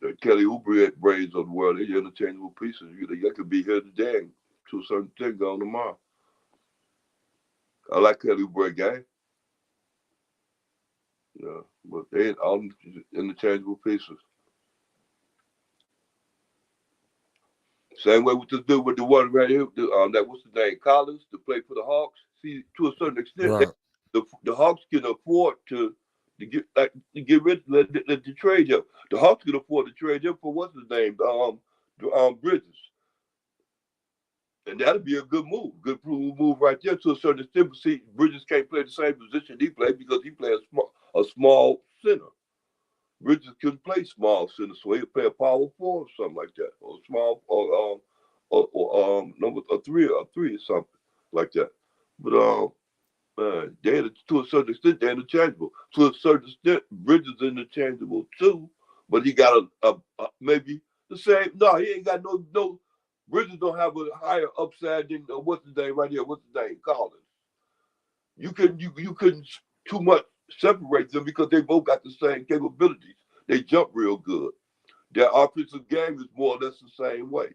the Kelly Oubre braids of the world, they're interchangeable pieces. They could be here today and to a certain thing gone tomorrow. I like Kelly Oubre game. Yeah, but they all interchangeable pieces. Same way with this dude with the one right here, that what's the name, Collins, to play for the Hawks. See, to a certain extent, Right. the Hawks can afford to get rid of the trade him. The Hawks can afford to trade him for what's his name, Bridges, and that'd be a good move right there to a certain extent. But see, Bridges can't play the same position he played because he plays a small center. Bridges couldn't play small center, so he'd play a power forward or something like that, or small, or number a three or something like that. But they to a certain extent they're interchangeable. To a certain extent, Bridges is interchangeable too, but he got a maybe the same. No, he ain't got no. Bridges don't have a higher upside than what's his name right here? What's his name? Collins. You couldn't too much separate them because they both got the same capabilities. They jump real good. Their offensive game is more or less the same way.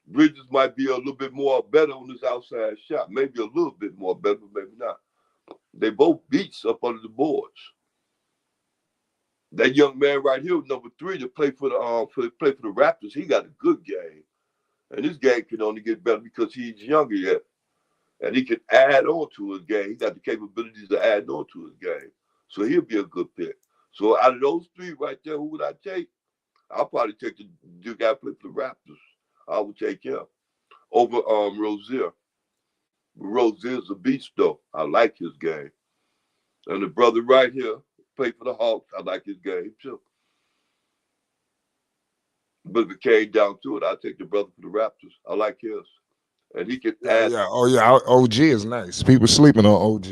Bridges might be a little bit more better on his outside shot. Maybe a little bit more better, but maybe not. They both beats up under the boards. That young man right here, number 3, to play for the Raptors, he got a good game. And his game can only get better because he's younger yet. And he can add on to his game. He got the capabilities to add on to his game. So he'll be a good pick. So out of those 3 right there, who would I take? I'll probably take the guy play for the Raptors. I would take him over Rozier. Rozier's a beast though. I like his game. And the brother right here play for the Hawks. I like his game too. But if it came down to it, I'd take the brother for the Raptors. I like his. And he can add. Yeah. Oh yeah. OG is nice. People sleeping on OG.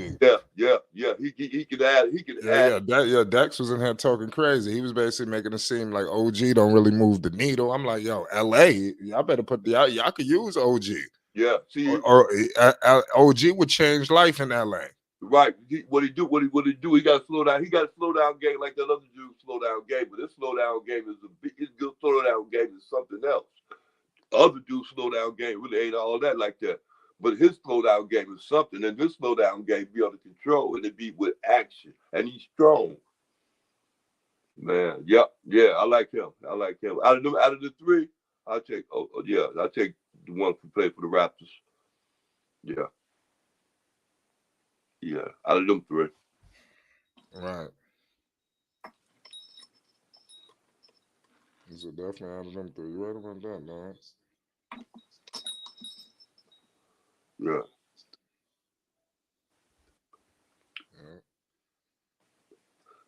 Yeah. He can add. He can add. Dex was in here talking crazy. He was basically making it seem like OG don't really move the needle. I'm like, yo, LA, y'all better put y'all could use OG. Yeah. See, OG would change life in LA. Right. What he do? He got to slow down. He got a slow down game like that other dude slow down game. But this slow down game is his good slow down game is something else. Other dudes slow down game really ain't all that like that. But his slow down game is something, and this slow down game be under control, and it be with action, and he's strong. Man, yeah, I like him. Out of the three, I'll take. I'll take the one who played for the Raptors. Yeah, out of them three. Right. So definitely out of them three. You right about that, dog? Yeah.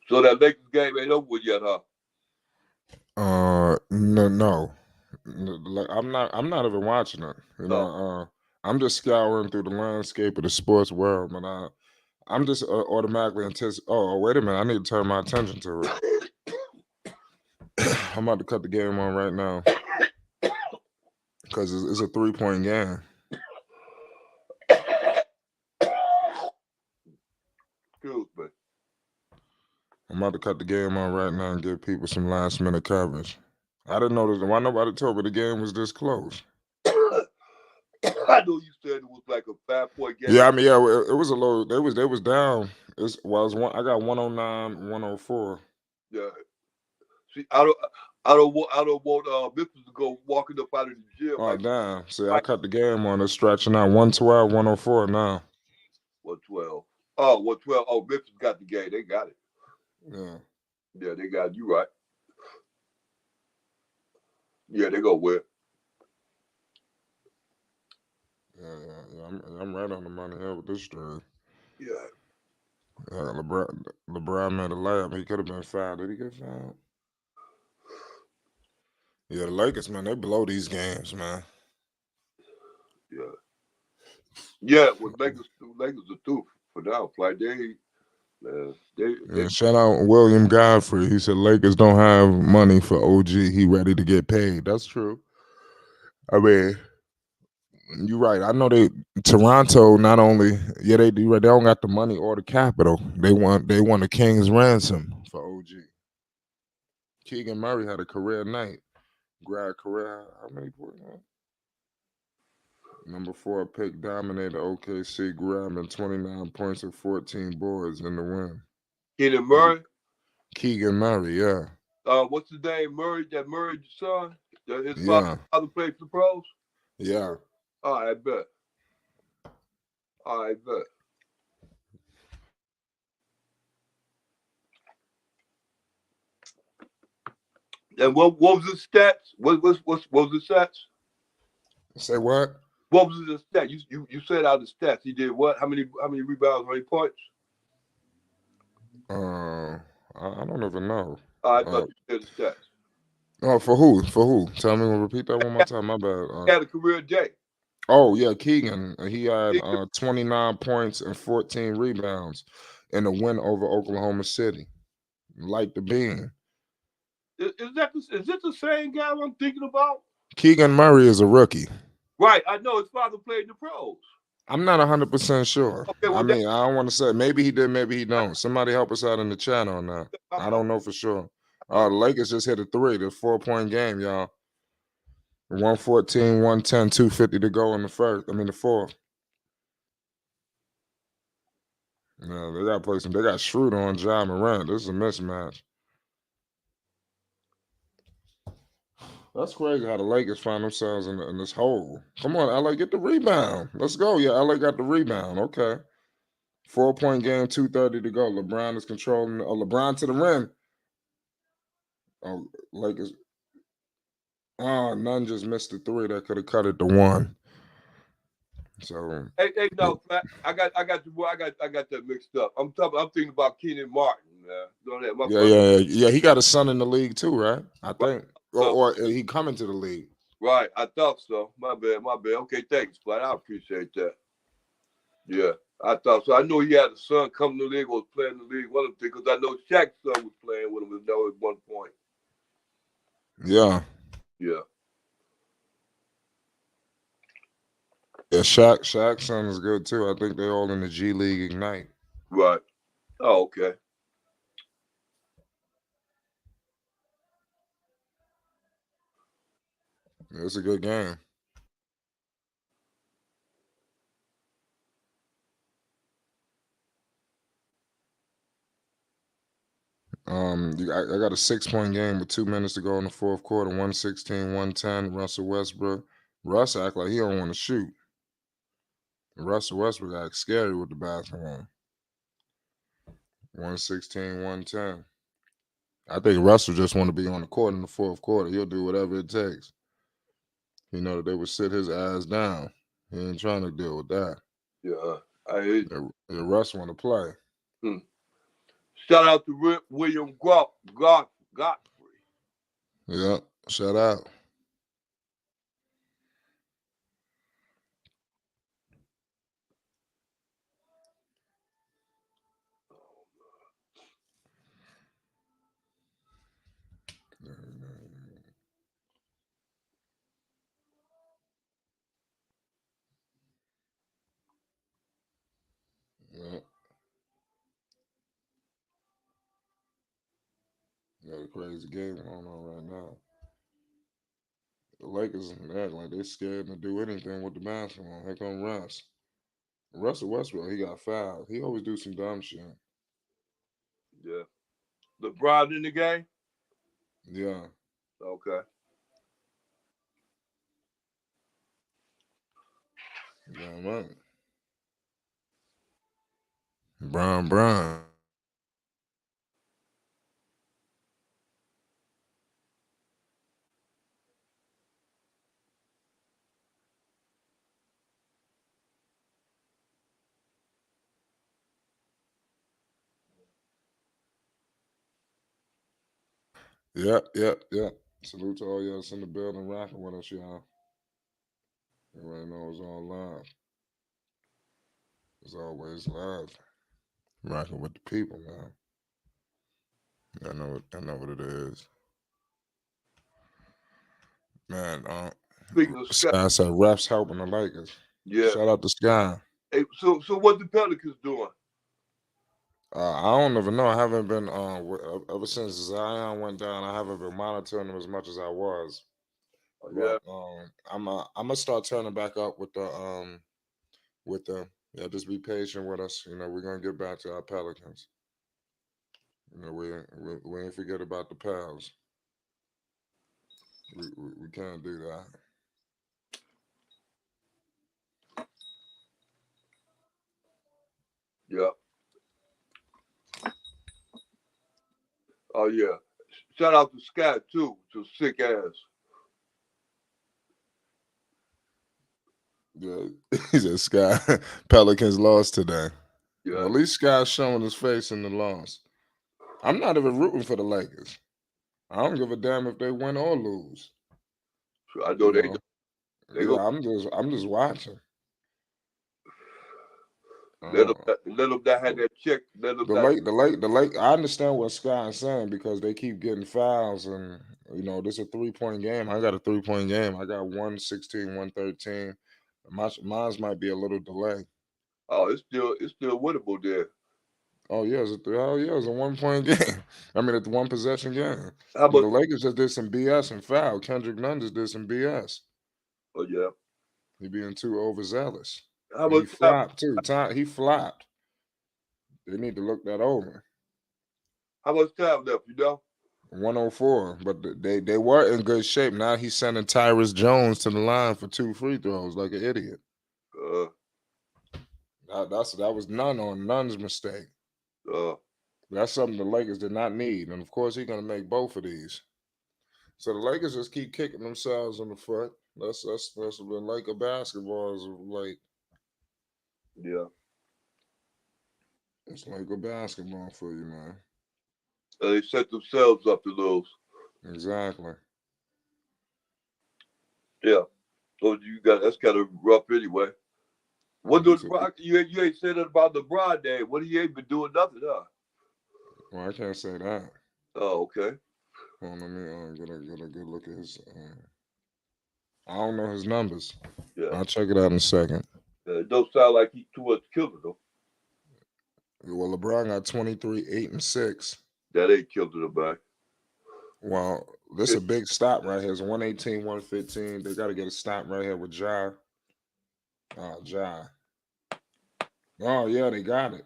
So that Lakers game ain't over with yet, huh? No. I'm not even watching it. You know, I'm just scouring through the landscape of the sports world, but I'm just automatically anticipating. Oh, wait a minute! I need to turn my attention to it. I'm about to cut the game on right now because it's a 3-point game. Excuse me. I'm about to cut the game on right now and give people some last minute coverage. I didn't know this. Why nobody told me the game was this close? I know you said it was like a 5-point game. Yeah, I mean, it was a low. They was down. I got 109, 104. Yeah. See, I don't want Memphis to go walking up out of the gym. Oh, damn. See, I cut the game on. It's stretching out 112, 104 now. 112. Oh, 112. Oh, Memphis got the game. They got it. Yeah. Yeah, they got it. You right. Yeah, they go win. Yeah. I'm right on the money here with this stream. Yeah. LeBron made a layup. He could have been fouled. Did he get fouled? Yeah, the Lakers, man, they blow these games, man. Yeah. Yeah, well, Lakers are through for now. Like they shout out William Godfrey. He said Lakers don't have money for OG. He ready to get paid. That's true. I mean, you're right. I know Toronto not only they do right. They don't got the money or the capital. They want a king's ransom for OG. Keegan Murray had a career night. Grad career. How many points? Number 4 pick dominated OKC, grabbing 29 points and 14 boards in the win. Keegan Murray, yeah. What's his name? Murray, son? His father played for the pros? Yeah. Oh, I bet. And what was his stats? What was the stats? Say what? What was his stats? You said out the stats. He did what? How many rebounds? How many points? I don't even know. I thought you said the stats. Oh, for who? Tell me. Repeat that one more time. My bad. He had a career day. Oh yeah, Keegan. He had 29 points and 14 rebounds in a win over Oklahoma City. Like the bean. Is this the same guy I'm thinking about? Keegan Murray is a rookie. Right, I know his father played in the pros. I'm not 100% sure. Okay, well, I mean, I don't want to say. Maybe he did, maybe he don't. Somebody help us out in the chat on that. I don't know for sure. The Lakers just hit a 3. The 4-point game, y'all. 114, 110, 250 to go in the fourth. Yeah, they got to play some. They got Schroeder on Ja Morant. This is a mismatch. That's crazy how the Lakers find themselves in this hole. Come on, LA, get the rebound. Let's go. Yeah, LA got the rebound. Okay. 4-point game, 2:30 to go. LeBron is controlling. LeBron to the rim. Oh, Lakers. None just missed the 3 that could have cut it to 1. So Hey, no, I got that mixed up. I'm thinking about Keenan Martin. Don't have my yeah. He got a son in the league too, right? I think, or he coming to the league. Right, I thought so. My bad. Okay, thanks, Flat. I appreciate that. Yeah, I thought so. I know he had a son coming to the league, was playing in the league. One of them because I know Shaq's son was playing with him at one point. Yeah. Yeah. Yeah, Shaq's son is good too. I think they're all in the G League Ignite. Right. Oh, okay. Yeah, it's a good game. I got a 6-point game with 2 minutes to go in the fourth quarter. 116, 110. Russell Westbrook. Russ act like he don't want to shoot. Russell Westbrook got scary with the basketball. 116, 110. I think Russell just want to be on the court in the fourth quarter. He'll do whatever it takes. He know that they would sit his ass down. He ain't trying to deal with that. Yeah, I hate it. Yeah, Russ want to play. Shout out to William Godfrey. Yeah, shout out. Yeah. Got a crazy game going on right now. The Lakers act like they scared to do anything with the basketball. Here come Russ. Russell Westbrook, he got fouled. He always do some dumb shit. Yeah. LeBron in the game? Yeah. Okay. Yeah, right. Brown. Yep. Salute to all y'all that's in the building rocking with us, y'all. Everybody knows it's all live. It's always live. Rocking with the people, man. I know what it is. Man, Speaking of Sky said refs helping the Lakers. Yeah. Shout out to Sky. Hey, so what the Pelicans doing? I don't even know. I haven't been ever since Zion went down. I haven't been monitoring them as much as I was. Yeah. But, I'm gonna start turning back up with the just be patient with us. You know, we're gonna get back to our Pelicans. You know, we ain't forget about the Pels. We can't do that. Yeah. Oh yeah. Shout out to Sky too. To sick ass. Yeah, he said Sky Pelicans lost today. Yeah. Well, at least Sky's showing his face in the loss. I'm not even rooting for the Lakers. I don't give a damn if they win or lose. I know I'm just watching. Let them that had that check. The Lake. I understand what Sky is saying because they keep getting fouls, and you know this is a 3-point game. I got a 3-point game. I got 116, 113. Mine's might be a little delay. Oh, it's still winnable there. Oh yeah, it's a 1-point game. I mean, it's a 1-possession game. How But about the Lakers just did some BS and foul. Kendrick Nunn just did some BS. Oh yeah. He being too overzealous. How about He flopped too. He flopped. They need to look that over. How much time left? You know. 104, but they were in good shape. Now he's sending Tyrus Jones to the line for 2 free throws like an idiot. That was Nunn's mistake. That's something the Lakers did not need, and of course he's gonna make both of these. So the Lakers just keep kicking themselves in the foot. That's been Laker basketball is like Yeah. it's Laker basketball for you, man. They set themselves up to lose. Exactly. Yeah. So that's kind of rough anyway. What does you ain't said that about LeBron day? What he ain't been doing nothing, huh? Well, I can't say that. Oh, okay. Well, let me get a good look at his. I don't know his numbers. Yeah. I'll check it out in a second. It don't sound like he's too much killer though. Well, LeBron got 23, 8, and 6. That ain't killed him back. Well, this is a big stop right here. It's 118, 115. They got to get a stop right here with Ja. Ja. Oh, yeah, they got it.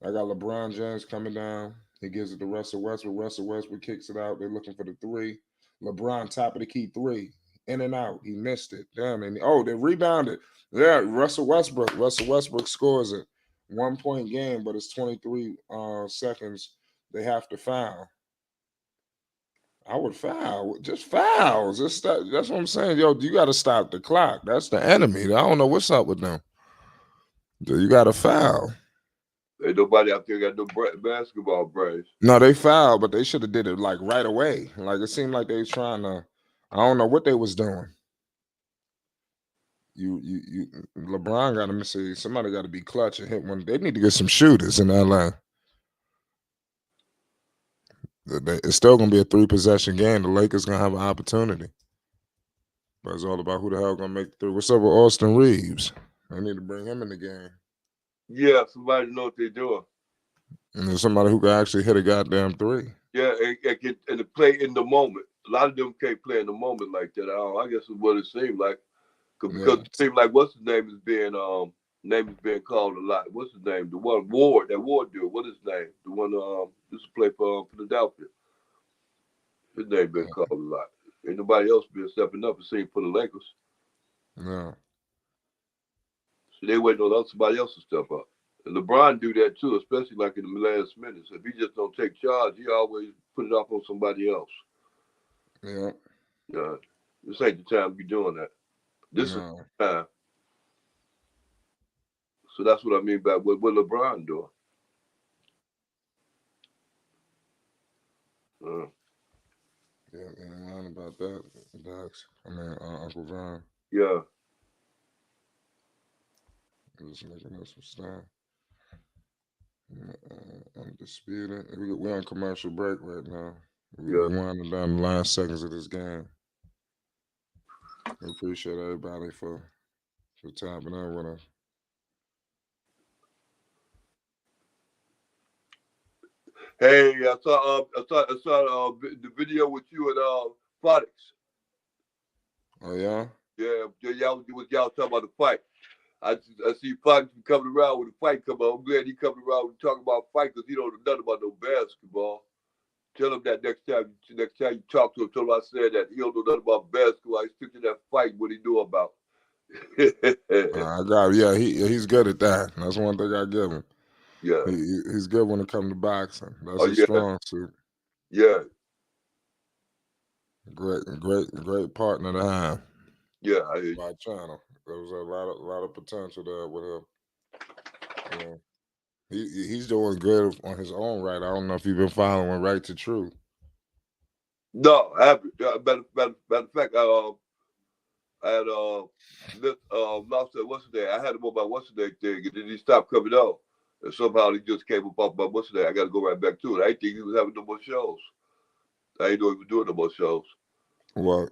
I got LeBron James coming down. He gives it to Russell Westbrook. Russell Westbrook kicks it out. They're looking for the 3. LeBron, top of the key 3. In and out. He missed it. Damn. And they rebounded. Yeah, Russell Westbrook. Russell Westbrook scores it. 1 point game, but it's 23 seconds. They have to foul. I would foul. Just fouls. That's what I'm saying. Yo, you got to stop the clock. That's the enemy. I don't know what's up with them. You got to foul. Ain't nobody out there got no basketball brains. No, they fouled, but they should have did it like right away. Like it seemed like they was trying to. I don't know what they was doing. You LeBron got to see somebody got to be clutch and hit one. They need to get some shooters in LA. It's still gonna be a 3-possession game. The Lakers gonna have an opportunity, but it's all about who the hell gonna make the 3. What's up with Austin Reeves? I need to bring him in the game. Yeah, somebody know what they're doing. And there's somebody who can actually hit a goddamn 3. Yeah, and to play in the moment. A lot of them can't play in the moment like that. I guess is what it seemed like. Because it seemed like what's his name is being called a lot. What's his name? The one Ward, that Ward dude. What is his name? The one used to play for Philadelphia. His name been called a lot. Ain't nobody else been stepping up and saying for the Lakers. No. So they waiting on somebody else to step up. And LeBron do that too, especially like in the last minutes. If he just don't take charge, he always put it off on somebody else. Yeah. Yeah. This ain't the time to be doing that. This is the time. So that's what I mean by what LeBron doing. Yeah, ain't lying about that, Dax. Uncle Vaughn. Yeah. Just looking at some stuff. Undisputed. We're on commercial break right now. We're winding down the last seconds of this game. We appreciate everybody for tapping in with us. Hey, I saw the video with you and Phonics. Oh yeah? Yeah, y'all talking about the fight. I see Phonics coming around with the fight come on. I'm glad he coming around and talking about fight because he don't know nothing about no basketball. Tell him that next time you talk to him, tell him I said that he don't know nothing about basketball. He's sticking to that fight. What he know about? I got it. Yeah, he's good at that. That's one thing I give him. Yeah, he's good when it comes to boxing. That's his strong suit. Yeah. Great partner to have. Yeah, my channel. There was a lot of potential there with him. Yeah. He's doing good on his own right. I don't know if you've been following Right to Truth. No, I haven't. Matter of fact, I had lost that what's the name? I had him on my what's the name thing, and then he stopped coming out. And somehow he just came up off my what's the name. I got to go right back to it. I didn't think he was having no more shows. I didn't know he was doing no more shows. Well,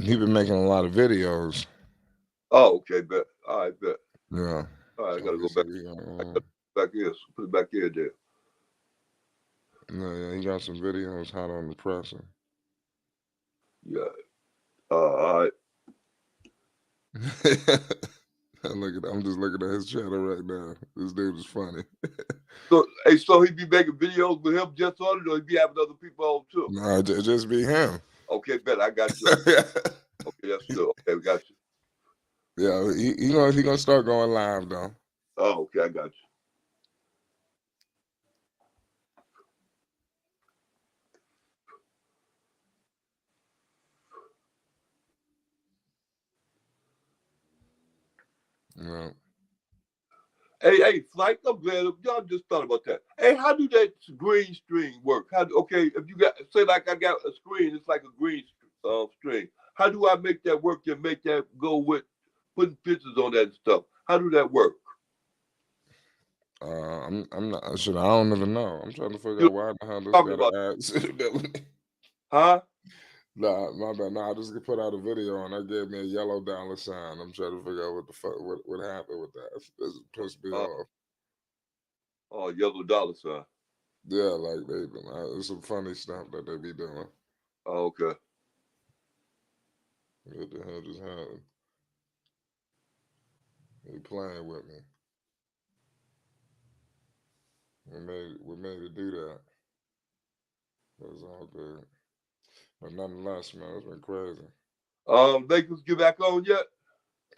he been making a lot of videos. Oh, okay, bet. All right, bet. Yeah. All right, I gotta go back. Back in, so put it back in there. No, yeah, he got some videos hot on the presser. Yeah. All right. I'm just looking at his channel right now. This dude is funny. So he be making videos with him just on it, or he be having other people on too? No, just be him. Okay, bet. I got you. Okay, that's good. Okay, we got you. Yeah, he gonna start going live though. Oh, okay, I got you. Yeah. Hey, Flight, I'm glad y'all just thought about that. Hey, how do that green string work? Okay, if you got, say like I got a screen, it's like a green string. How do I make that work and make that go with putting pictures on that and stuff? How do that work? I'm not sure. I don't even know. I'm trying to figure You out why the hell this talking got about, an ad suitability. huh? Nah, my bad. Nah, I just put out a video and that gave me a yellow dollar sign. I'm trying to figure out what the fuck what happened with that. This pissed me off. Oh, yellow dollar sign. Yeah, like it's some funny stuff that they be doing. Oh, okay. What the hell just happened? They playing with me. We made it do that. It was all good. But nonetheless, man, it's been crazy. Lakers get back on yet?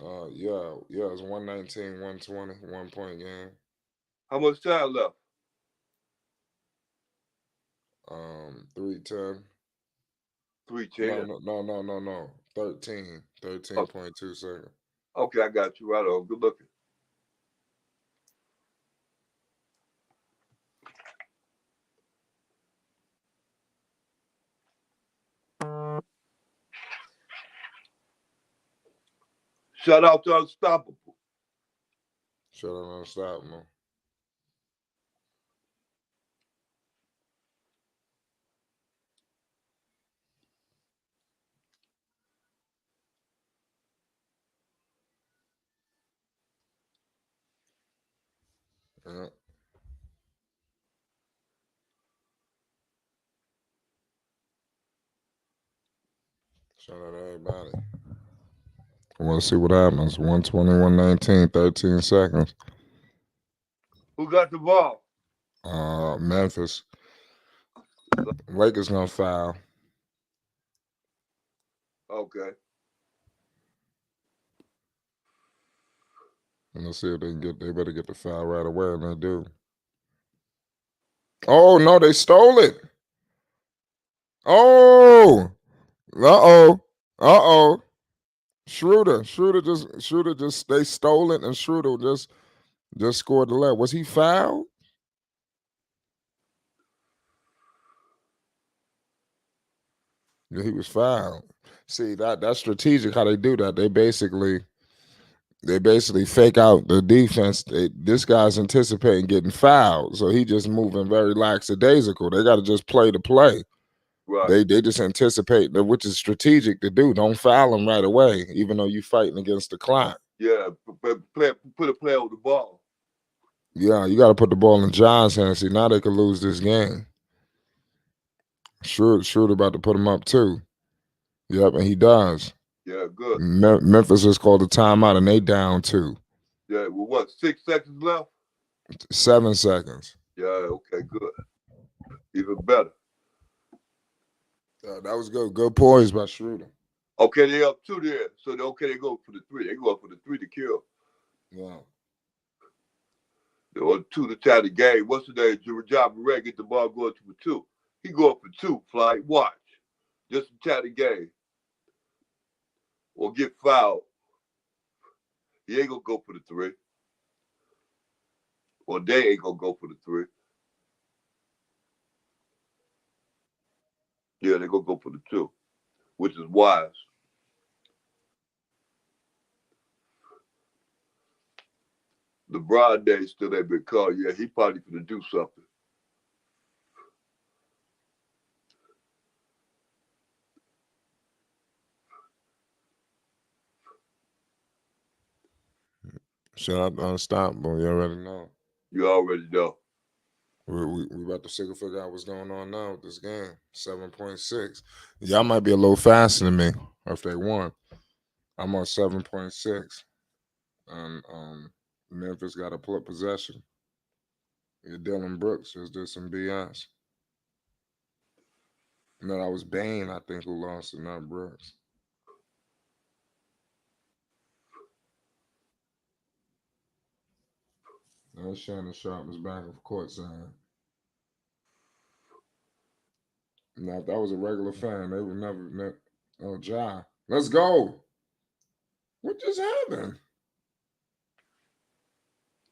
Yeah, it's 119, 120, 1 point game. How much time left? 310. 3:10. No. 13. 13.2 seconds. Okay, I got you right on. Good looking. Shout out to Unstoppable. Shut up and stop, man. Yeah. Shout out to everybody. I want to see what happens. 120, 119, 13 seconds. Who got the ball? Memphis. Lakers gonna foul. Okay. And let's see if they can get. They better get the foul right away, and they do. Oh no, they stole it. Oh, uh oh. Schroeder just they stole it, and Schroeder just scored the left. Was he fouled? Yeah, he was fouled. See that's strategic how they do that. They basically fake out the defense. This guy's anticipating getting fouled, so he just moving very lackadaisical. They got to just play the play. Right. They just anticipate that, which is strategic to do. Don't foul him right away, even though you're fighting against the clock. Yeah, put a player on the ball. Yeah, you got to put the ball in John's hands. See, now they could lose this game. Schroeder about to put him up too. Yep, and he does. Yeah, good. Memphis has called a timeout, and they down 2. Yeah, well, what, 6 seconds left? 7 seconds. Yeah, okay, good. Even better. That was good. Good poise by Schroeder. Okay, they up 2 there. So they go for the 3. They go up for the 3 to kill. Yeah. They want 2 to tie the game. What's the name? Jakob Poeltl get the ball going to the 2. He go up for 2, Fly. Watch. Just to tie the game. Or get fouled. He ain't gonna go for the 3. Or they ain't gonna go for the 3. Yeah, they gonna go for the 2, which is wise. LeBron Day still ain't been called. Yeah, he probably gonna do something. Shout out to Unstoppable. You already know. You already know. We about to figure out what's going on now with this game. 7.6. Y'all might be a little faster than me if they won. I'm on 7.6. And Memphis got a possession. Yeah, Dylan Brooks just did some BS. No, that was Bain, I think, who lost it, not Brooks. Now Shannon Sharpe is back of courtside. Now, if that was a regular fan, they would never. Oh, Ja. Let's go. What just happened?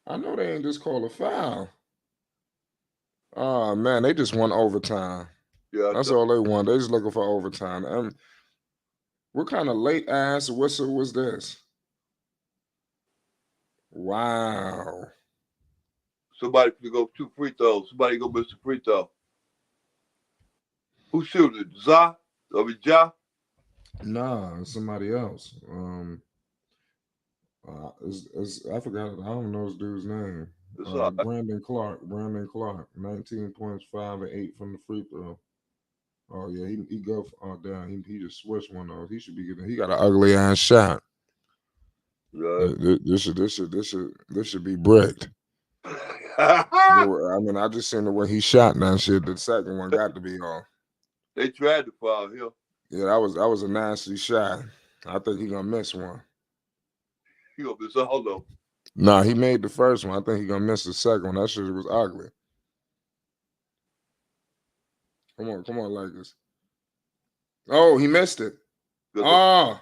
I know they ain't just call a foul. Oh man, they just want overtime. Yeah, That's all they want. They just looking for overtime. What kind of late ass whistle was this? Wow. somebody could go 2 free throws. Somebody go miss a free throw. Who shooting it? Ja? Nah, it's somebody else. I forgot. I don't know this dude's name. It's all right. Brandon Clark. 19 points, 5 and 8 from the free throw. Oh yeah, he go. Oh damn, he just switched one of those. He should be getting. He got an ugly ass shot. Right. This should be bricked. I mean, I just seen the way he shot and that shit. The second one got to be off. They tried to foul him. Yeah, that was a nasty shot. I think he gonna miss one. He gonna miss all of them. Nah, he made the first one. I think he gonna miss the second one. That shit was ugly. Come on, Lakers. Oh, he missed it. Oh,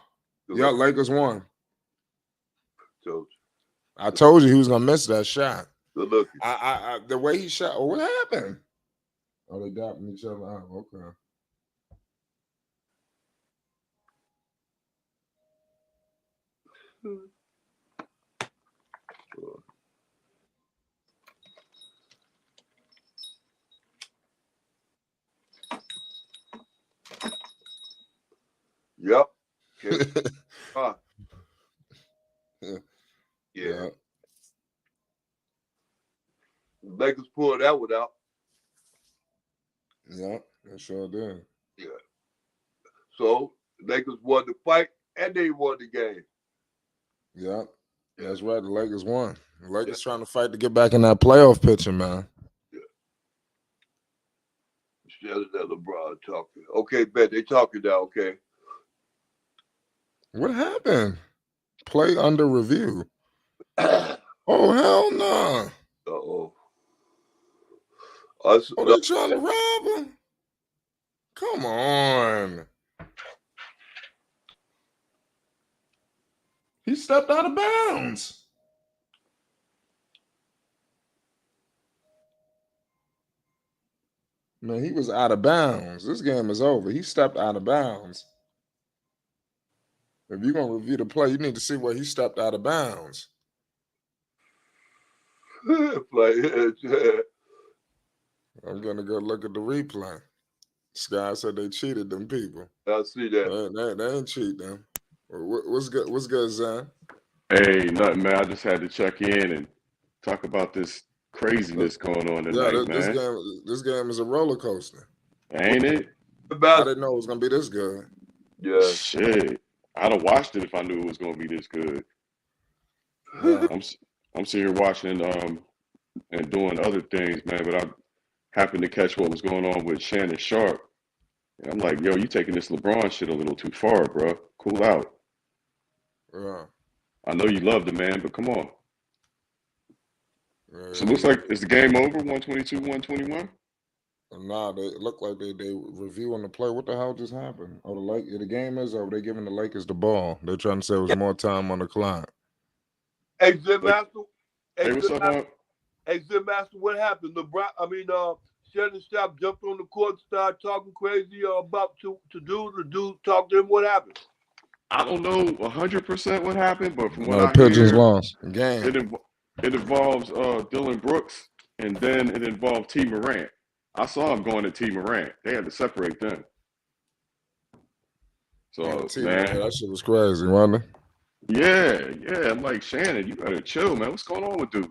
yeah, Lakers won. I told you he was gonna miss that shot. Good looking. The way he shot. Oh, what happened? Oh, they dapping each other out. Okay. Yep. Yeah. Lakers pulled that one out. Yeah, they sure did. Yeah. So Lakers won the fight and they won the game. Yeah, that's right. The Lakers won. The Lakers trying to fight to get back in that playoff picture, man. Yeah. Shannon and LeBron talking. Okay, bet they talking now. Okay. What happened? Play under review. Oh hell no! Uh-oh. Oh, they trying to rob him? Come on. He stepped out of bounds. Man, he was out of bounds. This game is over. He stepped out of bounds. If you're going to review the play, you need to see where he stepped out of bounds. I'm going to go look at the replay. Sky said they cheated them people. I see that. They ain't cheat them. What's good? What's good, Zan? Hey, nothing, man. I just had to check in and talk about this craziness going on tonight, man. This game is a roller coaster. Ain't it? I didn't know it was going to be this good. Yeah. Shit. I'd have watched it if I knew it was going to be this good. Yeah. I'm sitting here watching and doing other things, man, but I happened to catch what was going on with Shannon Sharpe. And I'm like, yo, you taking this LeBron shit a little too far, bro. Cool out. Yeah. I know you love the man, but come on. Yeah. So it looks like, is the game over, 122, 121? Nah, they look like they reviewing the play. What the hell just happened? Oh, the game is over. They giving the Lakers the ball. They're trying to say it was more time on the clock. Hey, Zim Master. Hey, what's up, man? Hey, Zim Master, what happened? Shannon Sharpe jumped on the court, started talking crazy about to do. The dude talked to him. What happened? I don't know 100% what happened, but from what The I Pigeons hear, lost game. It involves Dylan Brooks, and then it involved T. Morant. I saw him going to T. Morant. They had to separate them. So, man, that shit was crazy, wasn't it? Yeah. I'm like, Shannon, you better chill, man. What's going on with dude?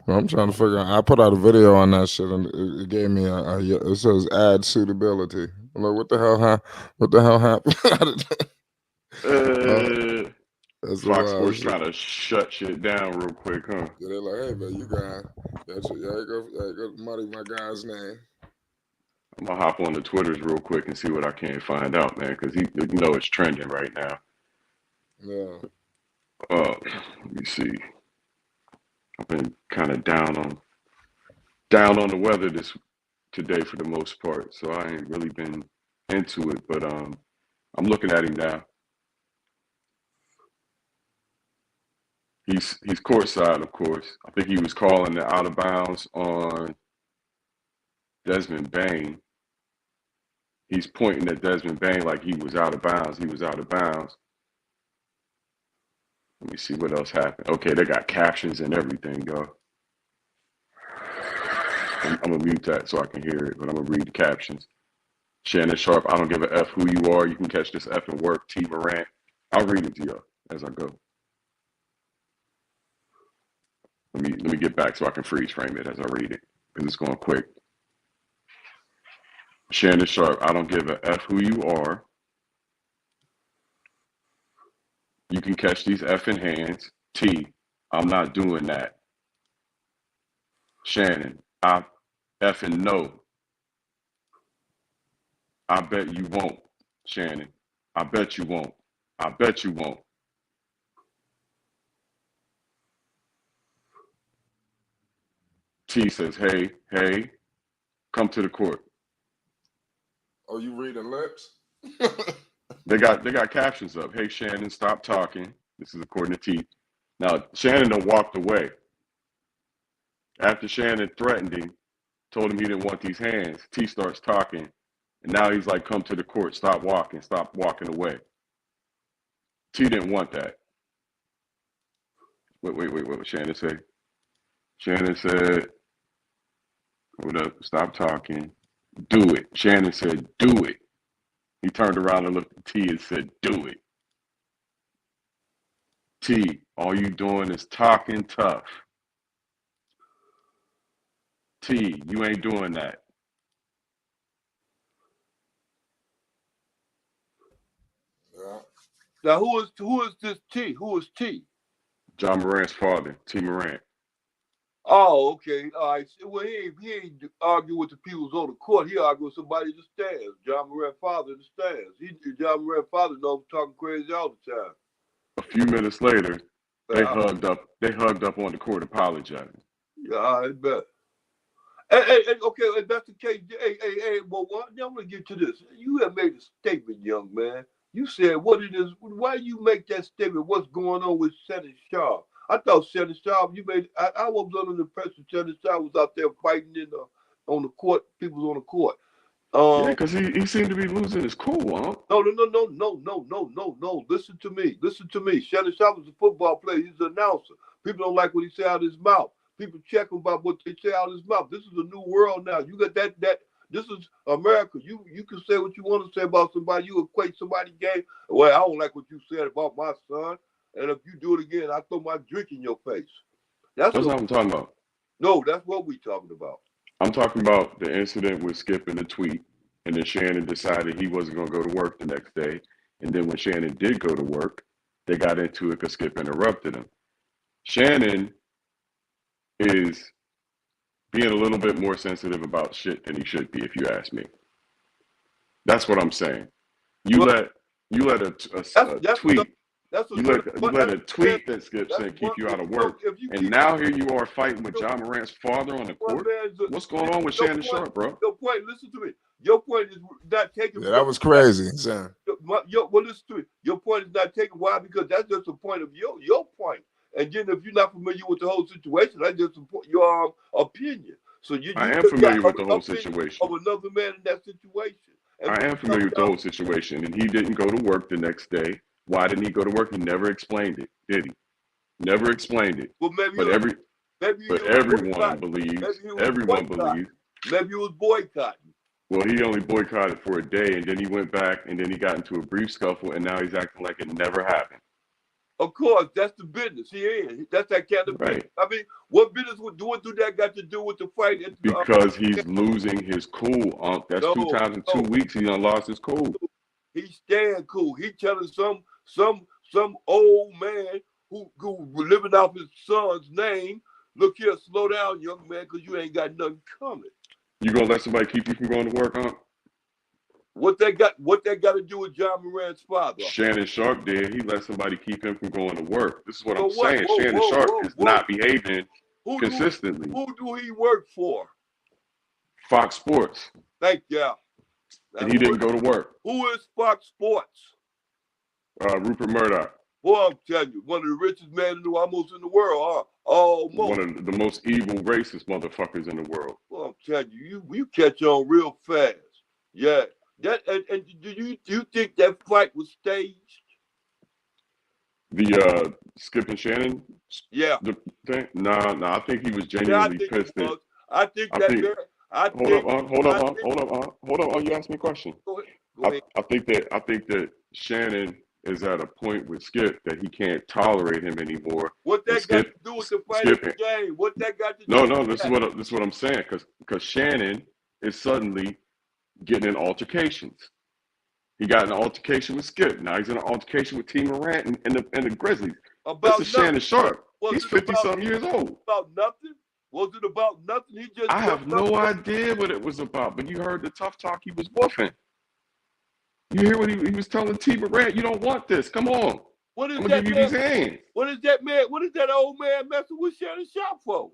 I'm trying to figure out. I put out a video on that shit, and it gave me it says add suitability. I'm like, what the hell happened? Fox Sports trying to shut shit down real quick, huh? Yeah, they're like, hey man, you guys, go muddy my guy's name. I'm gonna hop on the Twitters real quick and see what I can find out, man, because it's trending right now. Yeah. Let me see. I've been kind of down on the weather today for the most part, so I ain't really been into it. But I'm looking at him now. He's courtside, of course. I think he was calling the out of bounds on Desmond Bane. He's pointing at Desmond Bane like he was out of bounds. He was out of bounds. Let me see what else happened. Okay, they got captions and everything, yo. I'm going to mute that so I can hear it, but I'm going to read the captions. Shannon Sharpe, I don't give a F who you are. You can catch this F and work. T. Morant. I'll read it to you as I go. Let me get back so I can freeze frame it as I read it because it's going quick. Shannon Sharpe, I don't give a F who you are. You can catch these effing hands. T, I'm not doing that. Shannon, I effing know. I bet you won't, Shannon. I bet you won't. I bet you won't. T says, hey, come to the court. Oh, you reading lips? They got captions up. Hey, Shannon, stop talking. This is according to T. Now, Shannon done walked away. After Shannon threatened him, told him he didn't want these hands, T starts talking. And now he's like, come to the court. Stop walking away. T didn't want that. Wait, what did Shannon say? Shannon said, hold up, stop talking. Do it. Shannon said, do it. He turned around and looked at T and said, do it. T, all you doing is talking tough. T, you ain't doing that. Yeah. Now, who is this T? Who is T? John Morant's father, T. Morant. Oh, okay. All right. Well, he ain't argue with the people on the court. He argue with somebody in the stands. John Morant's father in the stands. John Morant's father knows talking crazy all the time. A few minutes later, they hugged up. They hugged up on the court, apologizing. Yeah, I bet. Hey, okay, if that's the case, hey, well, I'm going to get to this. You have made a statement, young man. You said what it is. Why you make that statement? What's going on with Shannon Sharpe? I thought Shannon Sharpe, I was under the impression Shannon Sharpe was out there fighting on the court. People was on the court. Yeah, because he seemed to be losing his cool, huh? No. Listen to me. Shannon Sharpe is a football player. He's an announcer. People don't like what he say out of his mouth. People check him about what they say out of his mouth. This is a new world now. You got that. This is America. You can say what you want to say about somebody. You equate somebody's game. Well, I don't like what you said about my son. And if you do it again, I throw my drink in your face. That's what I'm talking about. No, that's what we talking about. I'm talking about the incident with Skip in the tweet, and then Shannon decided he wasn't going to go to work the next day. And then when Shannon did go to work, they got into it because Skip interrupted him. Shannon is being a little bit more sensitive about shit than he should be, if you ask me. That's what I'm saying. You let a tweet. You let a tweet that Skip sent keep you out of work, and now here you are fighting with John Morant's father on the court. What's going on with Shannon Sharpe, bro? Your point, listen to me. Your point is not taken. Yeah, that was crazy, son. Well, listen to me. Your point is not taken. Why? Because that's just a point of your point. And then if you're not familiar with the whole situation, that's just your opinion. So I am familiar with the whole situation. Of another man in that situation. I am familiar with the whole situation, and he didn't go to work the next day. Why didn't he go to work? He never explained it, did he? Never explained it. Well, everyone believes. Everyone believes. Maybe he was boycotting. Well, he only boycotted for a day, and then he went back, and then he got into a brief scuffle, and now he's acting like it never happened. Of course, that's the business. He is. That's that kind of business. I mean, what business would doing through that got to do with the fight? Because he's losing his cool. That's 2 times in 2 weeks he done lost his cool. He's staying cool. He telling some old man who living off his son's name, look here, slow down, young man, because you ain't got nothing coming. You gonna let somebody keep you from going to work, huh? What that got to do with John Morant's father? Shannon Sharpe did. He let somebody keep him from going to work. This is what I'm saying. Shannon Sharpe is not behaving consistently. Who do he work for? Fox Sports. Thank you. And he didn't go to work. Who is Fox Sports? Rupert Murdoch. Boy, I'm telling you, one of the richest men almost in the world, huh? Almost. One of the most evil, racist motherfuckers in the world. Well, I'm telling you, you catch on real fast. Yeah. That and do you think that fight was staged? The Skip and Shannon Yeah. the thing? Nah, I think he was Yeah, I genuinely think pissed. it was. I think I that think. man. Hold on. You asked me a question. Go ahead. I think that Shannon is at a point with Skip that he can't tolerate him anymore. What that got to do with the fight of the game? What that got to do? No. This is what I'm saying. Because Shannon is suddenly getting in altercations. He got in an altercation with Skip. Now he's in an altercation with T. Morant and the Grizzlies. About this is Shannon Sharpe. He's 50-something years old. About nothing? Was it about nothing? I have no idea what it was about, but you heard the tough talk he was woofing. You hear what he was telling T. Morant? You don't want this. Come on. What is I'm gonna give you these hands. What is that man? What is that old man messing with Shannon Sharpe for?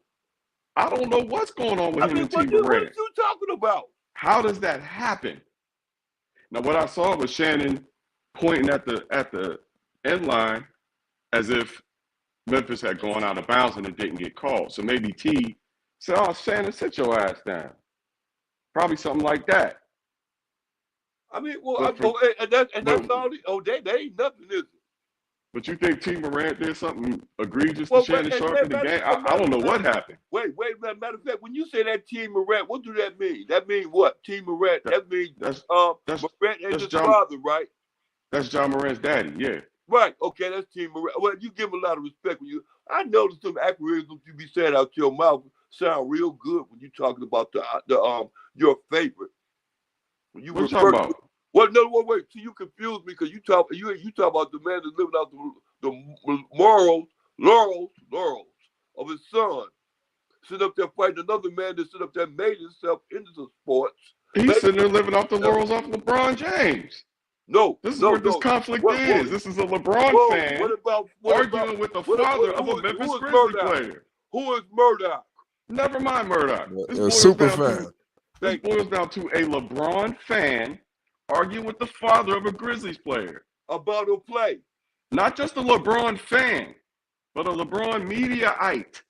I don't know what's going on with him and T. Morant. What are you talking about? How does that happen? Now, what I saw was Shannon pointing at the end line as if Memphis had gone out of bounds and it didn't get called. So maybe T said, "Oh, Shannon, sit your ass down." Probably something like that. I mean, that's all. They ain't nothing, is it? But you think T. Morant did something egregious to Shannon Sharpe in the game? I don't know what happened. Wait. Matter of fact, when you say that T. Morant, what do that mean? That means what? T. Morant. That means that's Morant and his father, right? That's John Morant's daddy. Yeah. Right. Okay, that's T. Morant. Well, you give a lot of respect when you. I noticed some acronyms you be saying out your mouth sound real good when you talking about the your favorite. When you what talking about? Well, no, wait. So you confused me because you talk about the man that's living out the laurels of his son. Sit up there fighting another man that sit up there made himself into the sports. He's sitting there living off the laurels off LeBron James. No, this is what this conflict is. This is a LeBron fan arguing with the father of a Memphis Grizzlies player. Who is Murdoch? Never mind Murdoch. This super fan. This boils down to a LeBron fan arguing with the father of a Grizzlies player about a play. Not just a LeBron fan, but a LeBron mediaite,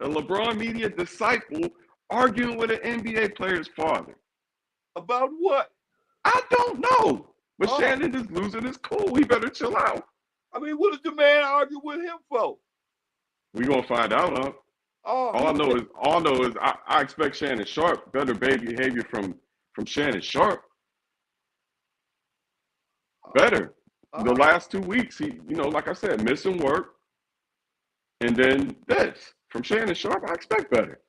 a LeBron media disciple arguing with an NBA player's father. About what? I don't know. But Shannon is losing his cool. He better chill out. I mean, what is the man arguing with him for? We gonna find out, huh? All I know is I expect Shannon Sharpe better behavior from Shannon Sharpe. Better. The last 2 weeks, he, like I said, missing work. And then this. From Shannon Sharpe, I expect better.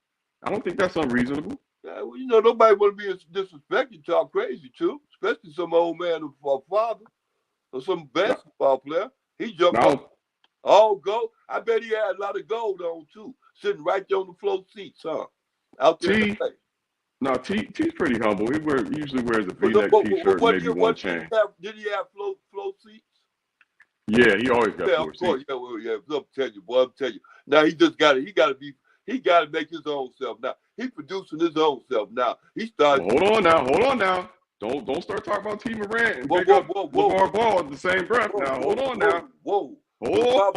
I don't think that's unreasonable. Yeah, well, nobody want to be disrespected, talk crazy too, especially some old man or father or some basketball player. He jumped up all gold. I bet he had a lot of gold on too, sitting right there on the floor seats, huh? Out there. No, T's pretty humble. He usually wears a V-neck T-shirt, maybe one chain. Did he have flow seats? Yeah, he always got floor seats. Yeah. I'm telling you. Now he got to make his own self now. He's producing his own self now. He started. Hold on now. Don't start talking about T. Morant and pick up LeVar Ball at the same breath. Now hold on now. LeVar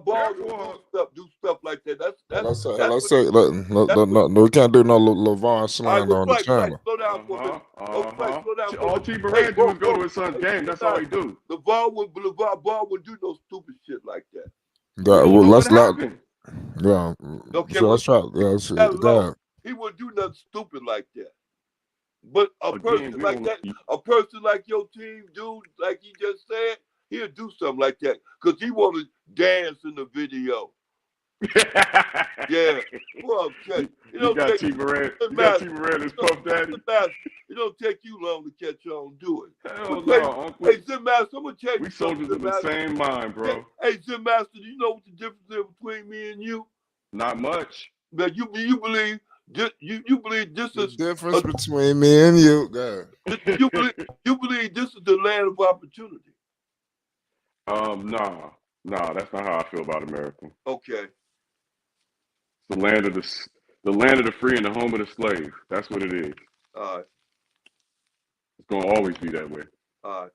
Ball do stuff like that. Let's say, no, we can't do no LeVar slander on the channel. Slow down for a minute. All T. Morant do is go to his son's game. That's all he do. LeVar Ball would do no stupid shit like that. Let's not. Yeah. Okay, let's try. He wouldn't do nothing stupid like that. But a person like your team, dude, like he just said, he'll do something like that because he want to dance in the video. Yeah. Well, okay. You got T. Morant as Puff Daddy. It don't take you long to catch on and do it. Hell no. Hey, Zim Master, I'm going to tell you. We soldiers of the same mind, bro. Hey, Zim Master, do you know what the difference is between me and you? Not much. But you believe this is the difference between me and you. You believe this is the land of opportunity. Nah, that's not how I feel about America. Okay. The land of the free and the home of the slave. That's what it is. All right. It's gonna always be that way. All right.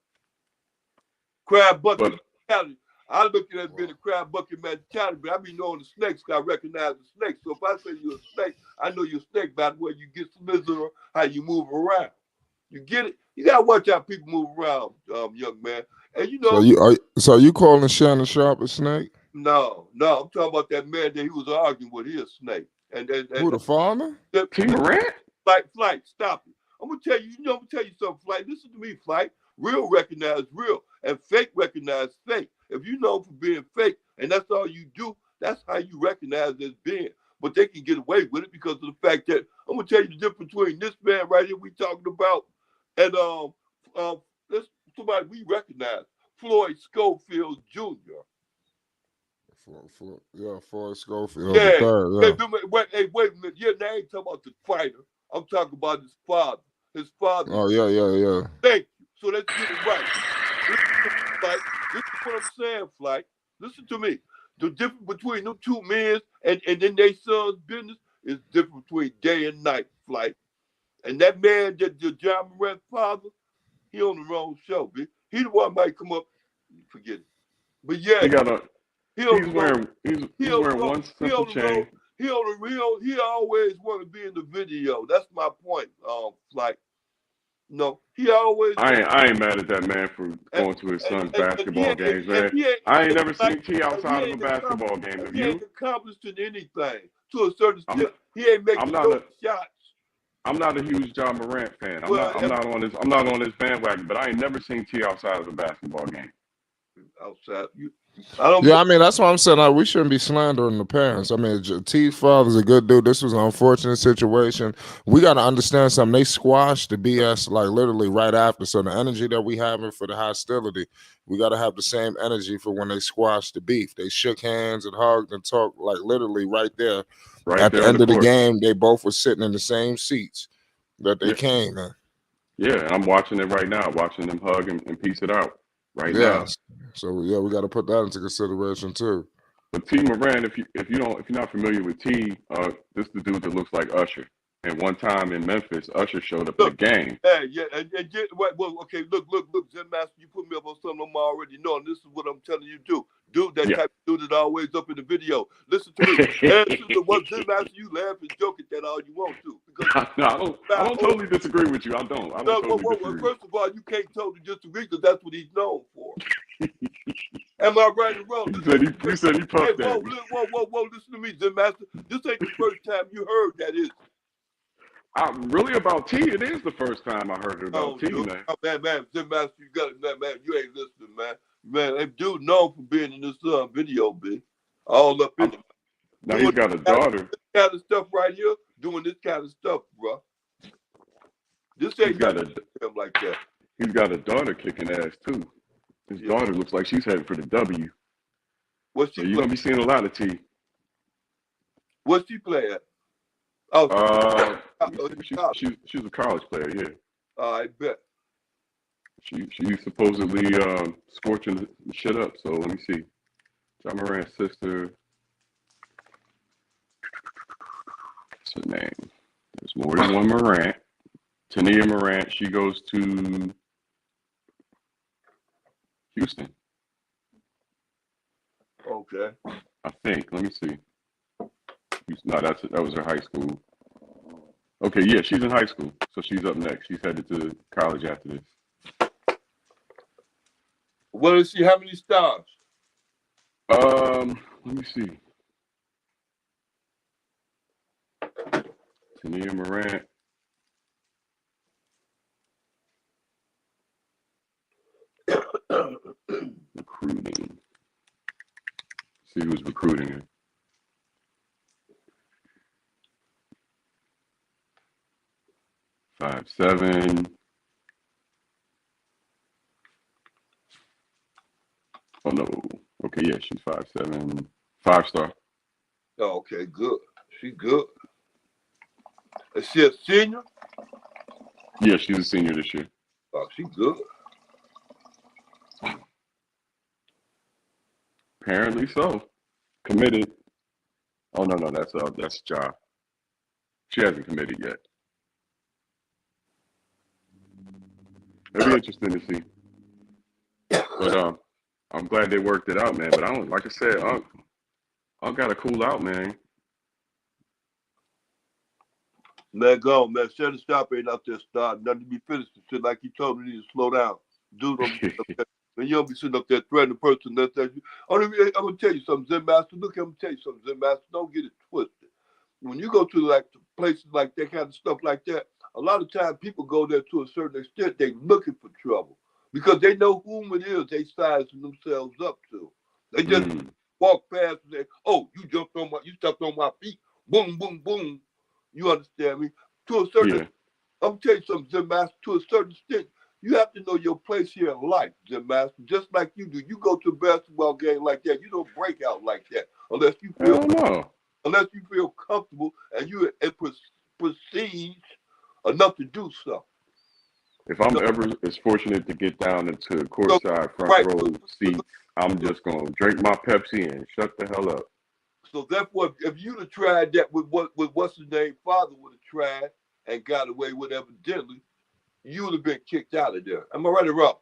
Crab bucket But mentality. I look at it as being a crab bucket mentality, but I be knowing the snakes because I recognize the snake. So if I say you're a snake, I know you're a snake by the way you get slithered or how you move around. You get it? You gotta watch how people move around, young man. And you know, so you calling Shannon Sharpe a snake? no, I'm talking about that man that he was arguing with. He a snake. And Who, the father? T. Morant? Flight, stop it. I'm gonna tell you, I'm gonna tell you something, Flight. Listen to me, Flight. Real recognize real, and fake recognize fake. If you know for being fake, and that's all you do, that's how you recognize as being. But they can get away with it because of the fact that I'm gonna tell you the difference between this man right here we talking about and this somebody we recognize, Floyd Schofield Jr. Floyd Schofield Yeah, the third. wait a minute. Yeah, now I ain't talking about the fighter. I'm talking about his father. His father. Oh yeah. Thank you. So let's get it right. Listen to what I'm saying, Flight. Listen to me. The difference between them two men and then their son's business is different between day and night, Flight. And that man, that the John Morant's father, he on the wrong show, bitch. He the one might come up, forget it. But yeah, he's wearing one simple chain. He always want to be in the video. That's my point. Like, no, he always. I ain't mad at that man for going to his son's basketball games, man. I ain't never seen T outside of a basketball game. Have he you? ain't accomplished in anything to a certain extent. He ain't making no shots. I'm not a huge John Morant fan. I'm not on his bandwagon, but I ain't never seen T outside of a basketball game. Outside, I mean, that's why I'm saying we shouldn't be slandering the parents. I mean, T's father's a good dude. This was an unfortunate situation. We got to understand something. They squashed the BS like literally right after. So the energy that we having for the hostility, we got to have the same energy for when they squashed the beef. They shook hands and hugged and talked like literally right there. Right at there the end of the court. game, they both were sitting in the same seats that they came in. Yeah, I'm watching it right now, watching them hug and piece it out right now. So we got to put that into consideration too. But T. Morant, if you're not familiar with T, this is the dude that looks like Usher. And one time in Memphis, Usher showed up at the game. Okay, look, Zen Master, you put me up on something I'm already knowing. This is what I'm telling you to do. Dude, that type of dude that always up in the video. Listen to me. Listen to what Zen Master, you laugh and joke at that all you want to. Because no, I don't totally disagree with you. I don't totally disagree. First of all, you can't totally disagree because that's what he's known for. Am I right or wrong? You said he puffed that. Whoa, listen to me, Zen Master. This ain't the first time you heard that, is it? Really about T, it is the first time I heard it about T, man. Oh, man, Zen Master, you got it, man. You ain't listening, man. Man, that dude known for being in this video, B. All up in it. Now he's got a daughter. This kind of stuff right here, doing this kind of stuff, bro. This ain't got him like that. He's got a daughter kicking ass too. His daughter looks like she's headed for the W. What's she? So you're gonna be seeing a lot of T. What's she playing? She's a college player, yeah. I bet. She's supposedly scorching the shit up. So let me see. John Morant's sister. What's her name? There's more than one Morant. Tania Morant. She goes to Houston. Okay. I think. Let me see. No, that was her high school. Okay, yeah, she's in high school, so she's up next. She's headed to college after this. What is she? How many stars? Let me see. Tania Morant. Recruiting. See who's recruiting her. Five, 7. Oh no. Okay, yeah, she's 5'7", 5-star. Oh, okay, good. She good. Is she a senior? Yeah, she's a senior this year. Oh, she good. Apparently so. Committed. Oh no, that's Ja. She hasn't committed yet. It'll be interesting to see. But I'm glad they worked it out, man. But I don't, like I said, I got to cool out, man. Man, go on, man. Shannon Sharpe ain't out there starting. Nothing to be finished and shit like he told me. He need to slow down. Dude, don't be up there. Man, you don't be sitting up there threatening the person that you. I'm gonna tell you something, Zen Master. Look, I'm gonna tell you something, Zen Master. Don't get it twisted. When you go to like places like that kind of stuff like that, a lot of times people go there to a certain extent. They looking for trouble because they know whom it is they sizing themselves up to. They just walk past and say, "Oh, you stepped on my feet. Boom, boom, boom." You understand me? To a certain, I'm gonna tell you something, Zen Master. To a certain extent, you have to know your place here in life, Zen Master. Just like you do. You go to a basketball game like that, you don't break out like that unless you feel comfortable and you proceed enough to do so. If I'm ever as fortunate to get down into courtside front row seats, I'm just gonna drink my Pepsi and shut the hell up. So therefore, if you'd have tried that with what's his name father would have tried and got away with evidently, you would have been kicked out of there. Am I right or wrong?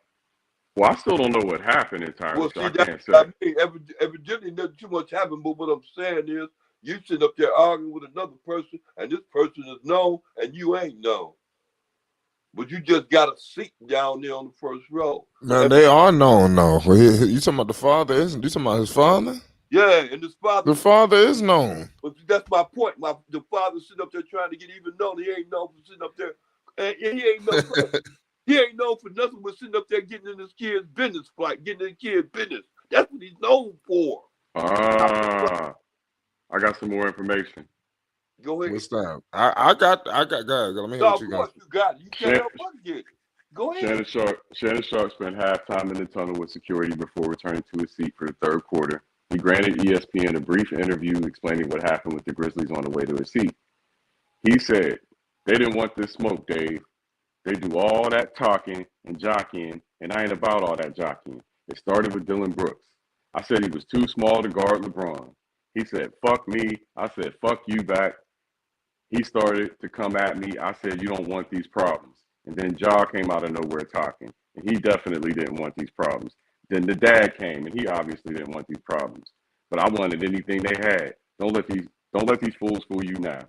Well, I still don't know what happened entirely. Well, so see, I can't say. I mean, evidently nothing too much happened, but what I'm saying is you sit up there arguing with another person, and this person is known, and you ain't known. But you just got a seat down there on the first row. Man, they are known, though. You talking about the father, isn't you? Talking about his father? Yeah, and his father. The father is known. But that's my point. The father sitting up there trying to get even known. He ain't known for sitting up there. And he ain't known for he ain't known for nothing but sitting up there getting in his kid's business, getting in his kid's business. That's what he's known for. I got some more information. Go ahead. What's that? I got. Guys, let me hear what you got. You got it. You can't help but get it. Go ahead. Shannon Sharpe spent halftime in the tunnel with security before returning to his seat for the third quarter. He granted ESPN a brief interview explaining what happened with the Grizzlies on the way to his seat. He said, "They didn't want this smoke, Dave. They do all that talking and jockeying, and I ain't about all that jockeying. It started with Dylan Brooks. I said he was too small to guard LeBron. He said, fuck me. I said, fuck you back. He started to come at me. I said, you don't want these problems. And then Ja came out of nowhere talking, and he definitely didn't want these problems. Then the dad came, and he obviously didn't want these problems. But I wanted anything they had. Don't let these fools fool you now."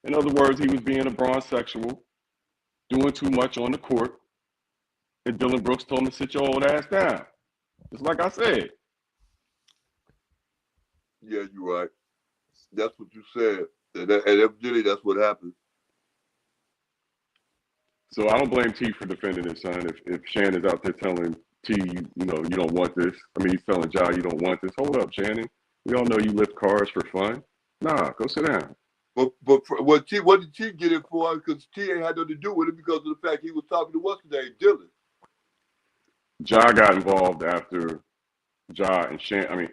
In other words, he was being a bronze-sexual, doing too much on the court, and Dylan Brooks told him to sit your old ass down. Just like I said. Yeah, you're right. That's what you said. And evidently that's what happened. So I don't blame T for defending his son. If Shannon's out there telling T, you don't want this. I mean, he's telling Ja, you don't want this. Hold up, Shannon. We all know you lift cars for fun. Nah, go sit down. But what did T get it for? Because T ain't had nothing to do with it because of the fact he was talking to what's his name, Dylan. Ja got involved after Ja and Shannon. I mean,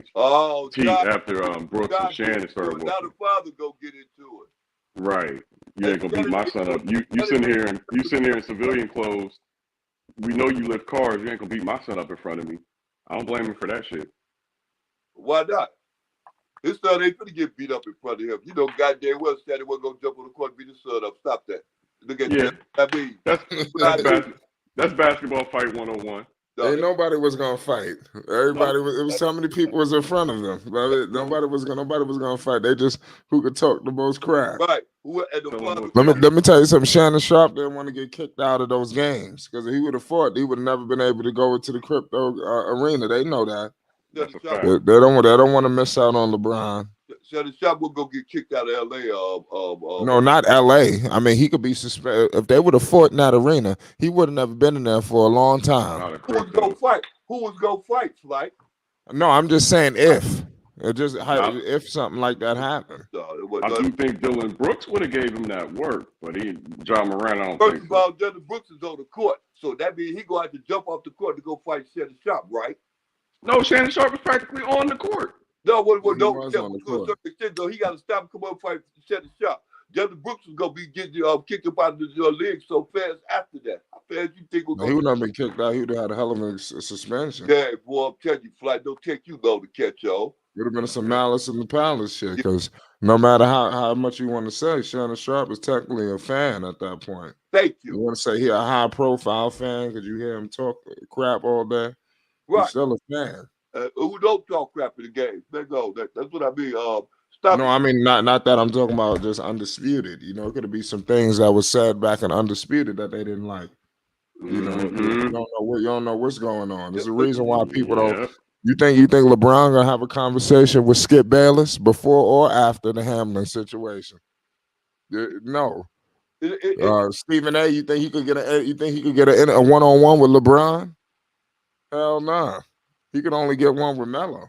T after Brooks and Shannon started working. Now the father go get into it. Right. You ain't gonna beat my son up. You sitting here in civilian clothes. We know you lift cars. You ain't gonna beat my son up in front of me. I don't blame him for that shit. Why not? His son ain't gonna get beat up in front of him. You know, goddamn well, Stanley wasn't gonna jump on the court and beat his son up. Stop that. Look at that. I mean, that's basketball fight 101. Ain't nobody was gonna fight. Everybody was. It was so many people was in front of them. Nobody was gonna fight. They just who could talk the most crap. Right. Let me tell you something. Shannon Sharpe didn't want to get kicked out of those games because if he would have fought, he would have never been able to go into the crypto arena. They know that. That's a fact. They don't want to miss out on LeBron. Shannon Sharpe will go get kicked out of LA. No, not LA. I mean, he could be suspended. If they would have fought in that arena, he would have never been in there for a long time. Who was gonna fight? Like? No, I'm just saying if something like that happened. I do think Dylan Brooks would have gave him that work, but Ja Morant, I don't First think of all, Dylan Brooks is on the court, so that means he gonna have to jump off the court to go fight Shannon Sharpe, right? No, Shannon Sharpe is practically on the court. No, to a certain extent, though, he got to stop and come up and fight Shannon Sharpe. Dylan Brooks was gonna be getting kicked up out of the league so fast after that. How fast you think he would not have been kicked out? He would have had a hell of a suspension. Yeah, boy, I'm telling you, flight don't take you long to catch y'all. Would have been some malice in the palace shit because no matter how much you want to say, Shannon Sharpe is technically a fan at that point. Thank you. You want to say he a high profile fan because you hear him talk crap all day? Right. He's still a fan. Who don't talk crap in the game? That's what I mean. Stop No, it. I mean not that I'm talking about just undisputed. You know, it could be some things that was said back in undisputed that they didn't like. You know, Mm-hmm. you don't know what's going on. There's a reason why people don't. Yep. You think LeBron gonna have a conversation with Skip Bayless before or after the Hamlin situation? No. Stephen A. You think he could get a one-on-one with LeBron? Hell nah. He could only get one with Melo.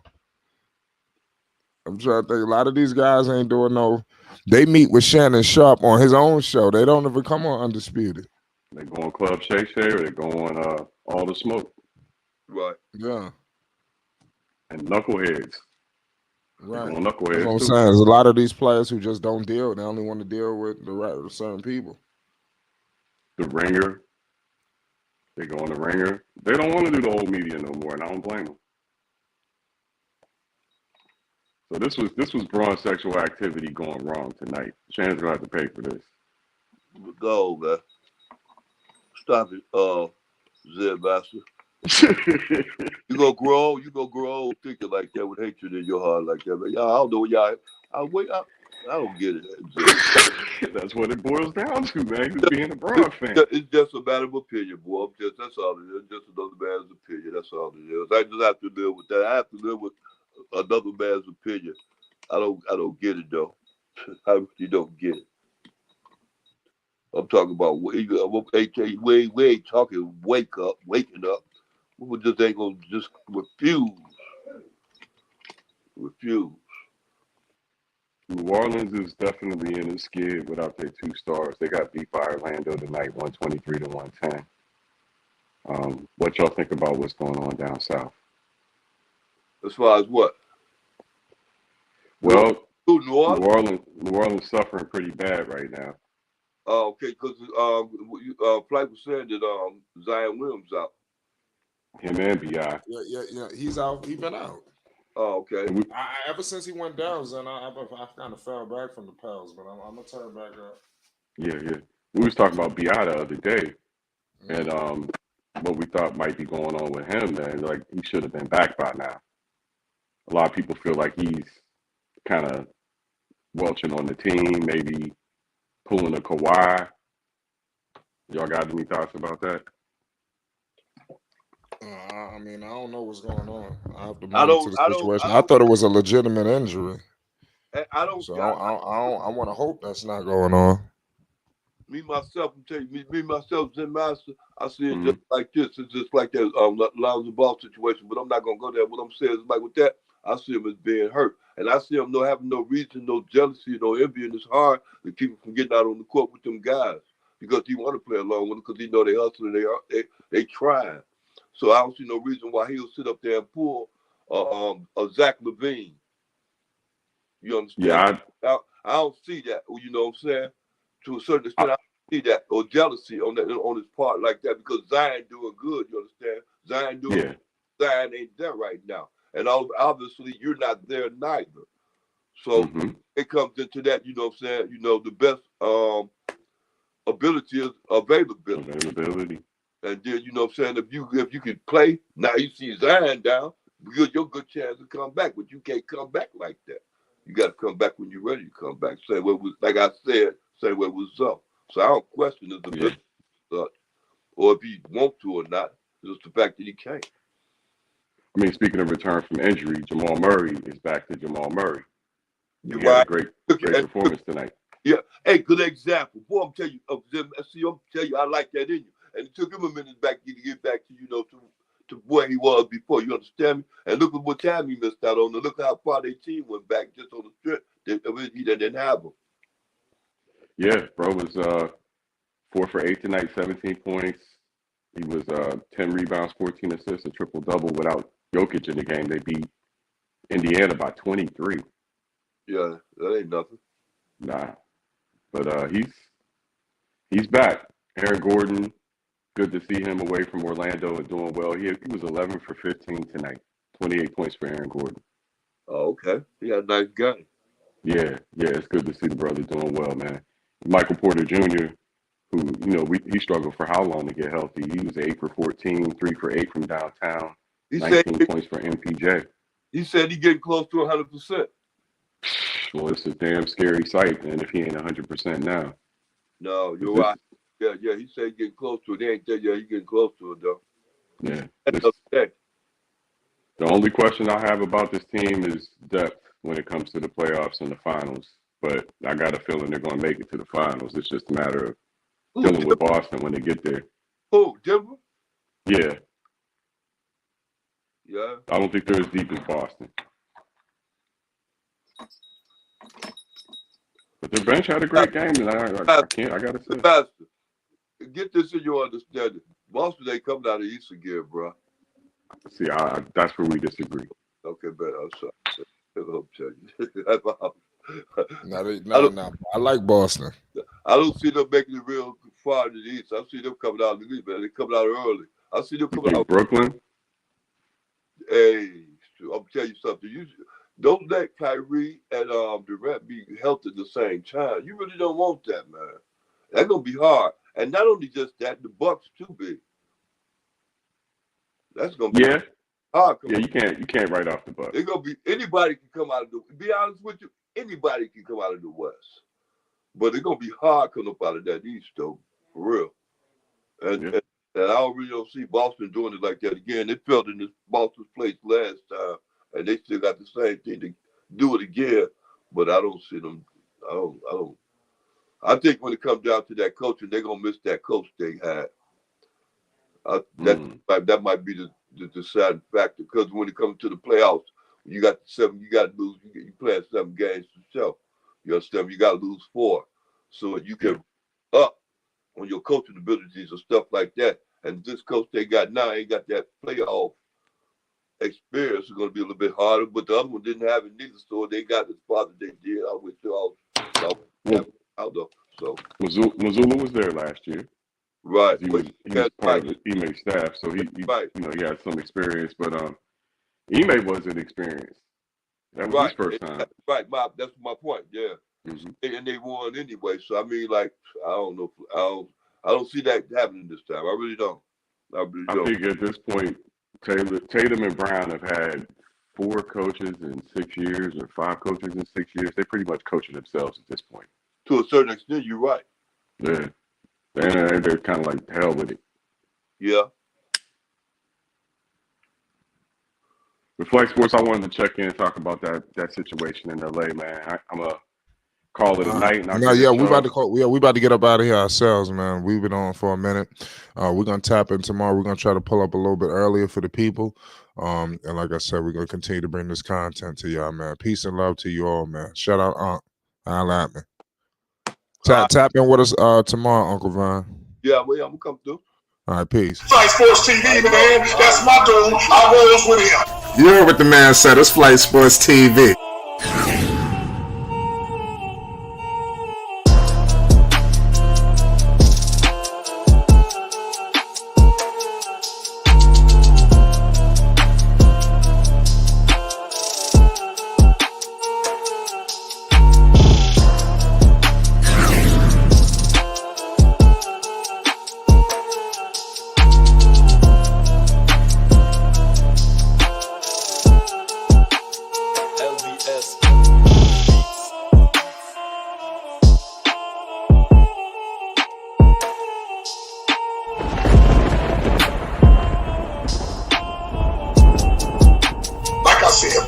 I'm trying to think. A lot of these guys ain't doing no. They meet with Shannon Sharpe on his own show. They don't ever come on Undisputed. They go on Club Shay Shay or they go on All the Smoke. Right. Yeah. And Knuckleheads. Right. Knuckleheads That's what I'm too. saying. There's a lot of these players who just don't deal. They only want to deal with certain people. The Ringer. They go on the Ringer. They don't want to do the old media no more, and I don't blame them. So this was broad sexual activity going wrong tonight. Shannon's gonna have to pay for this. Go, man. Stop it, Zed Master. You gonna grow old thinking like that with hatred in your heart like that, man. Y'all, I don't know y'all. I don't get it. That's what it boils down to, man. Just being a broad fan. It's just a matter of opinion, boy. That's all it is. Just another man's opinion. That's all it is. I just have to live with that. I have to live with another man's opinion. I don't get it though. I really don't get it. I'm talking about we ain't talking waking up. We just ain't gonna just refuse. New Orleans is definitely in a skid without their two stars. They got beat by Orlando tonight, 123-110. What y'all think about what's going on down south? As far as what? Well, New Orleans suffering pretty bad right now. Okay, because Flight was saying that Zion Williams out. Him and B.I. Yeah. He's out. He's been out. Oh, okay. Ever since he went down, then I kind of fell back from the Pels, but I'm gonna turn back up. Yeah. We was talking about B.I. the other day, and what we thought might be going on with him, man. Like, he should have been back by now. A lot of people feel like he's kind of welching on the team, maybe pulling a Kawhi. Y'all got any thoughts about that? I mean, I don't know what's going on. I have to monitor the situation. I thought it was a legitimate injury. I want to hope that's not going on. Me myself, Zen Master, I see it just like this. It's just like that lousy ball situation, but I'm not gonna go there. What I'm saying is, like with that, I see him as being hurt, and I see him having no reason, no jealousy, no envy in his heart to keep him from getting out on the court with them guys because he want to play along with them because he know they hustling, they trying. So I don't see no reason why he'll sit up there and pull a Zach LaVine. You understand? Yeah, I don't see that. You know what I'm saying? To a certain extent, I don't see that or jealousy on his part like that because Zion doing good. You understand? Zion ain't there right now, and obviously you're not there neither. So it comes into that. You know what I'm saying? The best ability is availability. And then, you know what I'm saying, if you can play, now you see Zion down, your good chance to come back, but you can't come back like that. You got to come back when you're ready to come back. Say what was, like I said, say what was up. So I don't question his ability, or if he want to or not. It's just the fact that he can't. I mean, speaking of return from injury, Jamal Murray is back to Jamal Murray. He had a great performance tonight. Yeah. Hey, good example. Boy, I'm telling you, I like that in you. And it took him a minute to get back to, to where he was before. You understand me? And look at what time he missed out on. And look how far their team went back just on the strip. He didn't have him. Yeah, bro was 4 for 8 tonight, 17 points. He was 10 rebounds, 14 assists, a triple-double. Without Jokic in the game, they beat Indiana by 23. Yeah, that ain't nothing. Nah. But he's back. Aaron Gordon, good to see him away from Orlando and doing well. He was 11 for 15 tonight, 28 points for Aaron Gordon. Oh, okay. He had a nice game. Yeah, it's good to see the brother doing well, man. Michael Porter Jr., who, he struggled for how long to get healthy. He was 8 for 14, 3 for 8 from downtown. He said 19 points for MPJ. he said he getting close to 100%. Well, it's a damn scary sight, and if he ain't 100% now. No, you're right. Yeah, he said he getting close to it. He ain't there yet. He getting close to it, though. Yeah. That's okay. The only question I have about this team is depth when it comes to the playoffs and the finals. But I got a feeling they're going to make it to the finals. It's just a matter of dealing with Boston when they get there. Who, Denver? Yeah. Yeah. I don't think they're as deep as Boston. But their bench had a great game, and I got to say. Pastor, get this in your understanding. Boston ain't coming out of the East again, bro. See, that's where we disagree. Okay, but I'm sorry. I'll tell you. No, I like Boston. I don't see them making it real far to the East. I see them coming out of the East, man. They coming out early. I see them coming out. Brooklyn? Hey, I'll tell you something. You don't let Kyrie and Durant be healthy at the same time. You really don't want that, man. That's gonna be hard. And not only just that, the Bucks too big. That's gonna be hard. Yeah, you can't write off the Bucks. They're gonna be anybody can come out of the. Be honest with you, anybody can come out of the West, but it's gonna be hard coming up out of that East though, for real. And I really don't see Boston doing it like that again. They fell in this Boston's place last time, and they still got the same thing to do it again. But I don't see them. I don't. I think when it comes down to that coaching, they're gonna miss that coach they had. That might be the deciding factor, because when it comes to the playoffs, you got you got to lose. You playing 7 games to show. You understand? You got to lose 4, so you can up on your coaching abilities and stuff like that. And this coach they got now ain't got that playoff experience. It's going to be a little bit harder, but the other one didn't have it neither, so they got the spot that they did. I wish they all out though. So Mazzulla was there last year. Right. He was part of the Ime staff, so he he had some experience, but Ime wasn't experienced. That was his first time. Right, that's my point. Yeah, and they won anyway. So I mean, like, I don't know. I don't see that happening this time. I really don't. I think at this point, Tatum and Brown have had 4 coaches in 6 years or 5 coaches in 6 years. They're pretty much coaching themselves at this point. To a certain extent, you're right. Yeah. And they're kind of like hell with it. Yeah. With Flex Sports, I wanted to check in and talk about that situation in LA, man. I'm going to call it a night. We about to get up out of here ourselves, man. We've been on for a minute. We're going to tap in tomorrow. We're going to try to pull up a little bit earlier for the people. And like I said, we're going to continue to bring this content to y'all, man. Peace and love to you all, man. Shout out, Aunt. Holla at me. Tap in with us tomorrow, Uncle Vine. Yeah, I'm going to come through. All right, peace. Flight Sports TV, man. That's my dude. I rolls with him. You heard what the man said. It's Flight Sports TV.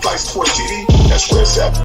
Flight Sports TV, that's where it's at.